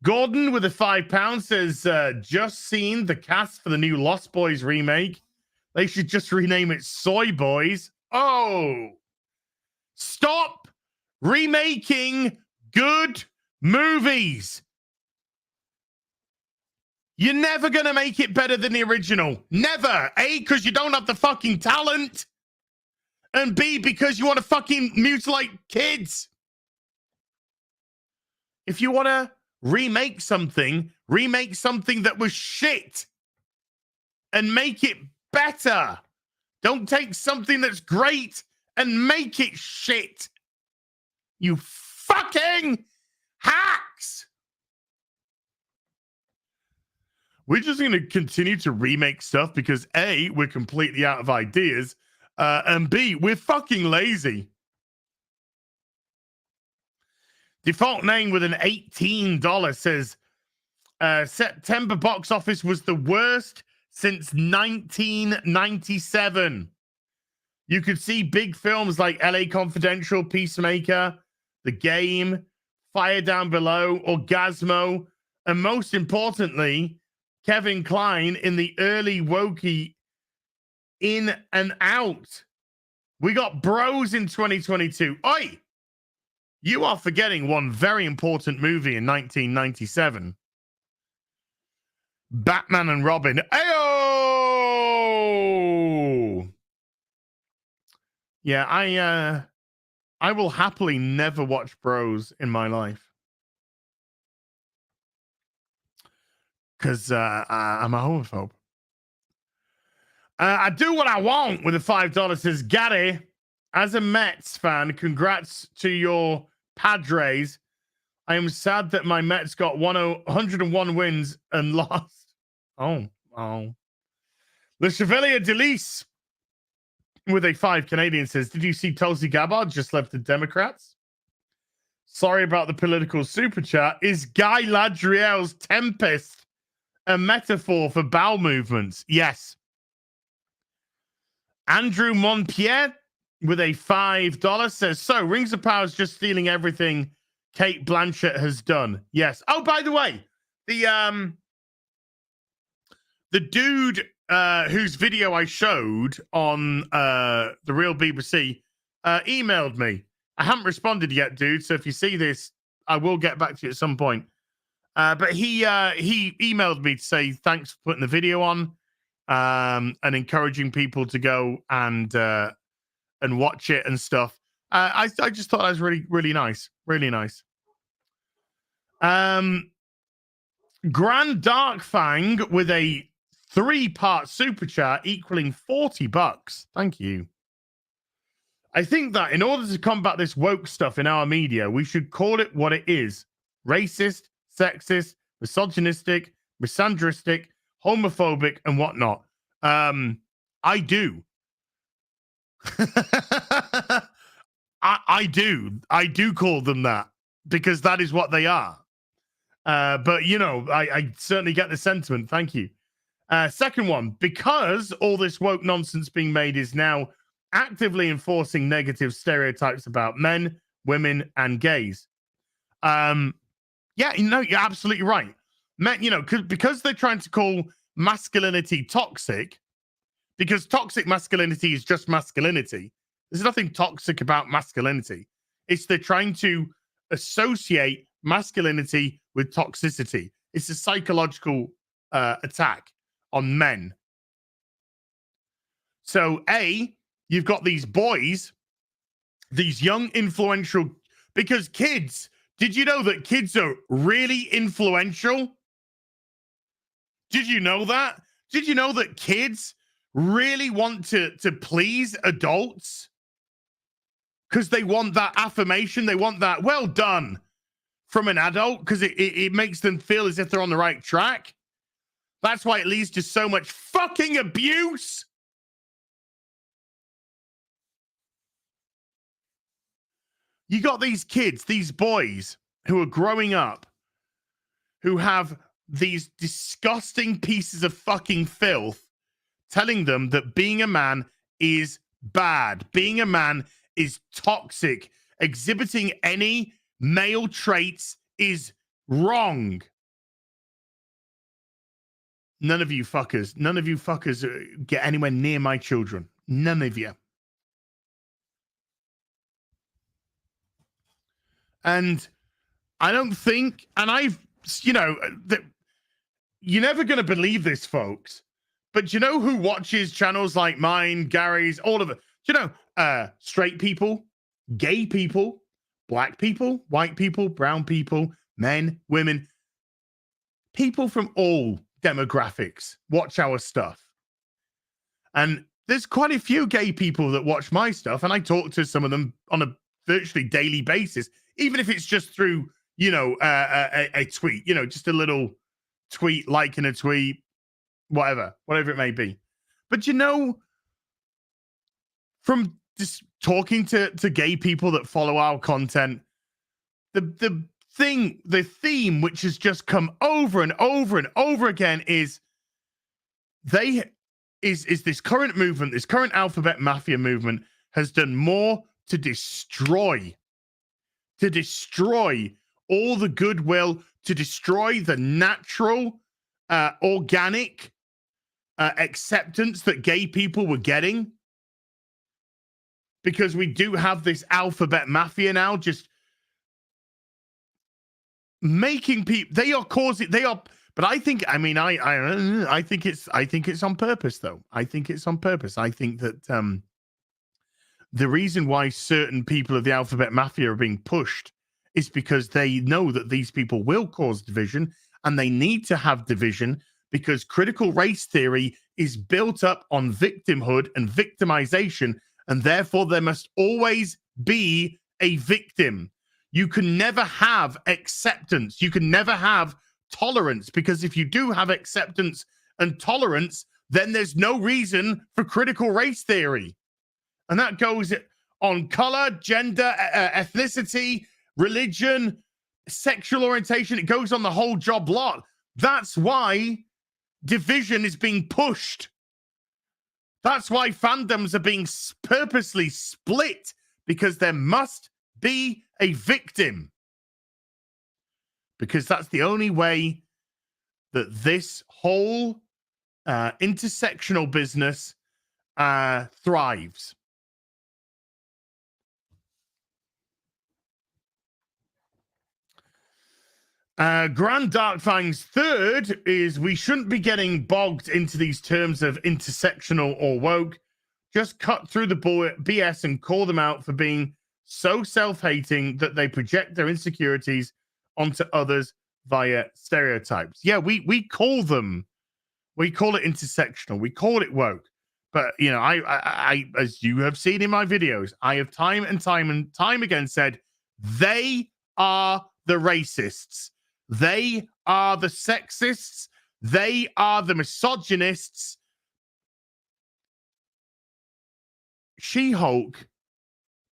Gordon with a £5 says, just seen the cast for the new Lost Boys remake. They should just rename it Soy Boys. Oh, stop remaking good movies. You're never going to make it better than the original. Never. A, because you don't have the fucking talent. And B, because you want to fucking mutilate kids. If you want to remake something that was shit and make it better. Don't take something that's great and make it shit. You fucking hacks. We're just going to continue to remake stuff because A, we're completely out of ideas, and B, we're fucking lazy. Default name with an $18 says, September box office was the worst since 1997. You could see big films like LA Confidential, Peacemaker, The Game, Fire Down Below, Orgasmo, and most importantly, Kevin Kline in the early wokey In and Out. We got Bros in 2022. Oi! You are forgetting one very important movie in 1997. Batman and Robin. Ayo! Yeah, I will happily never watch Bros in my life. Because I'm a homophobe. I do what I want with the $5 says, Gary, as a Mets fan, congrats to your Padres. I am sad that my Mets got 101 wins and lost. Oh. Le Chevalier de Lys with a 5 Canadian says, did you see Tulsi Gabbard just left the Democrats? Sorry about the political super chat. Is Guy Ladriel's Tempest a metaphor for bowel movements? Yes. Andrew Monpierre with a $5 says, so Rings of Power is just stealing everything Kate Blanchett has done. Yes. Oh, by the way, the dude whose video I showed on the Real BBC emailed me. I haven't responded yet, dude. So if you see this, I will get back to you at some point. But he emailed me to say thanks for putting the video on and encouraging people to go and watch it and stuff. I just thought that was really, really nice. Really nice. Grand Dark Fang with a 3-part super chat equaling $40. Thank you. I think that in order to combat this woke stuff in our media, we should call it what it is. Racist, sexist, misogynistic, misandristic, homophobic, and whatnot. I do. I do call them that because that is what they are. But, you know, I certainly get the sentiment. Thank you. Second one, because all this woke nonsense being made is now actively enforcing negative stereotypes about men, women, and gays. Yeah, you know, you're absolutely right. Men, you know, because they're trying to call masculinity toxic, because toxic masculinity is just masculinity. There's nothing toxic about masculinity. It's they're trying to associate masculinity with toxicity. It's a psychological attack on men. So, A, you've got these boys, these young influential, because kids, did you know that kids are really influential? Did you know that? Did you know that kids really want to please adults? Because they want that affirmation. They want that, well done. from an adult because it makes them feel as if they're on the right track. That's why it leads to so much fucking abuse. You got these kids, these boys who are growing up, who have these disgusting pieces of fucking filth telling them that being a man is bad. Being a man is toxic. Exhibiting any male traits is wrong. None of you fuckers get anywhere near my children. None of you. And I don't think, and I've, you know, that you're never going to believe this, folks. But you know who watches channels like mine, Gary's, all of it? You know, straight people, gay people, black people, white people, brown people, men, women, people from all demographics watch our stuff. And there's quite a few gay people that watch my stuff, and I talk to some of them on a virtually daily basis, even if it's just through, you know, a tweet, you know, just a little tweet, liking a tweet, whatever it may be. But you know, from just talking to gay people that follow our content, the theme which has just come over and over and over again is this current movement, this current alphabet mafia movement has done more to destroy all the goodwill, to destroy the natural, organic acceptance that gay people were getting. Because we do have this alphabet mafia now, just making people, but I think, I mean, I think it's on purpose, though. I think it's on purpose. I think that the reason why certain people of the alphabet mafia are being pushed is because they know that these people will cause division, and they need to have division because critical race theory is built up on victimhood and victimization, and therefore there must always be a victim. You can never have acceptance. You can never have tolerance, because if you do have acceptance and tolerance, then there's no reason for critical race theory. And that goes on color, gender, ethnicity, religion, sexual orientation. It goes on the whole job lot. That's why division is being pushed. That's why fandoms are being purposely split, because there must be a victim. Because that's the only way that this whole intersectional business thrives. Grand Darkfang's third is we shouldn't be getting bogged into these terms of intersectional or woke. Just cut through the BS and call them out for being so self-hating that they project their insecurities onto others via stereotypes. Yeah, we call them, we call it intersectional, we call it woke. But, you know, I as you have seen in my videos, I have time and time again said, they are the racists. They are the sexists. They are the misogynists. She-Hulk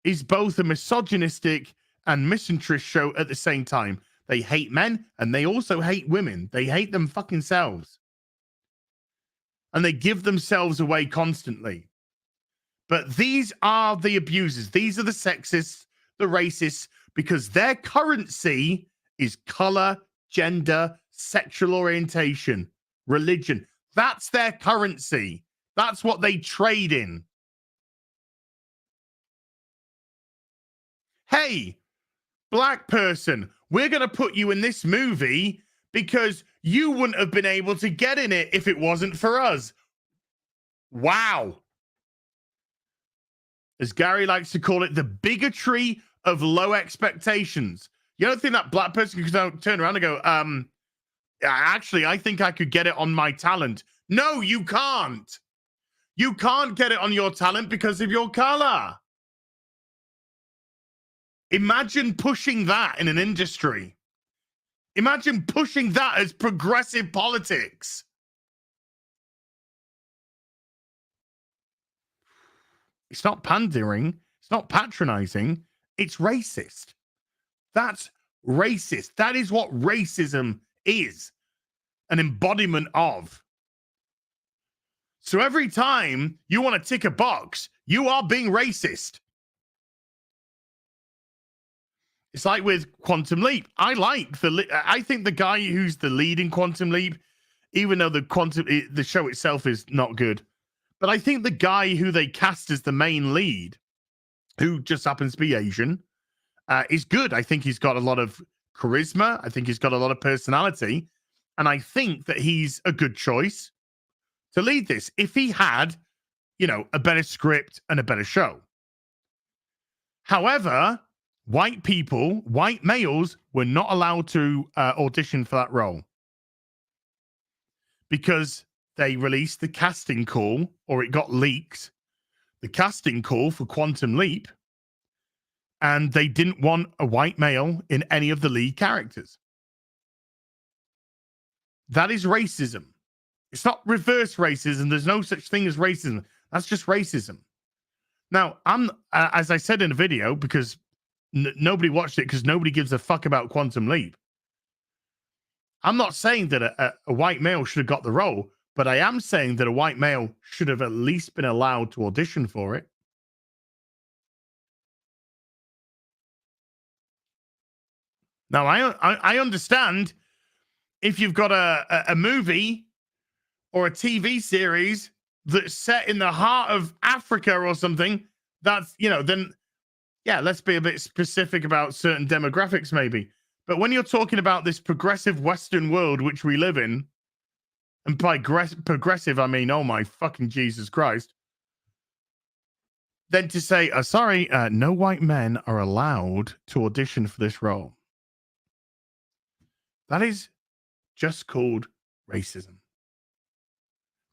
is both a misogynistic and misandrist show at the same time. They hate men and they also hate women. They hate them fucking selves. And they give themselves away constantly. But these are the abusers. These are the sexists, the racists, because their currency is color, gender, sexual orientation, religion. That's their currency. That's what they trade in. Hey, black person, we're going to put you in this movie because you wouldn't have been able to get in it if it wasn't for us. Wow. As Gary likes to call it, the bigotry of low expectations. You don't think that black person could turn around and go, actually, I think I could get it on my talent. No, you can't. You can't get it on your talent because of your color. Imagine pushing that in an industry. Imagine pushing that as progressive politics. It's not pandering. It's not patronizing. It's racist. That's racist. That is what racism is, an embodiment of. So every time you want to tick a box, you are being racist. It's like with Quantum Leap. I think the guy who's the lead in Quantum Leap, even though the show itself is not good, but I think the guy who they cast as the main lead, who just happens to be Asian, is good. I think he's got a lot of charisma. I think he's got a lot of personality. And I think that he's a good choice to lead this if he had, a better script and a better show. However, white males were not allowed to audition for that role because they released the casting call, or it got leaked, the casting call for Quantum Leap, and they didn't want a white male in any of the lead characters. That is racism. It's not reverse racism. There's no such thing as racism. That's just racism. Now, as I said in a video, because nobody watched it because nobody gives a fuck about Quantum Leap. I'm not saying that a white male should have got the role, but I am saying that a white male should have at least been allowed to audition for it. Now, I understand if you've got a movie or a TV series that's set in the heart of Africa or something, that's, then, yeah, let's be a bit specific about certain demographics maybe. But when you're talking about this progressive Western world which we live in, and by progressive, I mean, oh my fucking Jesus Christ, then to say, sorry, no white men are allowed to audition for this role. That is just called racism.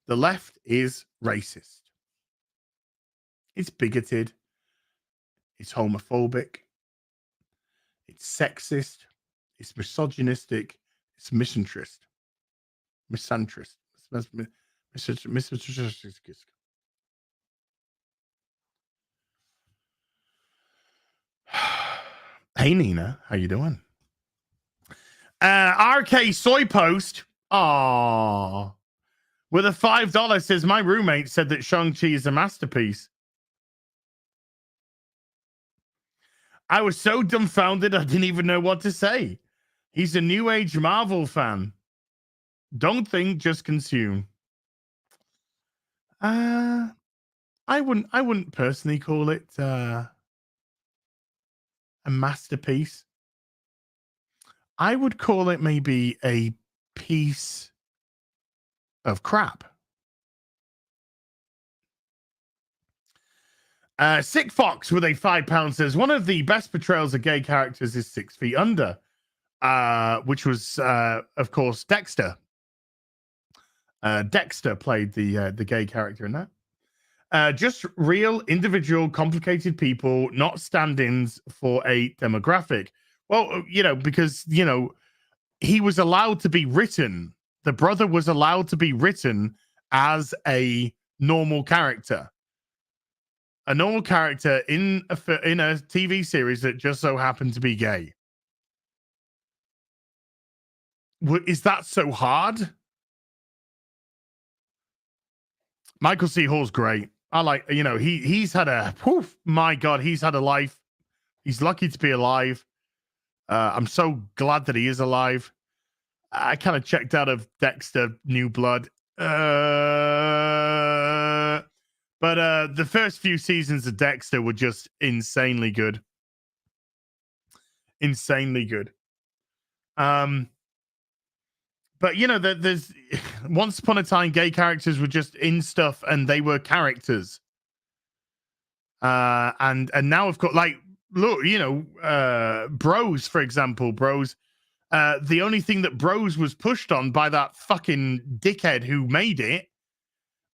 The left is racist. It's bigoted. It's homophobic. It's sexist. It's misogynistic. It's misanthropist. Hey, Nina. How you doing? RK Soy Post. Aww. With a $5 says, my roommate said that Shang-Chi is a masterpiece. I was so dumbfounded I didn't even know what to say. He's a new age Marvel fan. Don't think, just consume. I wouldn't personally call it a masterpiece. I would call it maybe a piece of crap. Sick Fox with a £5 says, one of the best portrayals of gay characters is 6 Feet Under, which was, of course, Dexter. Dexter played the gay character in that. Just real, individual, complicated people, not stand-ins for a demographic. Well, because, he was allowed to be written. The brother was allowed to be written as a normal character. A normal character in a TV series that just so happened to be gay. Is that so hard? Michael C. Hall's great. I like, he's had a, my God, he's had a life. He's lucky to be alive. I'm so glad that he is alive. I kind of checked out of Dexter New Blood. But the first few seasons of Dexter were just insanely good. Insanely good. But, there's once upon a time, gay characters were just in stuff and they were characters. And now, of course, like, look, Bros, for example, Bros. The only thing that Bros was pushed on by that fucking dickhead who made it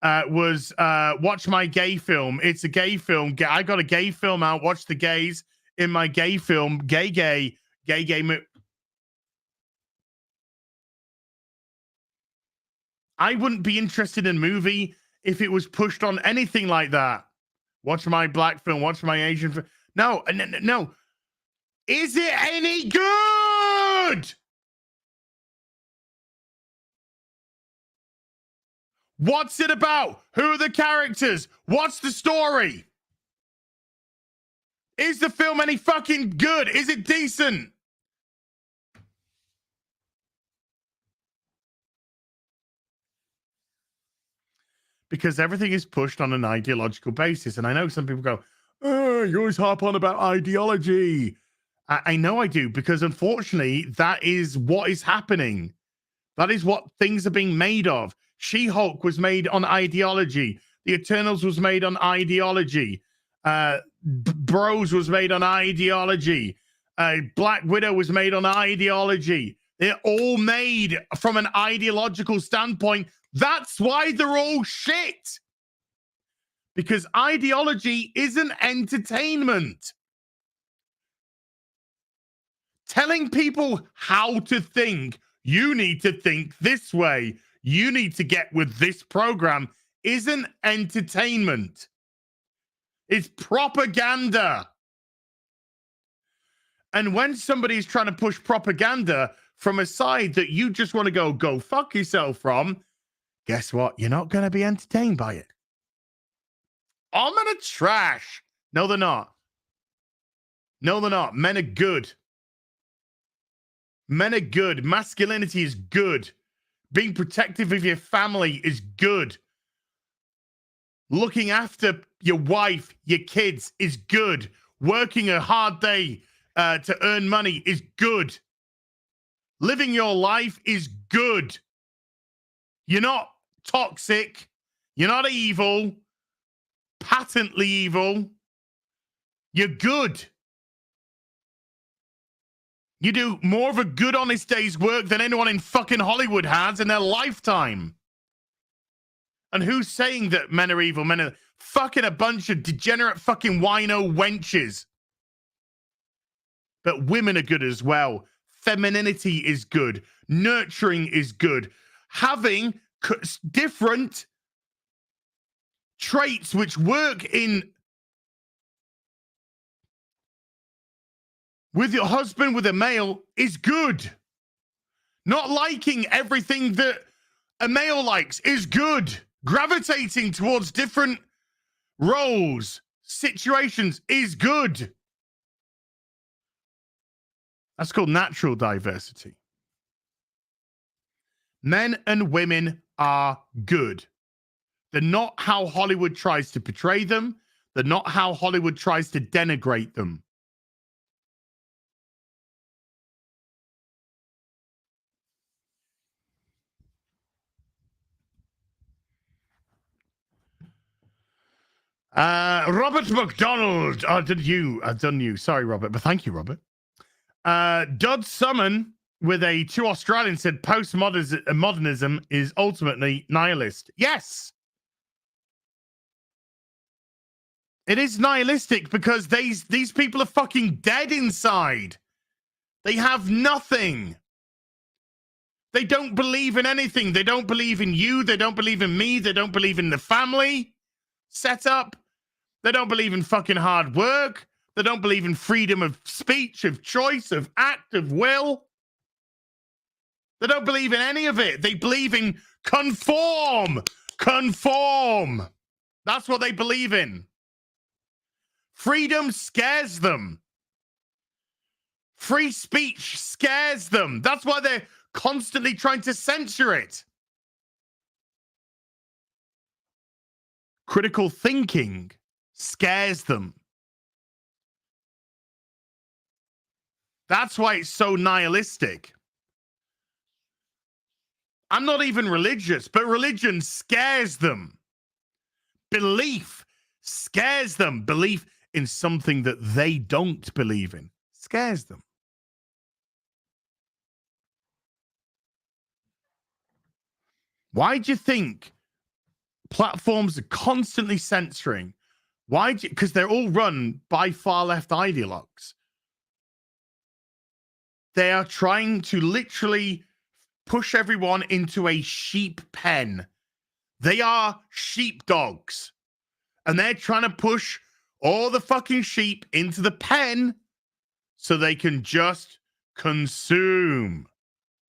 was watch my gay film. It's a gay film. I got a gay film out. Watch the gays in my gay film. Gay. I wouldn't be interested in a movie if it was pushed on anything like that. Watch my black film, watch my Asian film. No, no. Is it any good? What's it about? Who are the characters? What's the story? Is the film any fucking good? Is it decent? Because everything is pushed on an ideological basis. And I know some people go, oh, you always harp on about ideology. I know I do, because unfortunately, that is what is happening. That is what things are being made of. She-Hulk was made on ideology. The Eternals was made on ideology. Bros was made on ideology. Black Widow was made on ideology. They're all made from an ideological standpoint. That's why they're all shit. Because ideology isn't entertainment. Telling people how to think, you need to think this way, you need to get with this program, isn't entertainment. It's propaganda. And when somebody is trying to push propaganda from a side that you just want to go fuck yourself from, guess what? You're not going to be entertained by it. Oh, men are trash. No, they're not. No, they're not. Men are good. Men are good. Masculinity is good. Being protective of your family is good. Looking after your wife, your kids is good. Working a hard day to earn money is good. Living your life is good. You're not toxic. You're not evil. Patently evil. You're good. You do more of a good, honest day's work than anyone in fucking Hollywood has in their lifetime. And who's saying that men are evil? Men are fucking a bunch of degenerate fucking wino wenches. But women are good as well. Femininity is good. Nurturing is good. Having different traits which work in with your husband, with a male, is good. Not liking everything that a male likes is good. Gravitating towards different roles, situations is good. That's called natural diversity. Men and women are good. They're not how Hollywood tries to portray them. They're not how Hollywood tries to denigrate them. Robert McDonald. Oh, did you? I've done you. Sorry, Robert, but thank you, Robert. Dud Summon with a 2 Australian said postmodernism is ultimately nihilist. Yes. It is nihilistic because these people are fucking dead inside. They have nothing. They don't believe in anything. They don't believe in you. They don't believe in me. They don't believe in the family setup. They don't believe in fucking hard work. They don't believe in freedom of speech, of choice, of act, of will. They don't believe in any of it. They believe in conform. Conform. That's what they believe in. Freedom scares them. Free speech scares them. That's why they're constantly trying to censor it. Critical thinking scares them. That's why it's so nihilistic. I'm not even religious, but religion scares them. Belief scares them. Belief in something that they don't believe in scares them. Why do you think platforms are constantly censoring? Why? Because they're all run by far left ideologues. They are trying to literally push everyone into a sheep pen. They are sheepdogs. And they're trying to push all the fucking sheep into the pen so they can just consume.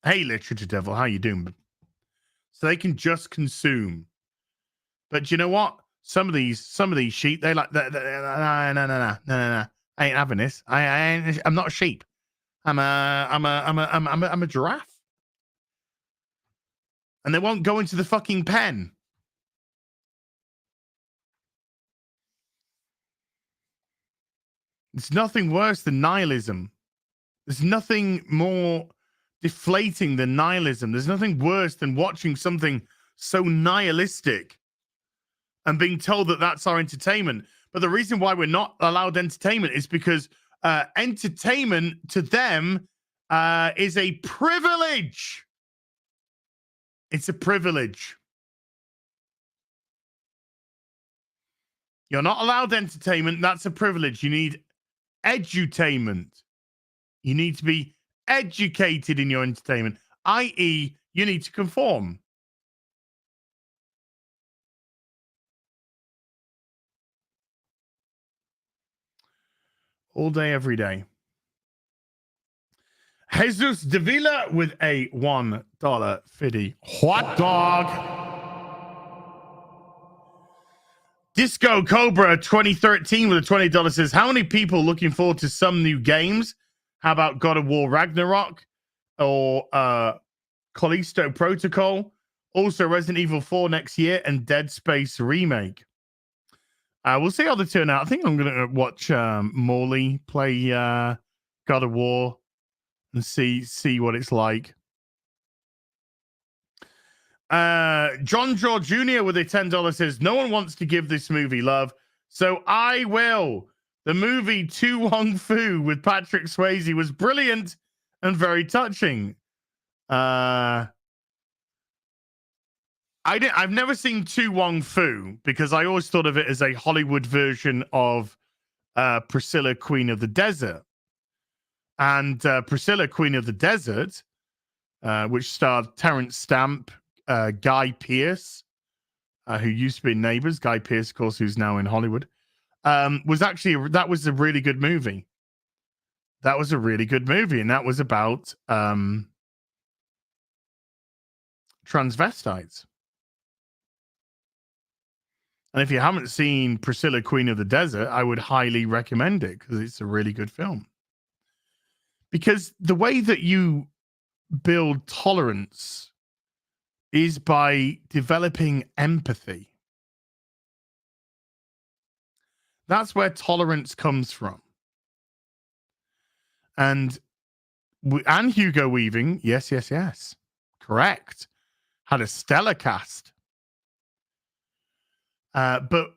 Hey, Literature Devil, how you doing? So they can just consume. But you know what? Some of these sheep, they like, no. I ain't having this. I'm not a sheep. I'm a giraffe. And they won't go into the fucking pen. It's nothing worse than nihilism. There's nothing more deflating than nihilism. There's nothing worse than watching something so nihilistic and being told that that's our entertainment. But the reason why we're not allowed entertainment is because entertainment to them is a privilege. It's a privilege. You're not allowed entertainment. That's a privilege. You need edutainment. You need to be educated in your entertainment, i.e., you need to conform. All day, every day. Jesus Davila with a $1 hot dog. Disco Cobra 2013 with a $20 says, how many people looking forward to some new games? How about God of War Ragnarok or Callisto Protocol? Also Resident Evil 4 next year and Dead Space Remake. We'll see how they turn out. I think I'm going to watch Morley play God of War and see what it's like. John George Jr. with a $10 says, no one wants to give this movie love, so I will. The movie Tu Wong Fu with Patrick Swayze was brilliant and very touching. I've never seen Tu Wong Fu because I always thought of it as a Hollywood version of Priscilla, Queen of the Desert. And Priscilla, Queen of the Desert, which starred Terrence Stamp, Guy Pearce, who used to be in Neighbours. Guy Pearce, of course, who's now in Hollywood. That was a really good movie. That was a really good movie, and that was about transvestites. And if you haven't seen Priscilla, Queen of the Desert, I would highly recommend it because it's a really good film. Because the way that you build tolerance is by developing empathy. That's where tolerance comes from. And Hugo Weaving, yes. Correct. Had a stellar cast. But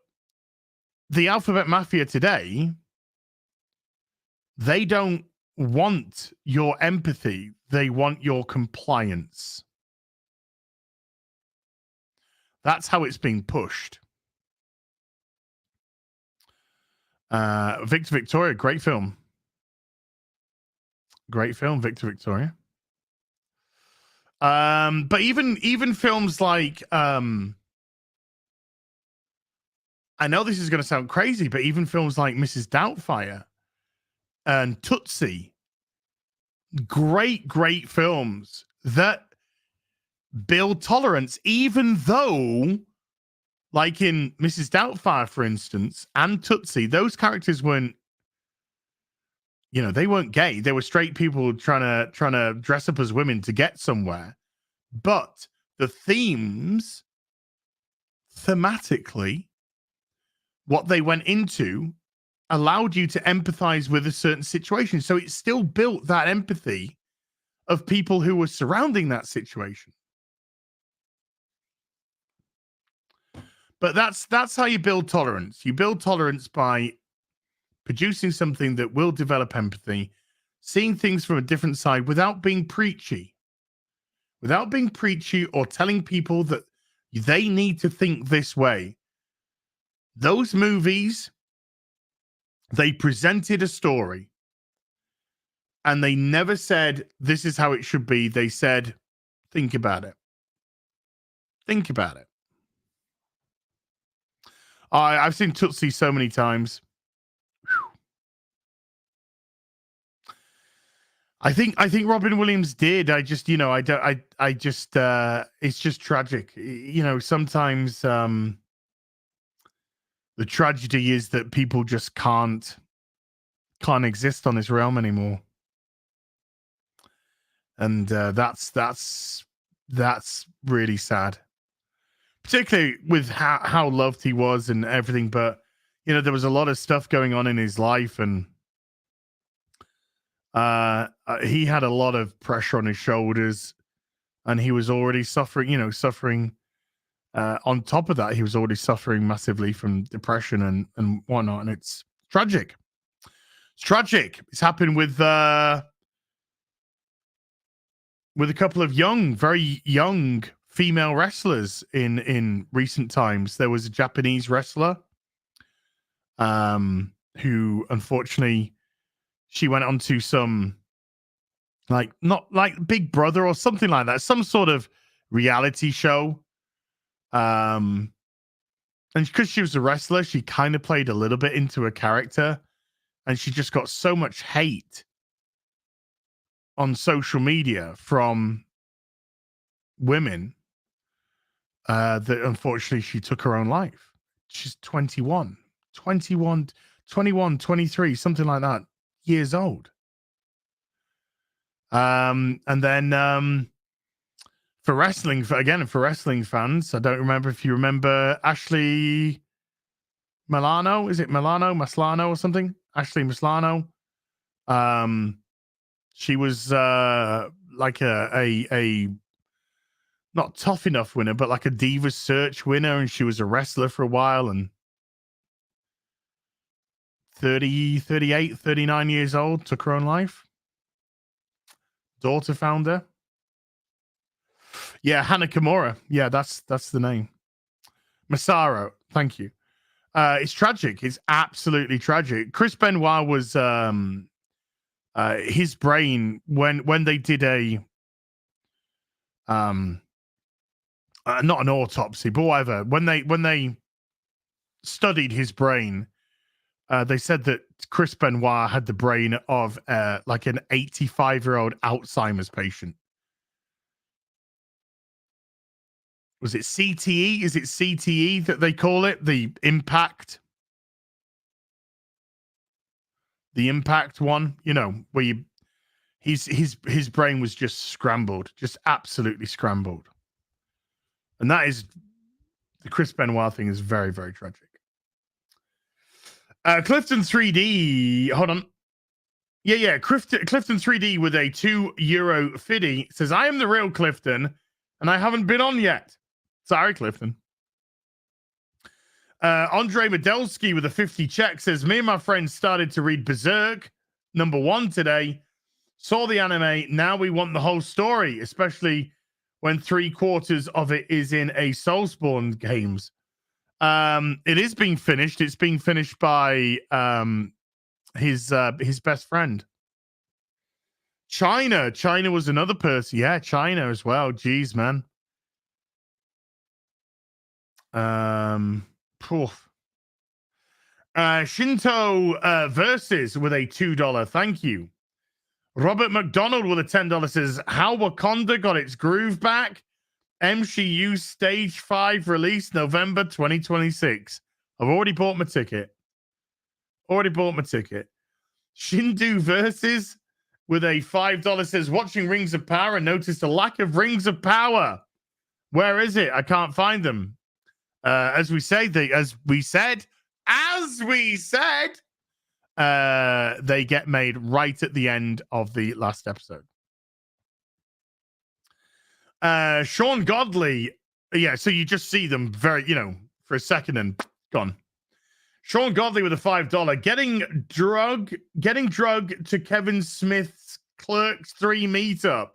the Alphabet Mafia today, they don't want your empathy. They want your compliance. That's how it's being pushed. Victor Victoria, great film. Great film, Victor Victoria. But even films like I know this is going to sound crazy, but even films like Mrs. Doubtfire and Tootsie, great films that build tolerance, even though, like in Mrs. Doubtfire, for instance, and Tootsie, those characters weren't, they weren't gay. They were straight people trying to dress up as women to get somewhere. But the themes, thematically, what they went into allowed you to empathize with a certain situation. So it still built that empathy of people who were surrounding that situation. But that's how you build tolerance. You build tolerance by producing something that will develop empathy, seeing things from a different side without being preachy. Without being preachy or telling people that they need to think this way. Those movies, they presented a story. And they never said, this is how it should be. They said, Think about it. Think about it. I've seen Tootsie so many times. I think Robin Williams did. I just, you know, I just it's just tragic. You know, sometimes the tragedy is that people just can't exist on this realm anymore. And that's really sad. Particularly with how loved he was and everything, but you know, there was a lot of stuff going on in his life, and he had a lot of pressure on his shoulders, and he was already suffering, on top of that, he was already suffering massively from depression and whatnot. And it's tragic. It's tragic. It's happened with a couple of very young female wrestlers in recent times. There was a Japanese wrestler who unfortunately, she went on to some, like, not like Big Brother or something like that, some sort of reality show. And because she was a wrestler, she kind of played a little bit into a character, and she just got so much hate on social media from women that unfortunately she took her own life. She's 21, 23, something like that, years old. And then for wrestling fans, I don't remember if you remember Ashley Milano. Is it Maslano or something? Ashley Maslano. She was like a not tough enough winner, but like a Divas Search winner, and she was a wrestler for a while, and 39 years old, took her own life. Daughter found her. Yeah, Hannah Kimura. Yeah, that's the name. Masaru. Thank you. It's tragic. It's absolutely tragic. Chris Benoit was his brain when they did a not an autopsy, but whatever. When they studied his brain, they said that Chris Benoit had the brain of like an 85-year-old Alzheimer's patient. Was it CTE? Is it CTE that they call it? The impact one, you know, where his brain was just scrambled, just absolutely scrambled. And that is, the Chris Benoit thing is very, very tragic. Clifton 3D, hold on. Yeah. Clifton 3D with a €2 fiddy says, I am the real Clifton, and I haven't been on yet. Sorry, Clifton. Andre Medelsky with a 50 check says, me and my friends started to read Berserk #1 today. Saw the anime. Now we want the whole story, especially when 3/4 of it is in a Soulspawn games. It is being finished. It's being finished by his best friend. China was another person. Yeah, China as well. Jeez, man. Shinto Versus with a $2. Thank you. Robert McDonald with a $10 says, how Wakanda got its groove back. MCU Stage 5 release November 2026. I've already bought my ticket. Shindu Versus with a $5 says, watching Rings of Power and noticed a lack of Rings of Power. Where is it? I can't find them. As we said, they get made right at the end of the last episode. Sean Godley, yeah, so you just see them very, for a second and gone. Sean Godley with a $5. Getting drug to Kevin Smith's Clerks 3 meetup.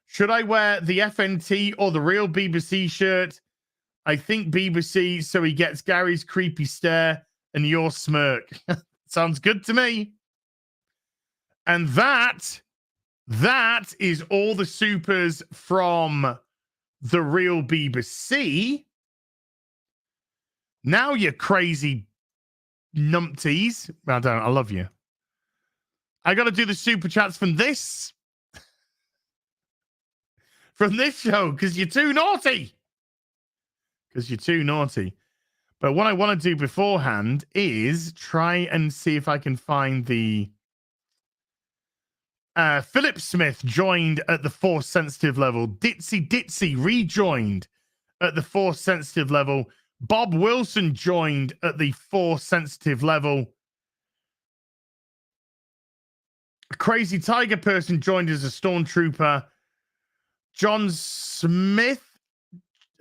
Should I wear the FNT or the real BBC shirt? I think BBC, so he gets Gary's creepy stare and your smirk. Sounds good to me. And that That is all the supers from the real BBC. Now you crazy numpties. I love you. I got to do the super chats from this show because you're too naughty. But what I want to do beforehand is try and see if I can find the Philip Smith joined at the force sensitive level. Ditzy rejoined at the force sensitive level. Bob Wilson joined at the force sensitive level. A crazy tiger person joined as a stormtrooper. John Smith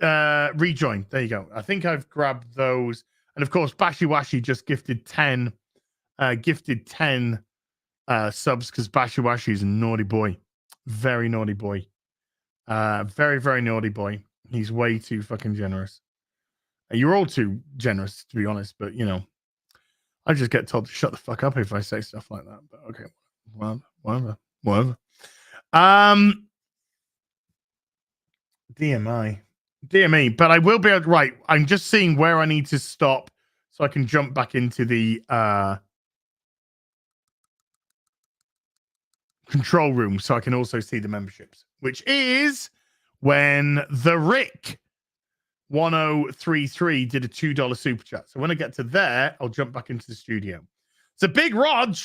rejoined. There you go. I think I've grabbed those. And of course, Bashi Washi just gifted 10 subs because Bashi Washi is a naughty boy. Very naughty boy. Very, very naughty boy. He's way too fucking generous. You're all too generous, to be honest, but you know, I just get told to shut the fuck up if I say stuff like that. But okay, whatever. DME, but I will be able to, right. I'm just seeing where I need to stop so I can jump back into the control room so I can also see the memberships, which is when the Rick 1033 did a $2 super chat. So when I get to there, I'll jump back into the studio. It's a Big Rog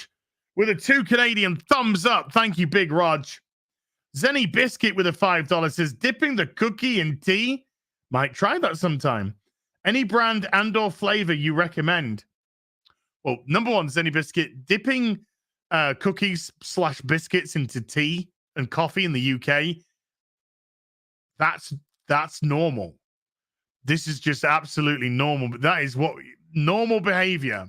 with a 2 Canadian thumbs up. Thank you, Big Rog. Zenny Biscuit with a $5 says, dipping the cookie in tea? Might try that sometime. Any brand and or flavor you recommend? Well, number one, Zenny Biscuit, dipping cookies / biscuits into tea and coffee in the UK. That's normal. This is just absolutely normal. But that is what normal behavior.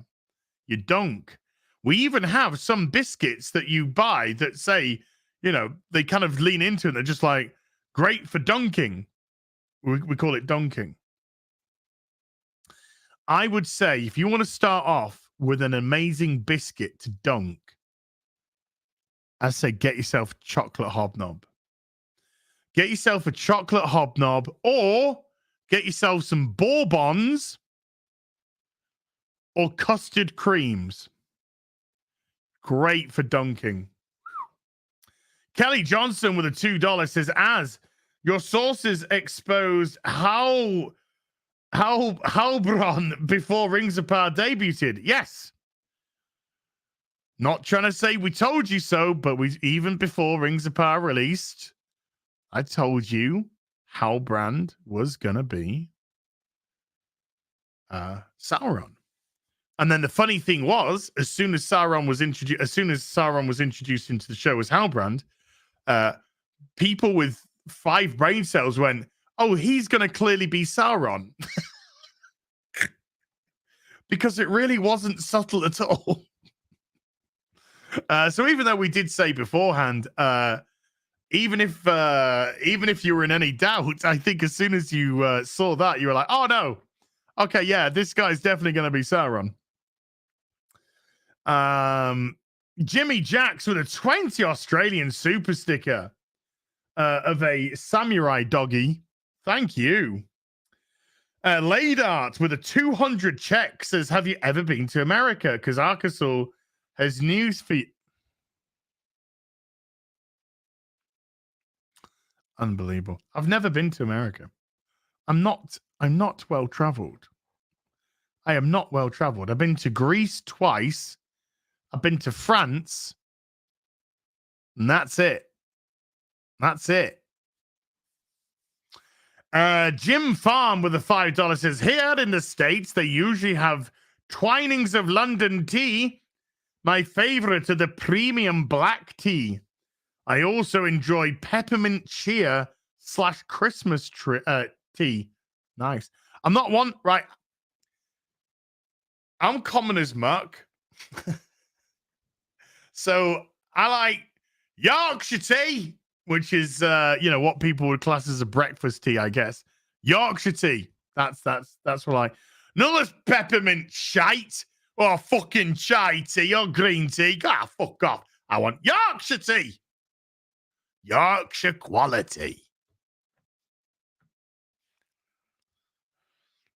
You dunk. We even have some biscuits that you buy that say, you know, they kind of lean into it. They're just like, great for dunking. We call it dunking. I would say if you want to start off with an amazing biscuit to dunk, I say get yourself a chocolate hobnob. Get yourself a chocolate hobnob or get yourself some bourbons or custard creams. Great for dunking. Kelly Johnson with a $2 says, as your sources exposed how Halbron before Rings of Power debuted. Yes. Not trying to say we told you so, but even before Rings of Power released, I told you Halbrand was gonna be Sauron. And then the funny thing was, as soon as Sauron was introduced into the show as Halbrand, people with 5 brain cells went, oh, he's going to clearly be Sauron. Because it really wasn't subtle at all. So even though we did say beforehand, even if you were in any doubt, I think as soon as you saw that, you were like, oh, no. Okay, yeah, this guy's definitely going to be Sauron. Jimmy Jacks with a 20 Australian super sticker of a samurai doggy. Thank you. Laid Art with a 200 check says, have you ever been to America? Because Arkansas has news for you. Unbelievable. I've never been to America. I'm not well traveled. I am not well traveled. I've been to Greece twice. I've been to France. And that's it. That's it. Jim Farm with a $5 says, here in the States, they usually have Twinings of London tea. My favorite are the premium black tea. I also enjoy peppermint cheer / Christmas tea. Nice. I'm not one, right? I'm common as muck. So I like Yorkshire tea, which is, what people would class as a breakfast tea, I guess. Yorkshire tea. That's what I. None of this peppermint shite or fucking chai tea or green tea. Ah, fuck off. I want Yorkshire tea. Yorkshire quality.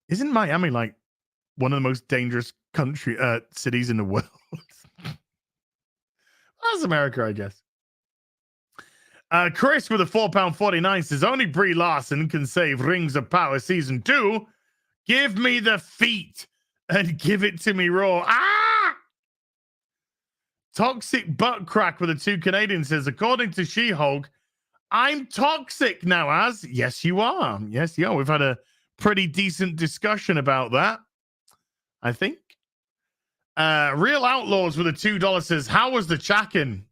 Isn't Miami like one of the most dangerous cities in the world? That's America, I guess. Chris with a £4.49 says, only Brie Larson can save Rings of Power Season 2. Give me the feet and give it to me raw. Ah! Toxic Butt Crack with a 2 Canadian says, according to She-Hulk, I'm toxic now, Az. Yes, you are. Yes, you are. We've had a pretty decent discussion about that, I think. Real Outlaws with a $2 says, how was the chacking?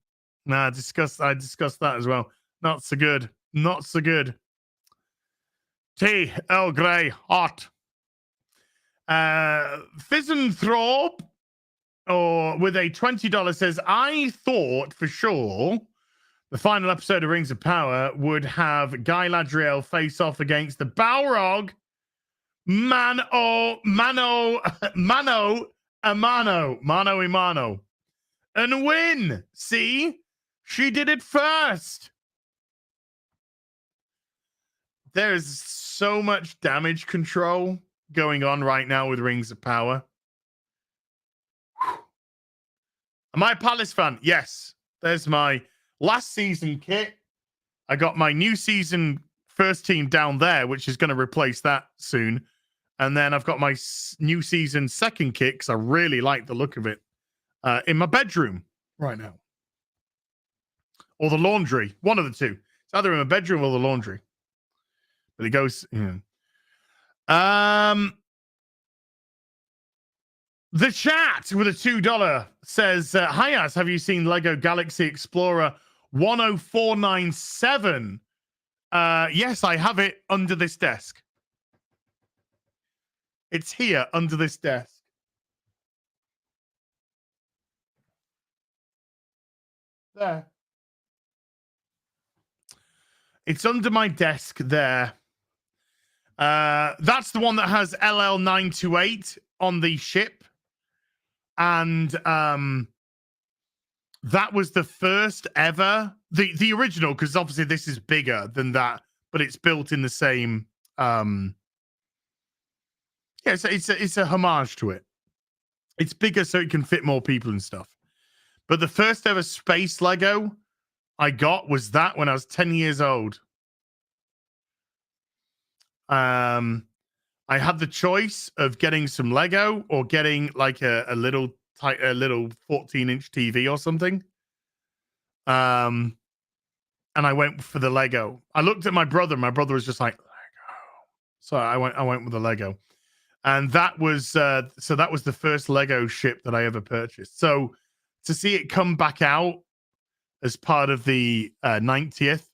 Nah, I discussed that as well. Not so good. Not so good. Tea, Earl Grey, hot. Fizzenthrop or with a $20 says, I thought for sure the final episode of Rings of Power would have Guy Ladriel face off against the Balrog mano a mano and win. See, she did it first. There's so much damage control going on right now with Rings of Power. Am I a Palace fan? Yes. There's my last season kit. I got my new season first team down there, which is going to replace that soon. And then I've got my new season second kit because I really like the look of it in my bedroom right now. Or the laundry. One of the two. It's either in my bedroom or the laundry. But it goes... Yeah. The chat with a $2 says, hi, Az, have you seen Lego Galaxy Explorer 10497? Yes, I have it under this desk. It's here under this desk. There. It's under my desk there. That's the one that has LL928 on the ship. And that was the first ever, the original, because obviously this is bigger than that, but it's built in the same. Yeah, it's a homage to it. It's bigger so it can fit more people and stuff. But the first ever space Lego I got was that when I was 10 years old. I had the choice of getting some Lego or getting like a little 14-inch TV or something. And I went for the Lego. I looked at my brother. My brother was just like, Lego. So I went with the Lego. And that was that was the first Lego ship that I ever purchased. So to see it come back out as part of the 90th,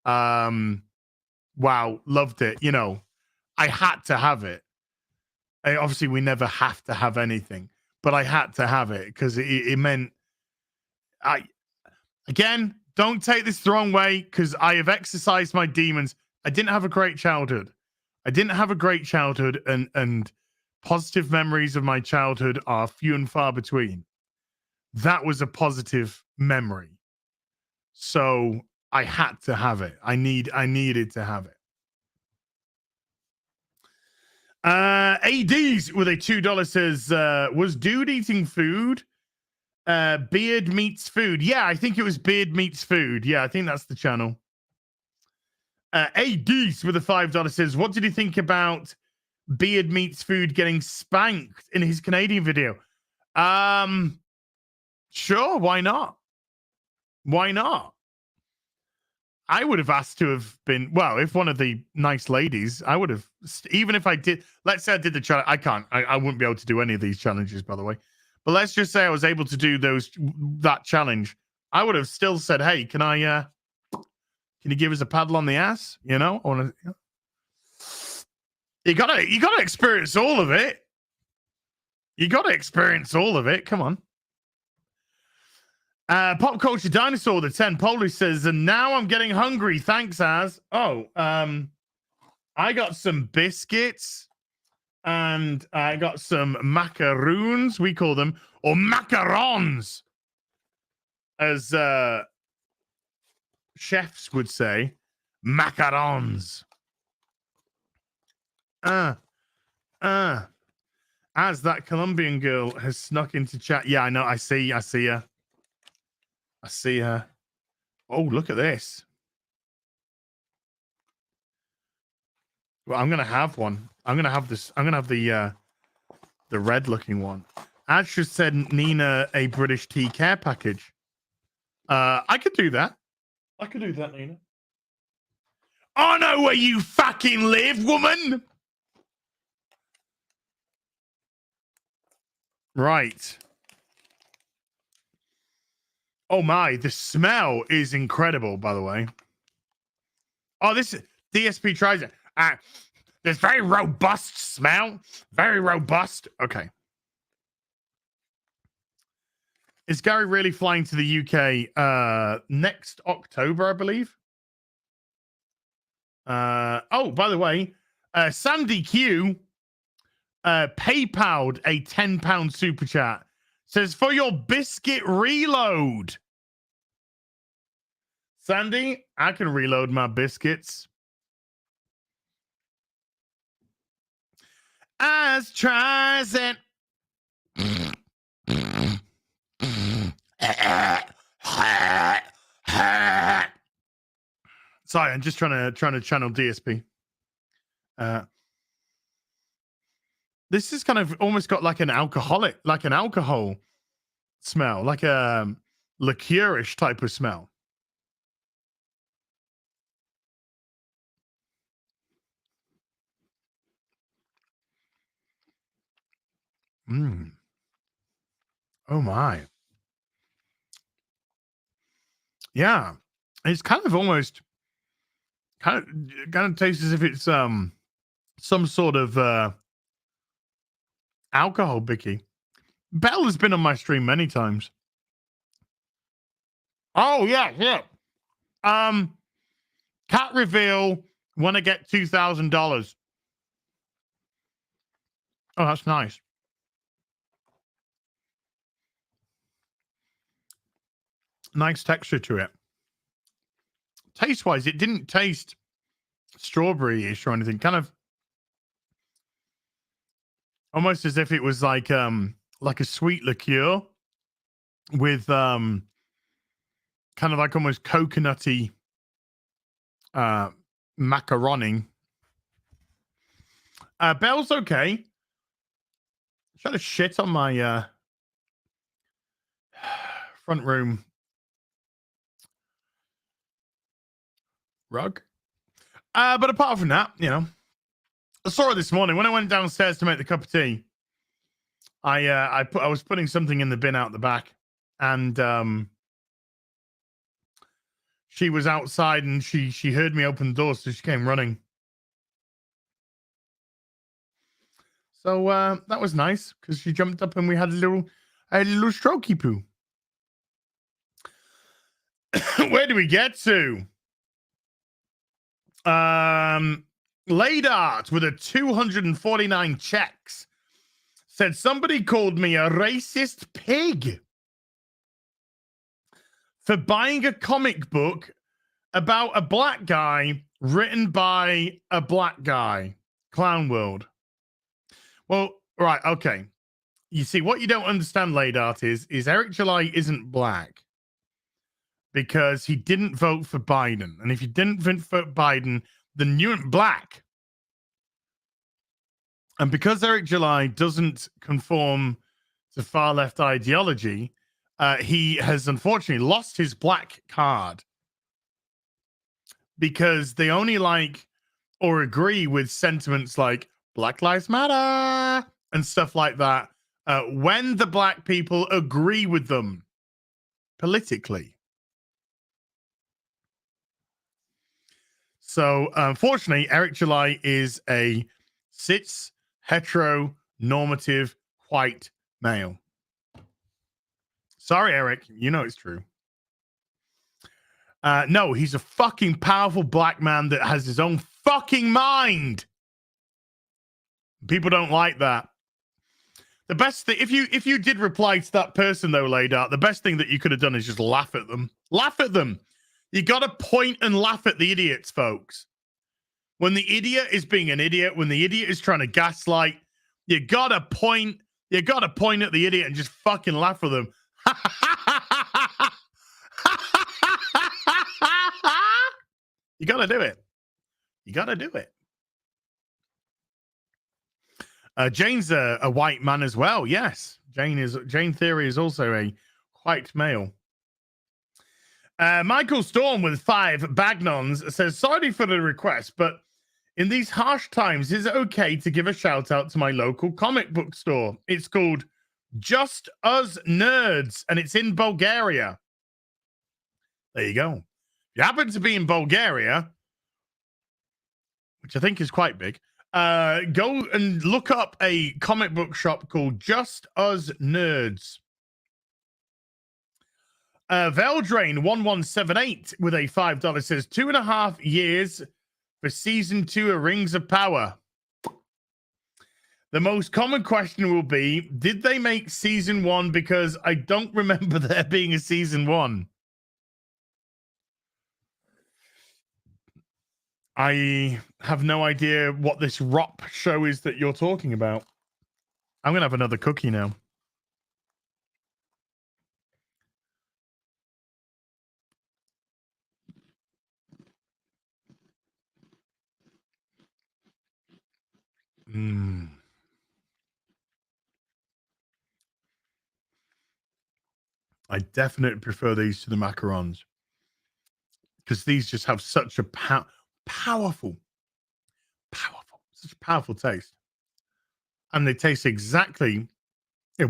wow, loved it. You know, I had to have it. Obviously, we never have to have anything, but I had to have it because it meant again, don't take this the wrong way because I have exercised my demons. I didn't have a great childhood. And positive memories of my childhood are few and far between. That was a positive memory. So I had to have it. I needed to have it. ADs with a $2 says, was Dude eating food? Beard Meets Food. Yeah, I think it was Beard Meets Food. Yeah, I think that's the channel. ADs with a $5 says, what did you think about Beard Meets Food getting spanked in his Canadian video? Sure, why not? Why not? I would have asked to have been, well, if one of the nice ladies, I would have, even if I did, let's say I did the challenge. I wouldn't be able to do any of these challenges, by the way. But let's just say I was able to do that challenge. I would have still said, hey, can you give us a paddle on the ass? You know, you gotta experience all of it. Come on. Pop Culture Dinosaur, the 10 Polish says, and now I'm getting hungry. Thanks, Az. Oh, I got some biscuits and I got some macaroons, we call them, or macarons, as chefs would say, macarons. As that Colombian girl has snuck into chat. Yeah, I know. I see her. I see her. Oh, look at this. Well, I'm gonna have one. I'm gonna have this. I'm gonna have the red looking one. Ash just said Nina a British tea care package. I could do that. I could do that, Nina. I know where you fucking live, woman. Right. Oh my, the smell is incredible, by the way. Oh, this is DSP tries it. There's very robust smell. Very robust. Okay. Is Gary really flying to the UK next October, I believe? Oh, by the way, Sandy Q PayPal'd a £10 super chat. Says, for your biscuit reload. Sandy, I can reload my biscuits. As tries it. Sorry, I'm just trying to channel DSP. This is kind of almost got like an alcohol smell, like a liqueurish type of smell. Oh my. Yeah. It's kind of almost kind of tastes as if it's some sort of alcohol bicky. Belle has been on my stream many times. Oh yeah. Cat reveal when I get $2,000. Oh, that's nice. Nice texture to it. Taste wise, it didn't taste strawberry-ish or anything. Kind of almost as if it was like a sweet liqueur with kind of like almost coconutty macaroning. Belle's okay. Trying to shit on my front room rug. But apart from that, you know, I saw it this morning when I went downstairs to make the cup of tea. I was putting something in the bin out the back, and she was outside and she heard me open the door, so she came running. So that was nice because she jumped up and we had a little strokey poo. Where do we get to? Laid Art with a 249 checks said somebody called me a racist pig for buying a comic book about a black guy written by a black guy. Clown World. Well, right, okay. You see, what you don't understand, Laid Art, is Eric July isn't black because he didn't vote for Biden. And if you didn't vote for Biden, then you weren't black. And because Eric July doesn't conform to far left ideology, he has unfortunately lost his black card because they only like or agree with sentiments like Black Lives Matter and stuff like that when the black people agree with them politically. So, unfortunately, Eric July is a cis, heteronormative, white male. Sorry, Eric. You know it's true. No, he's a fucking powerful black man that has his own fucking mind. People don't like that. The best thing, if you did reply to that person, though, Laid Out, the best thing that you could have done is just laugh at them. Laugh at them. You got to point and laugh at the idiots, folks. When the idiot is being an idiot, when the idiot is trying to gaslight, you got to point at the idiot and just fucking laugh with them. You got to do it. You got to do it. Jane's a white man as well. Yes. Jane Theory is also a white male. Michael Storm with 5 Bagnons says, sorry for the request, but in these harsh times, is it okay to give a shout out to my local comic book store? It's called Just Us Nerds, and it's in Bulgaria. There you go. If you happen to be in Bulgaria, which I think is quite big, go and look up a comic book shop called Just Us Nerds. Veldrain 1178 with a $5 says 2.5 years for season 2 of Rings of Power. The most common question will be, did they make season 1? Because I don't remember there being a season 1. I have no idea what this ROP show is that you're talking about. I'm going to have another cookie now. I definitely prefer these to the macarons because these just have such a powerful taste, and they taste exactly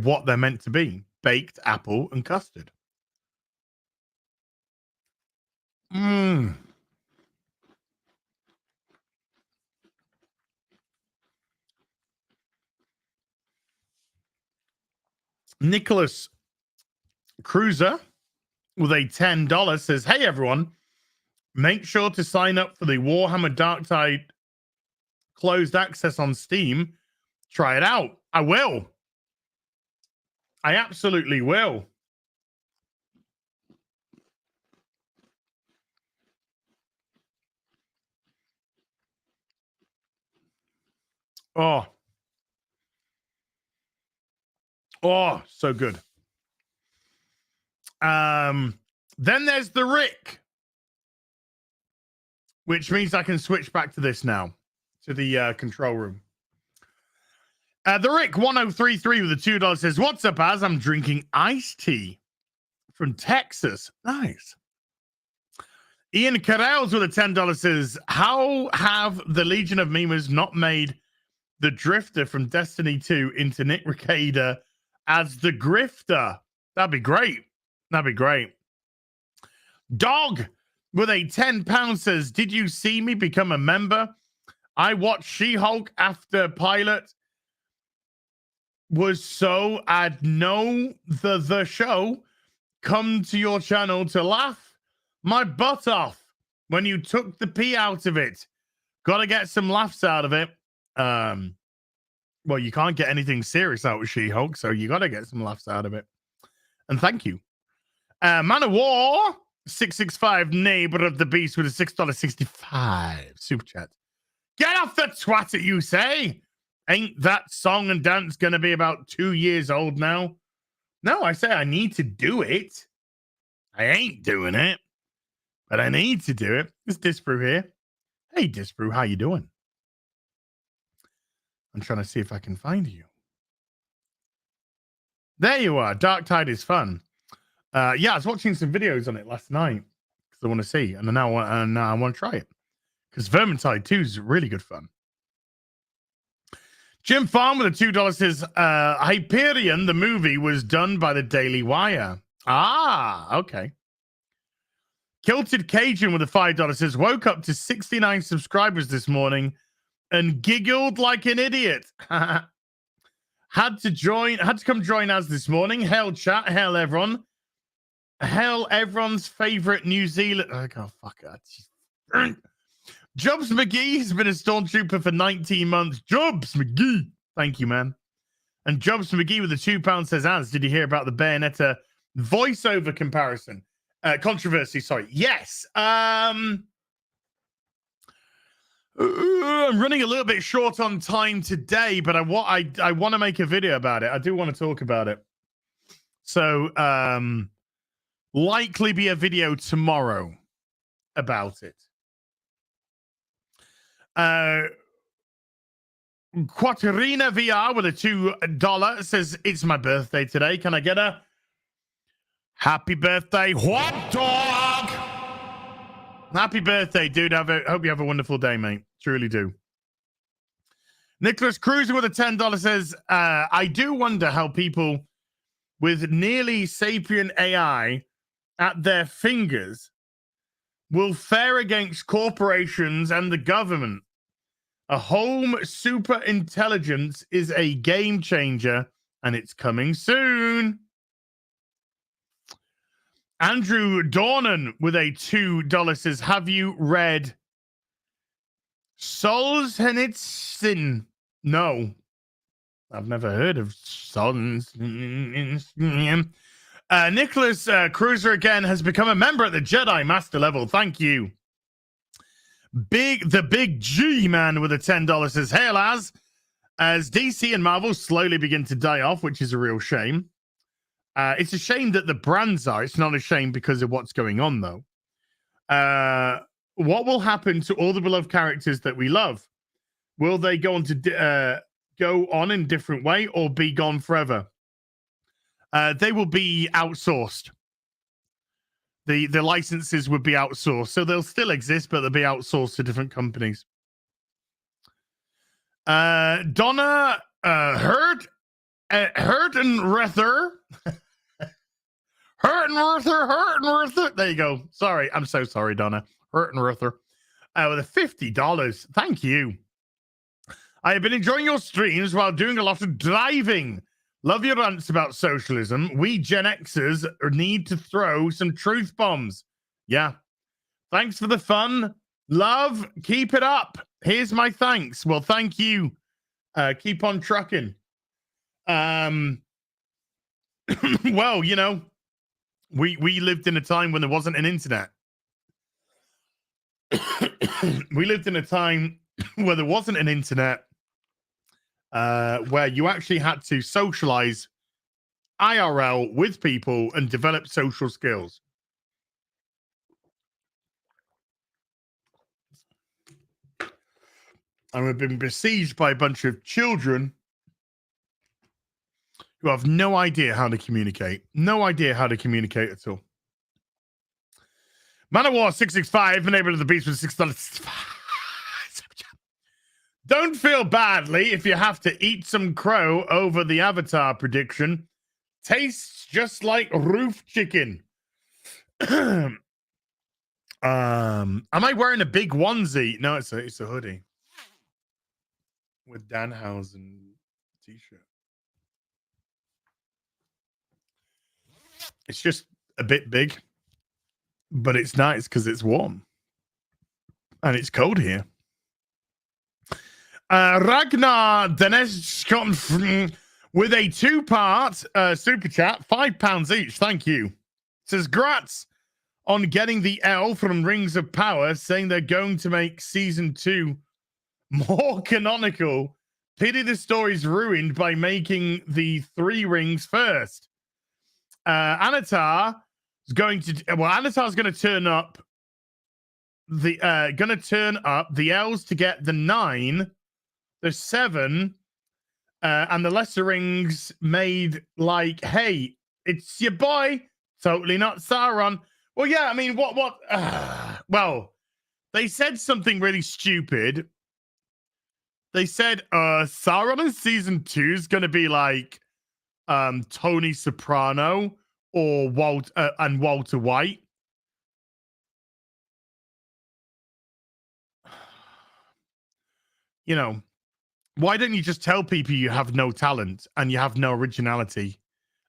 what they're meant to be: baked apple and custard. Nicholas Cruiser with a $10 says, hey everyone, make sure to sign up for the Warhammer Dark Tide closed access on Steam. Try it out. I will. I absolutely will. Oh, so good. Then there's the Rick, which means I can switch back to this now, to the control room. The Rick 1033 with a $2 says, what's up, Az? I'm drinking iced tea from Texas. Nice. Ian Carrells with a $10 says, how have the Legion of Memers not made the Drifter from Destiny 2 into Nick Recader as the Grifter? That'd be great. That'd be great. Dog with a £10 says, did you see me become a member? I watched She-Hulk after pilot was so I'd know the show. Come to your channel to laugh my butt off when you took the pee out of it. Got to get some laughs out of it. Well, you can't get anything serious out of She-Hulk, so you got to get some laughs out of it. And thank you. Man of War 665, neighbor of the beast with a $6.65 super chat. Get off the twat, you say? Ain't that song and dance gonna be about 2 years old now? No, I say I need to do it. I ain't doing it, but I need to do it. It's Disbrew here. Hey, Disbrew, how you doing? I'm trying to see if I can find you. There you are. Dark Tide is fun. Yeah, I was watching some videos on it last night because I want to see, and now I want to try it because Vermintide 2 is really good fun. Jim Farm with a $2 says, Hyperion, the movie, was done by the Daily Wire. Ah, okay. Kilted Cajun with a $5 says, woke up to 69 subscribers this morning and giggled like an idiot. Had to come join us this morning. Hell chat, hell everyone. Hell everyone's favorite New Zealand. Oh, fuck it. Jobs McGee has been a stormtrooper for 19 months. Jobs McGee. Thank you, man. And Jobs McGee with a £2 says, Az, did you hear about the Bayonetta voiceover comparison? Controversy, sorry. Yes. I'm running a little bit short on time today, but I want to make a video about it. I do want to talk about it. So, likely be a video tomorrow about it. Quaterina VR with a $2 says, it's my birthday today. Can I get a happy birthday hot dog? Happy birthday, dude. Hope you have a wonderful day, mate. Truly do. Nicholas Cruiser with a $10 says, I do wonder how people with nearly sapient AI at their fingers will fare against corporations and the government. A home super intelligence is a game changer, and it's coming soon. Andrew Dornan with a $2 says, have you read Solzhenitsyn? No. I've never heard of Solzhenitsyn. Nicholas Cruiser again has become a member at the Jedi Master level. Thank you. The Big G man with a $10 says, hey, Laz, as DC and Marvel slowly begin to die off, which is a real shame. It's a shame that the brands are. It's not a shame because of what's going on, though. What will happen to all the beloved characters that we love? Will they go on to go on in a different way or be gone forever? They will be outsourced. The licenses would be outsourced, so they'll still exist, but they'll be outsourced to different companies. Donna Hurtenrether. Hurtenrether. There you go. Sorry, I'm so sorry, Donna. Hurtenrether. With a $50. Thank you. I have been enjoying your streams while doing a lot of driving. Love your rants about socialism. We Gen Xers need to throw some truth bombs. Yeah. Thanks for the fun. Love. Keep it up. Here's my thanks. Well, thank you. Keep on trucking. Well, you know, we lived in a time when there wasn't an internet. We lived in a time where there wasn't an internet. Where you actually had to socialize IRL with people and develop social skills. And we've been besieged by a bunch of children who have no idea how to communicate. No idea how to communicate at all. Man of War 665, neighbor of the beast with $6. Don't feel badly if you have to eat some crow over the Avatar prediction. Tastes just like roof chicken. Am I wearing a big onesie? No, it's a hoodie with Danhausen t-shirt. It's just a bit big, but it's nice because it's warm and it's cold here. Ragnar Danesh with a 2-part super chat, £5 each. Thank you. Says, grats on getting the L from Rings of Power, saying they're going to make season 2 more canonical. Pity the story's ruined by making the 3 rings first. Anatar is going to, Anatar's going to turn up the L's to get the 9. The 7 and the lesser rings made like, hey, it's your boy, totally not Sauron. Well, yeah, I mean, what? Well, they said something really stupid. They said Sauron in season 2 is going to be like Tony Soprano or Walter White. You know, why don't you just tell people you have no talent and you have no originality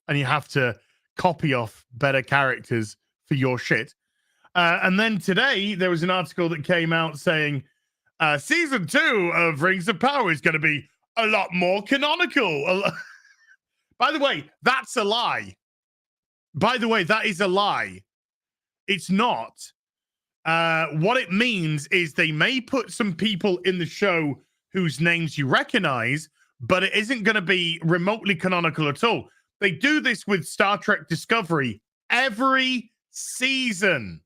and you have to copy off better characters for your shit? And then today there was an article that came out saying season 2 of Rings of Power is going to be a lot more canonical. By the way, that's a lie. By the way, that is a lie. It's not. What it means is they may put some people in the show whose names you recognize, but it isn't going to be remotely canonical at all. They do this with Star Trek Discovery every season.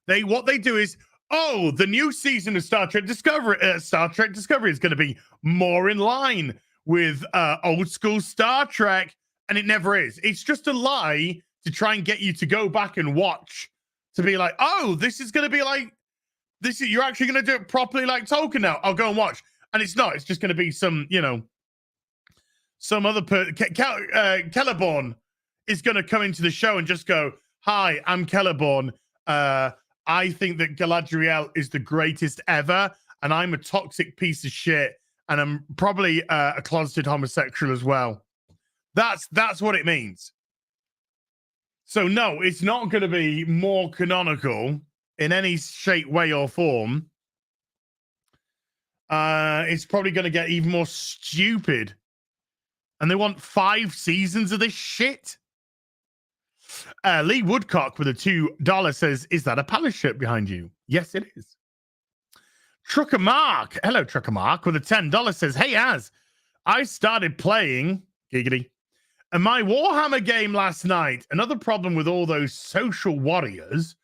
What they do is, oh, the new season of Star Trek Discovery is going to be more in line with old school Star Trek, and it never is. It's just a lie to try and get you to go back and watch, to be like, oh, this is going to be like this. You're actually going to do it properly like Tolkien now. I'll go and watch, and it's not. It's just going to be some, some other Kellerborn is going to come into the show and just go, "Hi, I'm Kellerborn. I think that Galadriel is the greatest ever, and I'm a toxic piece of shit, and I'm probably a closeted homosexual as well." That's what it means. So no, it's not going to be more canonical in any shape, way, or form. It's probably going to get even more stupid. And they want 5 seasons of this shit? Lee Woodcock with a $2 says, is that a palace shirt behind you? Yes, it is. Trucker Mark. Hello, Trucker Mark with a $10 says, hey, Az, I started playing, giggity, my Warhammer game last night. Another problem with all those social warriors,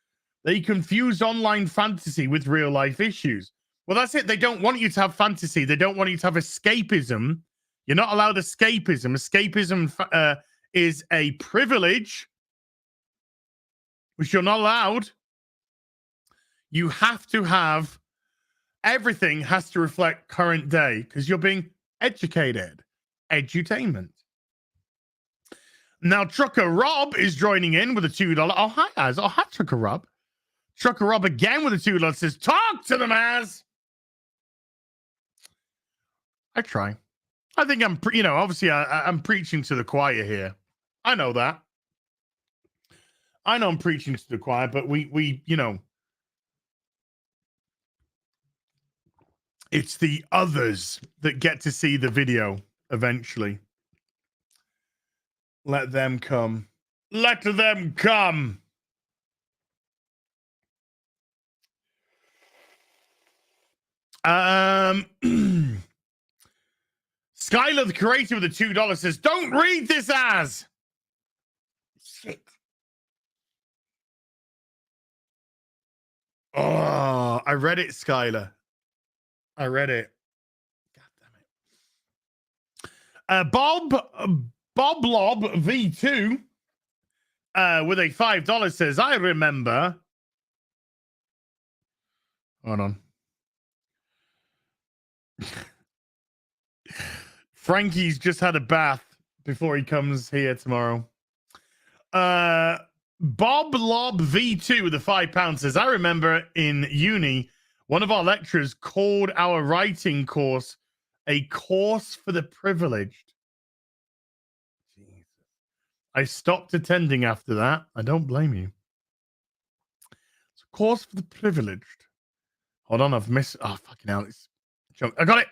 they confuse online fantasy with real life issues. Well, that's it. They don't want you to have fantasy. They don't want you to have escapism. You're not allowed escapism. Escapism is a privilege, which you're not allowed. You have to have, everything has to reflect current day because you're being educated. Edutainment. Now, Trucker Rob is joining in with a $2. Oh, hi, Az. Oh, hi, Trucker Rob. Trucker Rob again with a $2 says, talk to them, Az. I try. I think I'm, obviously I'm preaching to the choir here. I know that. I know I'm preaching to the choir, but we it's the others that get to see the video eventually. Let them come. Let them come. Skylar, the creator with the $2 says, don't read this as. Shit. Oh, I read it, Skylar. I read it. God damn it. Bob Lob V2 with a $5 says, I remember. Hold on. Frankie's just had a bath before he comes here tomorrow. Bob Lob V2 with a £5 says, I remember in uni, one of our lecturers called our writing course a course for the privileged. Jesus. I stopped attending after that. I don't blame you. It's a course for the privileged. Hold on, I've missed. Oh, fucking hell. I got it.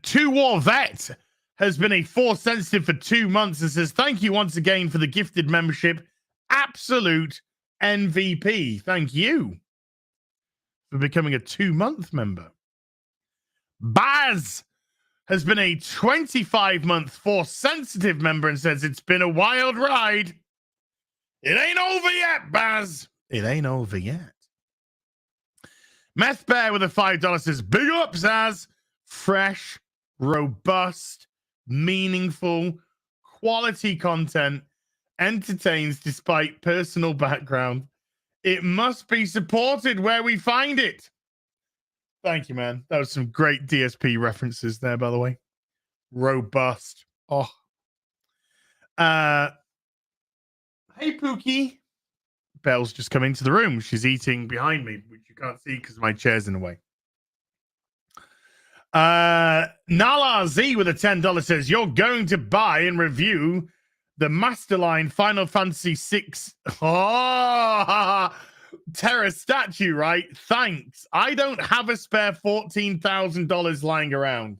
Two War Vet has been a Force sensitive for 2 months and says, thank you once again for the gifted membership. Absolute MVP. Thank you for becoming a 2-month member. Baz has been a 25-month Force sensitive member and says, it's been a wild ride. It ain't over yet, Baz. It ain't over yet. Meth Bear with a $5 says, big up, Zaz. Fresh, robust, meaningful, quality content, entertains despite personal background. It must be supported where we find it. Thank you, man. That was some great DSP references there, by the way. Robust. Oh. Hey, Pookie. Belle's just come into the room. She's eating behind me, which you can't see because my chair's in the way. Nala Z with a $10 says, you're going to buy and review the Masterline Final Fantasy VI Terra statue, right? Thanks. I don't have a spare $14,000 lying around.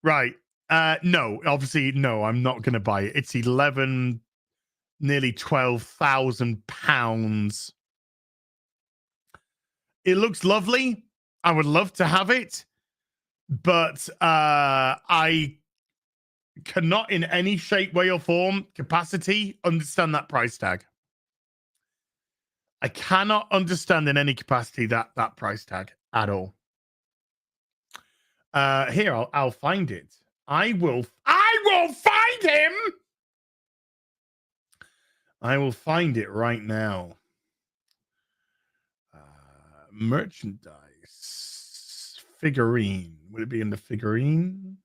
Right. No, obviously, no, I'm not going to buy it. It's 11. nearly £12,000. It looks lovely. I would love to have it, but I cannot in any shape, way, or form, capacity, understand that price tag. I cannot understand in any capacity that price tag at all. Here, I'll find it. I will find him. I will find it right now. Merchandise figurine. Would it be in the figurine?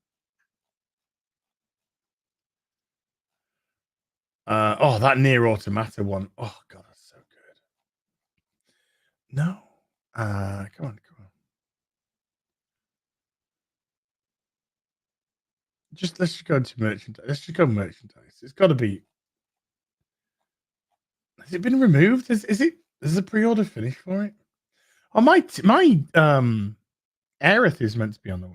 Oh, that Near Automata one. Oh god, that's so good. No. Come on. Let's just go to merchandise. Let's just go merchandise. It's got to be. Has it been removed? Is the pre-order finished for it? Oh, my Aerith is meant to be on the way.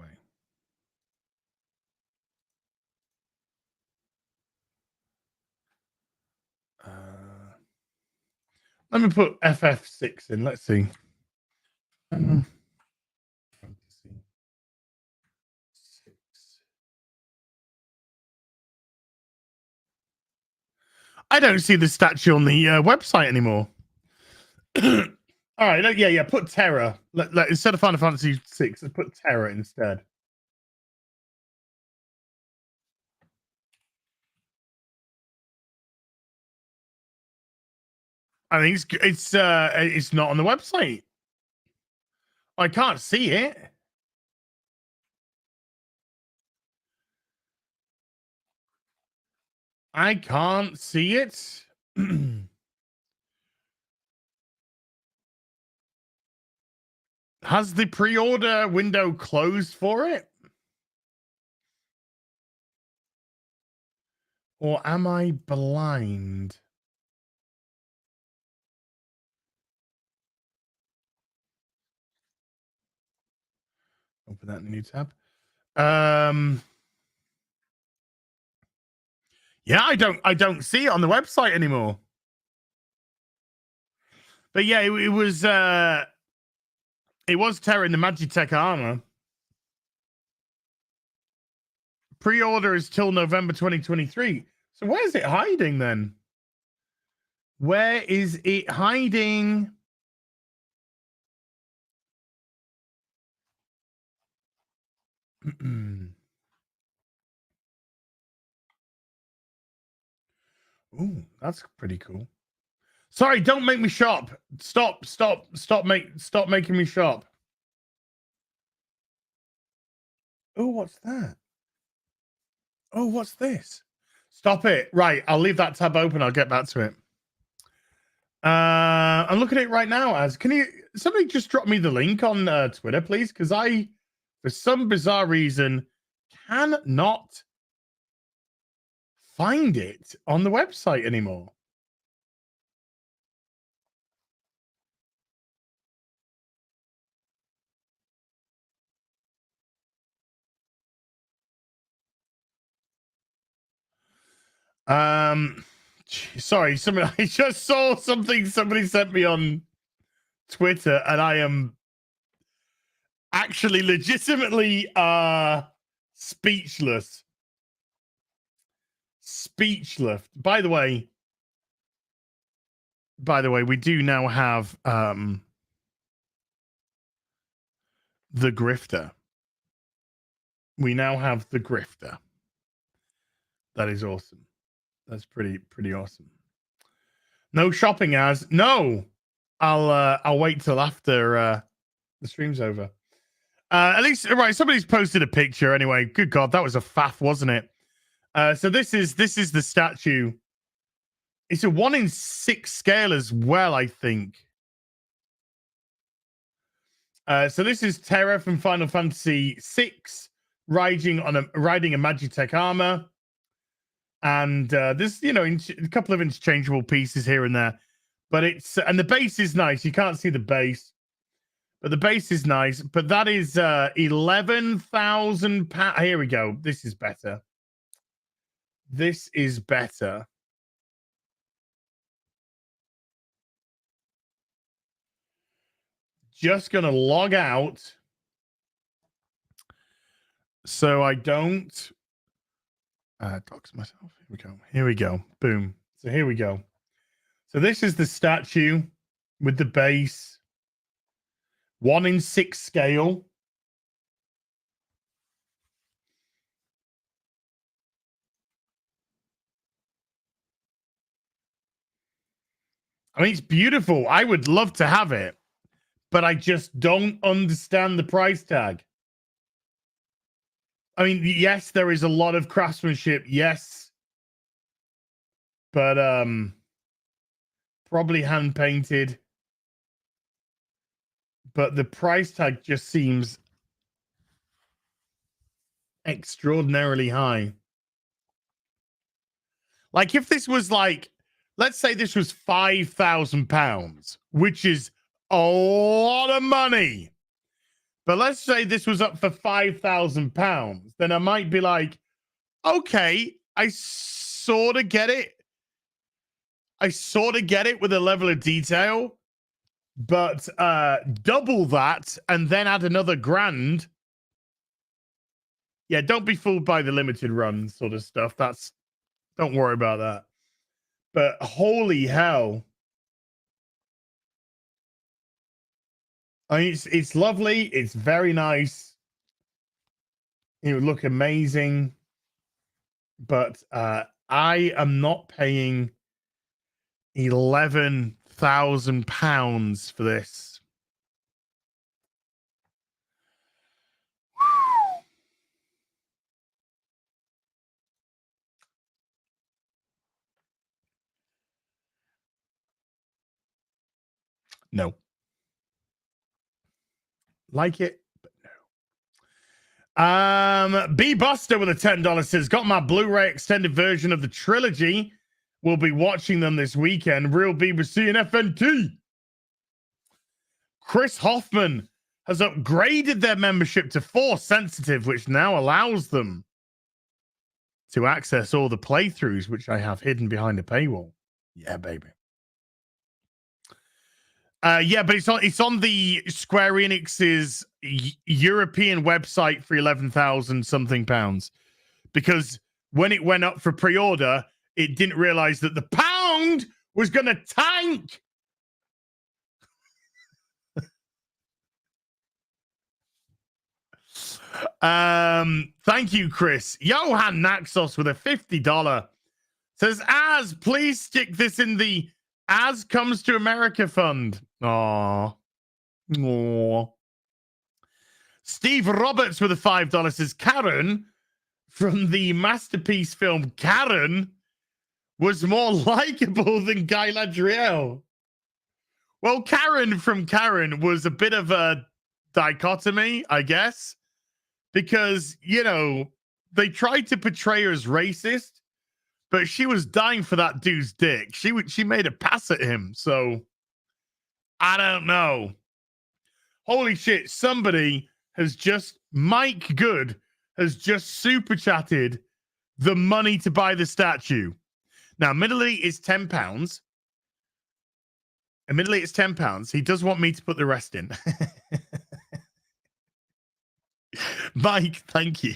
Let me put FF6 in. Let's see. I don't see the statue on the website anymore. All right, yeah. Put Terra. Instead of Final Fantasy 6, let's put Terra instead. I think it's not on the website. I can't see it. I can't see it. Has the pre-order window closed for it? Or am I blind? Open that in a new tab. Yeah, I don't see it on the website anymore. But yeah, it was Terra in the Magitech armor. Pre-order is till November 2023. So where's it hiding then? Where is it hiding? Ooh, that's pretty cool. Sorry, don't make me shop. Stop making me shop. Oh, what's that? Oh, what's this? Stop it. Right, I'll leave that tab open. I'll get back to it. I'm looking at it right now. Somebody just drop me the link on Twitter, please? Because I, for some bizarre reason, cannot find it on the website anymore. Sorry, I just saw something somebody sent me on Twitter, and I am actually legitimately speechless. By the way, we do now have the grifter. We now have the grifter. That is awesome. That's pretty awesome. No shopping as no. I'll wait till after the stream's over. At least right, somebody's posted a picture anyway. Good God, that was a faff, wasn't it? So this is the statue. It's a 1:6 scale as well, I think. So this is Terra from Final Fantasy VI, riding a Magitech armor. And there's, a couple of interchangeable pieces here and there. But and the base is nice. You can't see the base. But the base is nice. But that is £11,000. Here we go. This is better. This is better. just going to log out so I don't dox myself. Here we go. Here we go. Boom. So here we go. So this is the statue with the base. 1:6 scale. I mean, it's beautiful. I would love to have it, but I just don't understand the price tag. I mean, yes, there is a lot of craftsmanship, yes, but probably hand painted. But the price tag just seems extraordinarily high. Like if this was like, let's say this was £5,000, which is a lot of money. But let's say this was up for £5,000, then I might be like, okay, I sort of get it. I sort of get it with a level of detail, but double that and then add another grand. Yeah, don't be fooled by the limited run sort of stuff. Don't worry about that. But holy hell. I mean, it's lovely. It's very nice. It would look amazing. But I am not paying £11,000 for this. No. Like it, but no. B Buster with a $10 says, got my Blu-ray extended version of the trilogy. We'll be watching them this weekend. Real BBC and FNT. Chris Hoffman has upgraded their membership to Force Sensitive, which now allows them to access all the playthroughs, which I have hidden behind a paywall. Yeah, baby. Yeah, but it's on the Square Enix's European website for 11,000 something pounds, because when it went up for pre-order, it didn't realize that the pound was going to tank. Thank you, Chris. Johan Naxos with a $50 says, "As please stick this in the As Comes to America fund." Aww. Aww. Steve Roberts with a $5 says, Karen from the masterpiece film Karen was more likable than Guy Ladriel. Well, Karen from Karen was a bit of a dichotomy, I guess, because, you know, they tried to portray her as racist, but she was dying for that dude's dick. She made a pass at him, so I don't know. Holy shit, somebody has just, Mike Good has just super chatted the money to buy the statue. Now, admittedly, it's £10. Admittedly, it's £10. He does want me to put the rest in. Mike, thank you.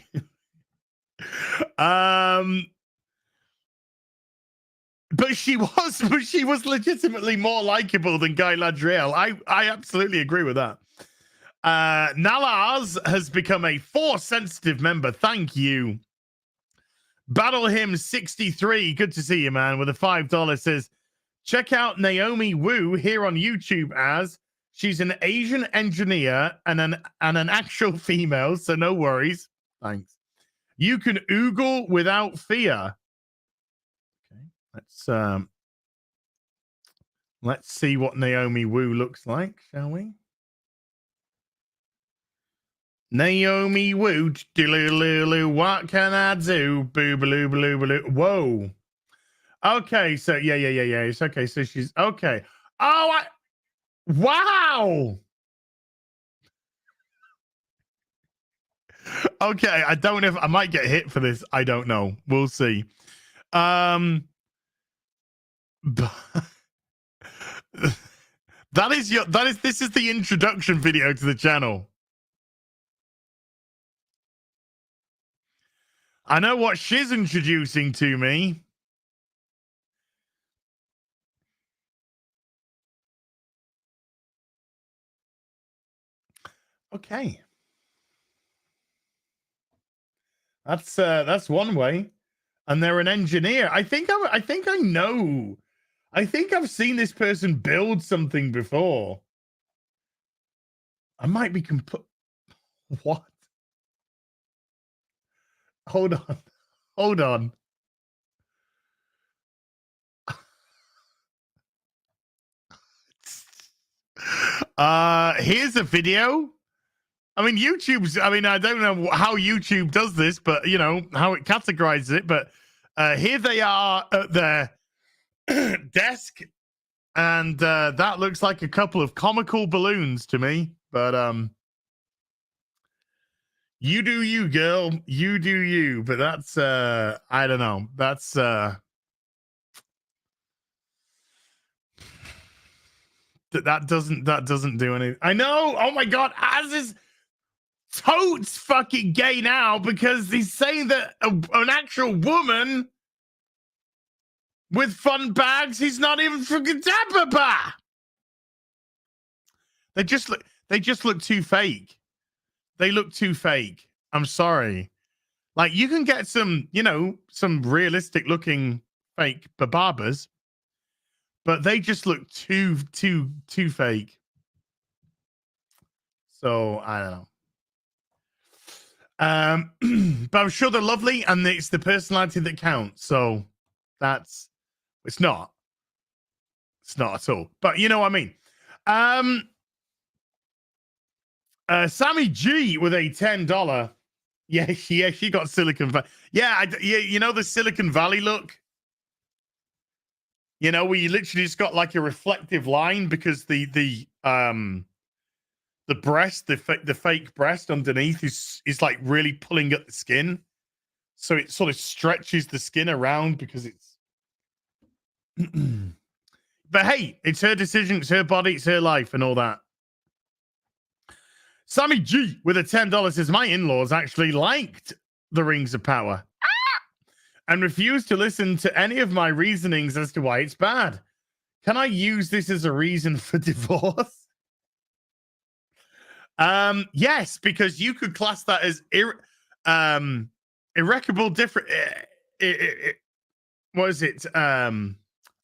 But she was legitimately more likable than Guy Ladriel. I absolutely agree with that. Nalaz has become a Force Sensitive member. Thank you. Battle Him 63. Good to see you, man. With a $5 says, check out Naomi Wu here on YouTube as she's an Asian engineer and an actual female, so no worries. Thanks. You can oogle without fear. Okay, let's see what Naomi Wu looks like, shall we? Naomi Wu, what can I do? Boo. Whoa. Okay, so yeah. It's okay. So she's okay. Oh, wow. Okay, I don't know if I might get hit for this. I don't know. We'll see. But This is the introduction video to the channel. I know what she's introducing to me. Okay. That's one way. And they're an engineer. I think I know. I think I've seen this person build something before. I might be what? Hold on. Hold on. Here's a video. I mean, I don't know how YouTube does this, but you know how it categorizes it. But here they are at their desk, and that looks like a couple of comical balloons to me. But you do you, girl. You do you. But that's I don't know. That's that doesn't do anything. I know. Oh my god, Az is totes fucking gay now because he's saying that an actual woman with fun bags, he's not even fucking Dabba. They just look too fake. They look too fake. I'm sorry. Like you can get some, you know, some realistic looking fake bababas, but they just look too fake. So I don't know. But I'm sure they're lovely, and it's the personality that counts. So it's not at all. But you know what I mean. Sammy G with a $10. Yeah, she got Silicon Valley. Yeah, you know the Silicon Valley look. You know, where you literally just got like a reflective line because the breast, the fake breast underneath is like really pulling at the skin, so it sort of stretches the skin around because it's. But hey, it's her decision, it's her body, it's her life, and all that. Sammy G with a $10 says my in-laws actually liked the Rings of Power and refused to listen to any of my reasonings as to why it's bad. Can I use this as a reason for divorce? Yes, because you could class that as irreconcilable different. What is it?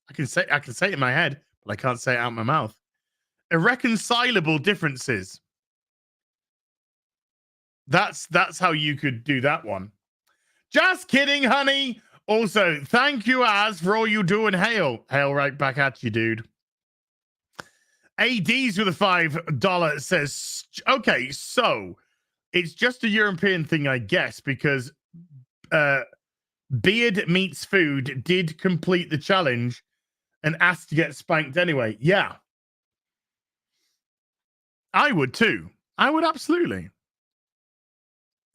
I can say it in my head, but I can't say it out my mouth. Irreconcilable differences. That's how you could do that one. Just kidding, honey. Also, thank you, Az, for all you do and hail. Hail right back at you, dude. ADs with a $5 says, okay, so it's just a European thing, I guess, because Beard Meets Food did complete the challenge and asked to get spanked anyway. Yeah. I would too. I would absolutely.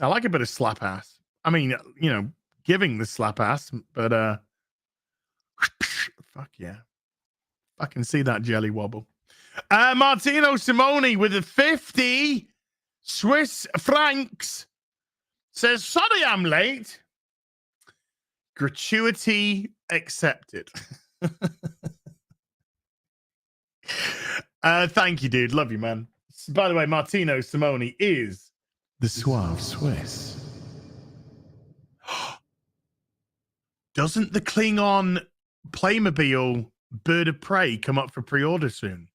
I like a bit of slap ass. I mean, you know, giving the slap ass, but fuck yeah. I can see that jelly wobble. Martino Simone with a 50 Swiss francs says, sorry I'm late. Gratuity accepted. Thank you, dude. Love you, man. By the way, Martino Simone is the Suave Swiss. Doesn't the Klingon Playmobil Bird of Prey come up for pre-order soon?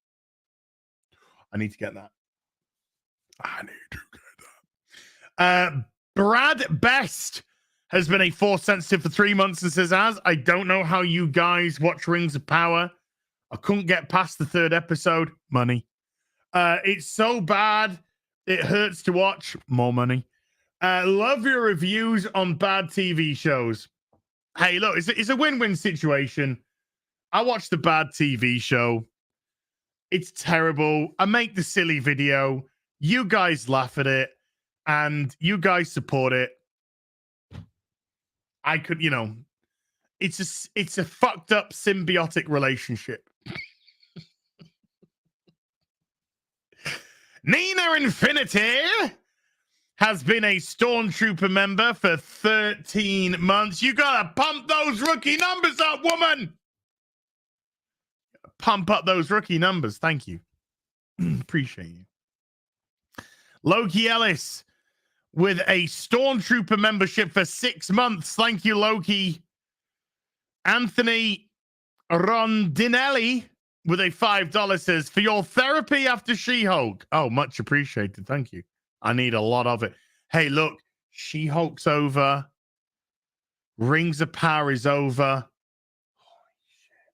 I need to get that. Brad Best has been a Force sensitive for 3 months and says, I don't know how you guys watch Rings of Power. I couldn't get past the 3rd episode. Money. It's so bad. It hurts to watch. More money. Love your reviews on bad TV shows. Hey, look, it's a win-win situation. I watch the bad TV show. It's terrible. I make the silly video. You guys laugh at it. And you guys support it. I could, you know, it's a fucked up symbiotic relationship. Nina Infinity has been a Stormtrooper member for 13 months. You gotta pump those rookie numbers up, woman. Pump up those rookie numbers. Thank you. Appreciate you. Loki Ellis with a Stormtrooper membership for 6 months. Thank you, Loki. Anthony Rondinelli with a $5 says, for your therapy after She-Hulk. Oh, much appreciated. Thank you. I need a lot of it. Hey, look, She-Hulk's over. Rings of Power is over. Holy shit.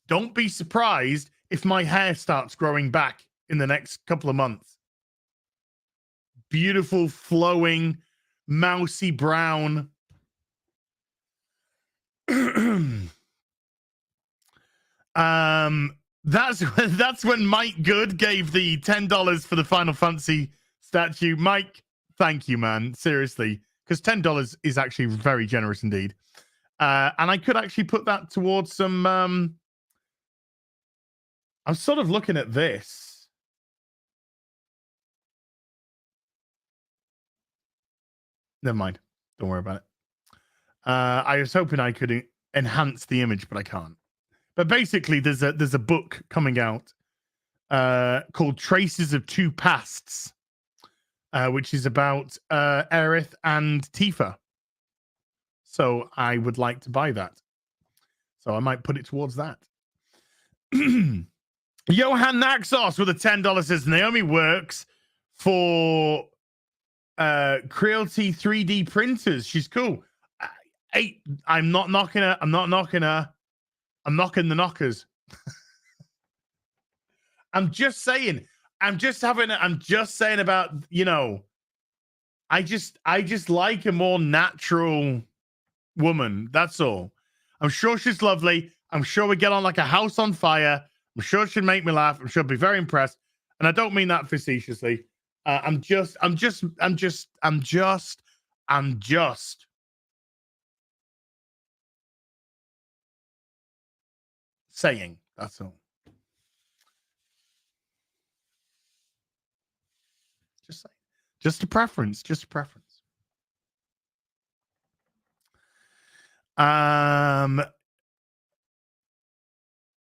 Don't be surprised if my hair starts growing back in the next couple of months. Beautiful, flowing, mousy brown. That's when Mike Good gave the $10 for the Final Fantasy statue. Mike, thank you, man. Seriously, because $10 is actually very generous indeed. And I could actually put that towards some. I'm sort of looking at this. Never mind. Don't worry about it. I was hoping I could enhance the image, but I can't. But basically, there's a book coming out called Traces of Two Pasts, which is about Aerith and Tifa. So I would like to buy that. So I might put it towards that. Johan Naxos with a $10 says Naomi works for Creality 3D printers. She's cool. I'm not knocking her. I'm not knocking her. I'm knocking the knockers. I'm just saying. I'm just saying about, you know, I just like a more natural woman. That's all. I'm sure she's lovely. I'm sure we get on like a house on fire. I'm sure she'd make me laugh. I'm sure I'd be very impressed. And I don't mean that facetiously. I'm just saying. That's all. Just saying. Just a preference. Just a preference.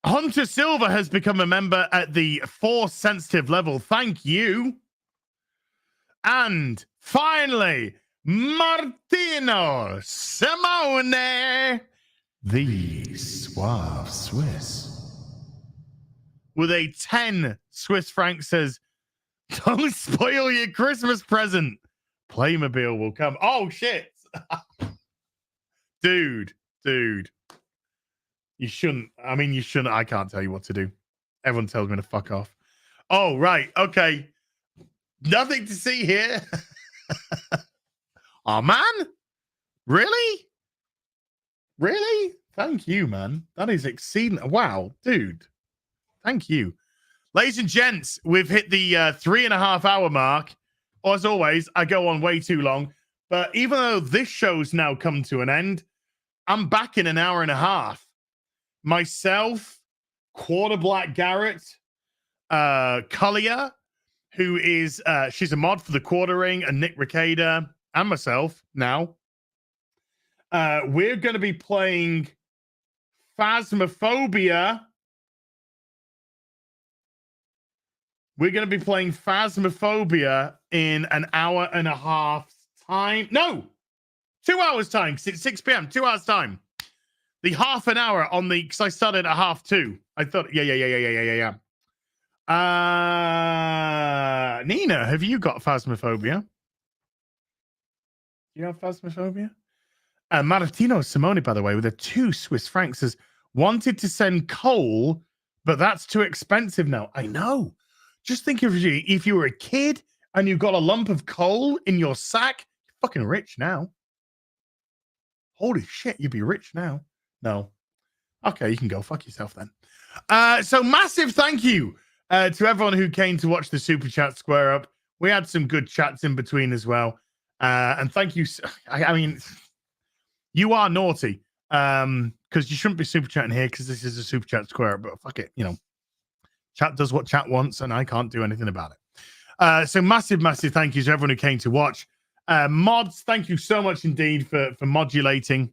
Hunter Silva has become a member at the Force sensitive level. Thank you. And finally, Martino Simone, the Suave Swiss, with a 10 Swiss francs says, don't spoil your Christmas present. Playmobil will come. Oh, shit. Dude. You shouldn't. I mean, you shouldn't. I can't tell you what to do. Everyone tells me to fuck off. Oh, right. Okay. Nothing to see here. Oh, man. Really? Really? Thank you, man. That is exceeding. Wow, dude. Thank you. Ladies and gents, we've hit the 3.5 hour mark. As always, I go on way too long. But even though this show's now come to an end, I'm back in an hour and a half. Myself, Quarter Black Garrett, Cullier, who is, she's a mod for the Quarter Ring, and Nick Ricada, and myself now. We're going to be playing Phasmophobia. We're going to be playing Phasmophobia in an hour and a half time. No, 2 hours time, 6 p.m., 2 hours time. The half an hour on the, because I started at 2:30. I thought, yeah. Nina, have you got Phasmophobia? Do you have Phasmophobia? Martino Simone, by the way, with a 2 Swiss francs, says, wanted to send coal, but that's too expensive now. I know. Just think if you were a kid and you got a lump of coal in your sack, you're fucking rich now. Holy shit, you'd be rich now. No. Okay, you can go fuck yourself then. So massive thank you to everyone who came to watch the Super Chat Square Up. We had some good chats in between as well. And thank you. I mean, you are naughty because you shouldn't be Super Chatting here because this is a Super Chat Square Up, but fuck it, you know. Chat does what chat wants, and I can't do anything about it. So massive thank you to everyone who came to watch. Mods, thank you so much indeed for modulating.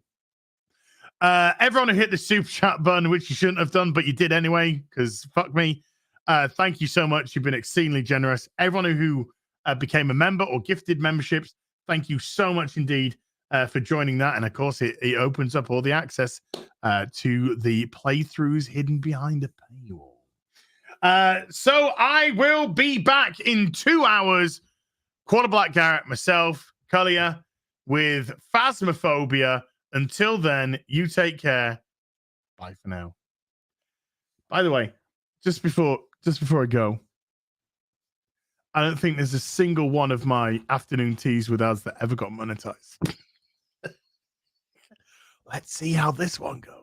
Everyone who hit the super chat button, which you shouldn't have done, but you did anyway, because fuck me. Thank you so much. You've been exceedingly generous. Everyone who became a member or gifted memberships, thank you so much indeed for joining that. And of course, it opens up all the access to the playthroughs hidden behind a paywall. So I will be back in 2 hours. Quarter Black Garrett, myself, Cullier, with Phasmophobia. Until then, you take care. Bye for now. By the way, just before I go, I don't think there's a single one of my afternoon teas with ads that ever got monetized. Let's see how this one goes.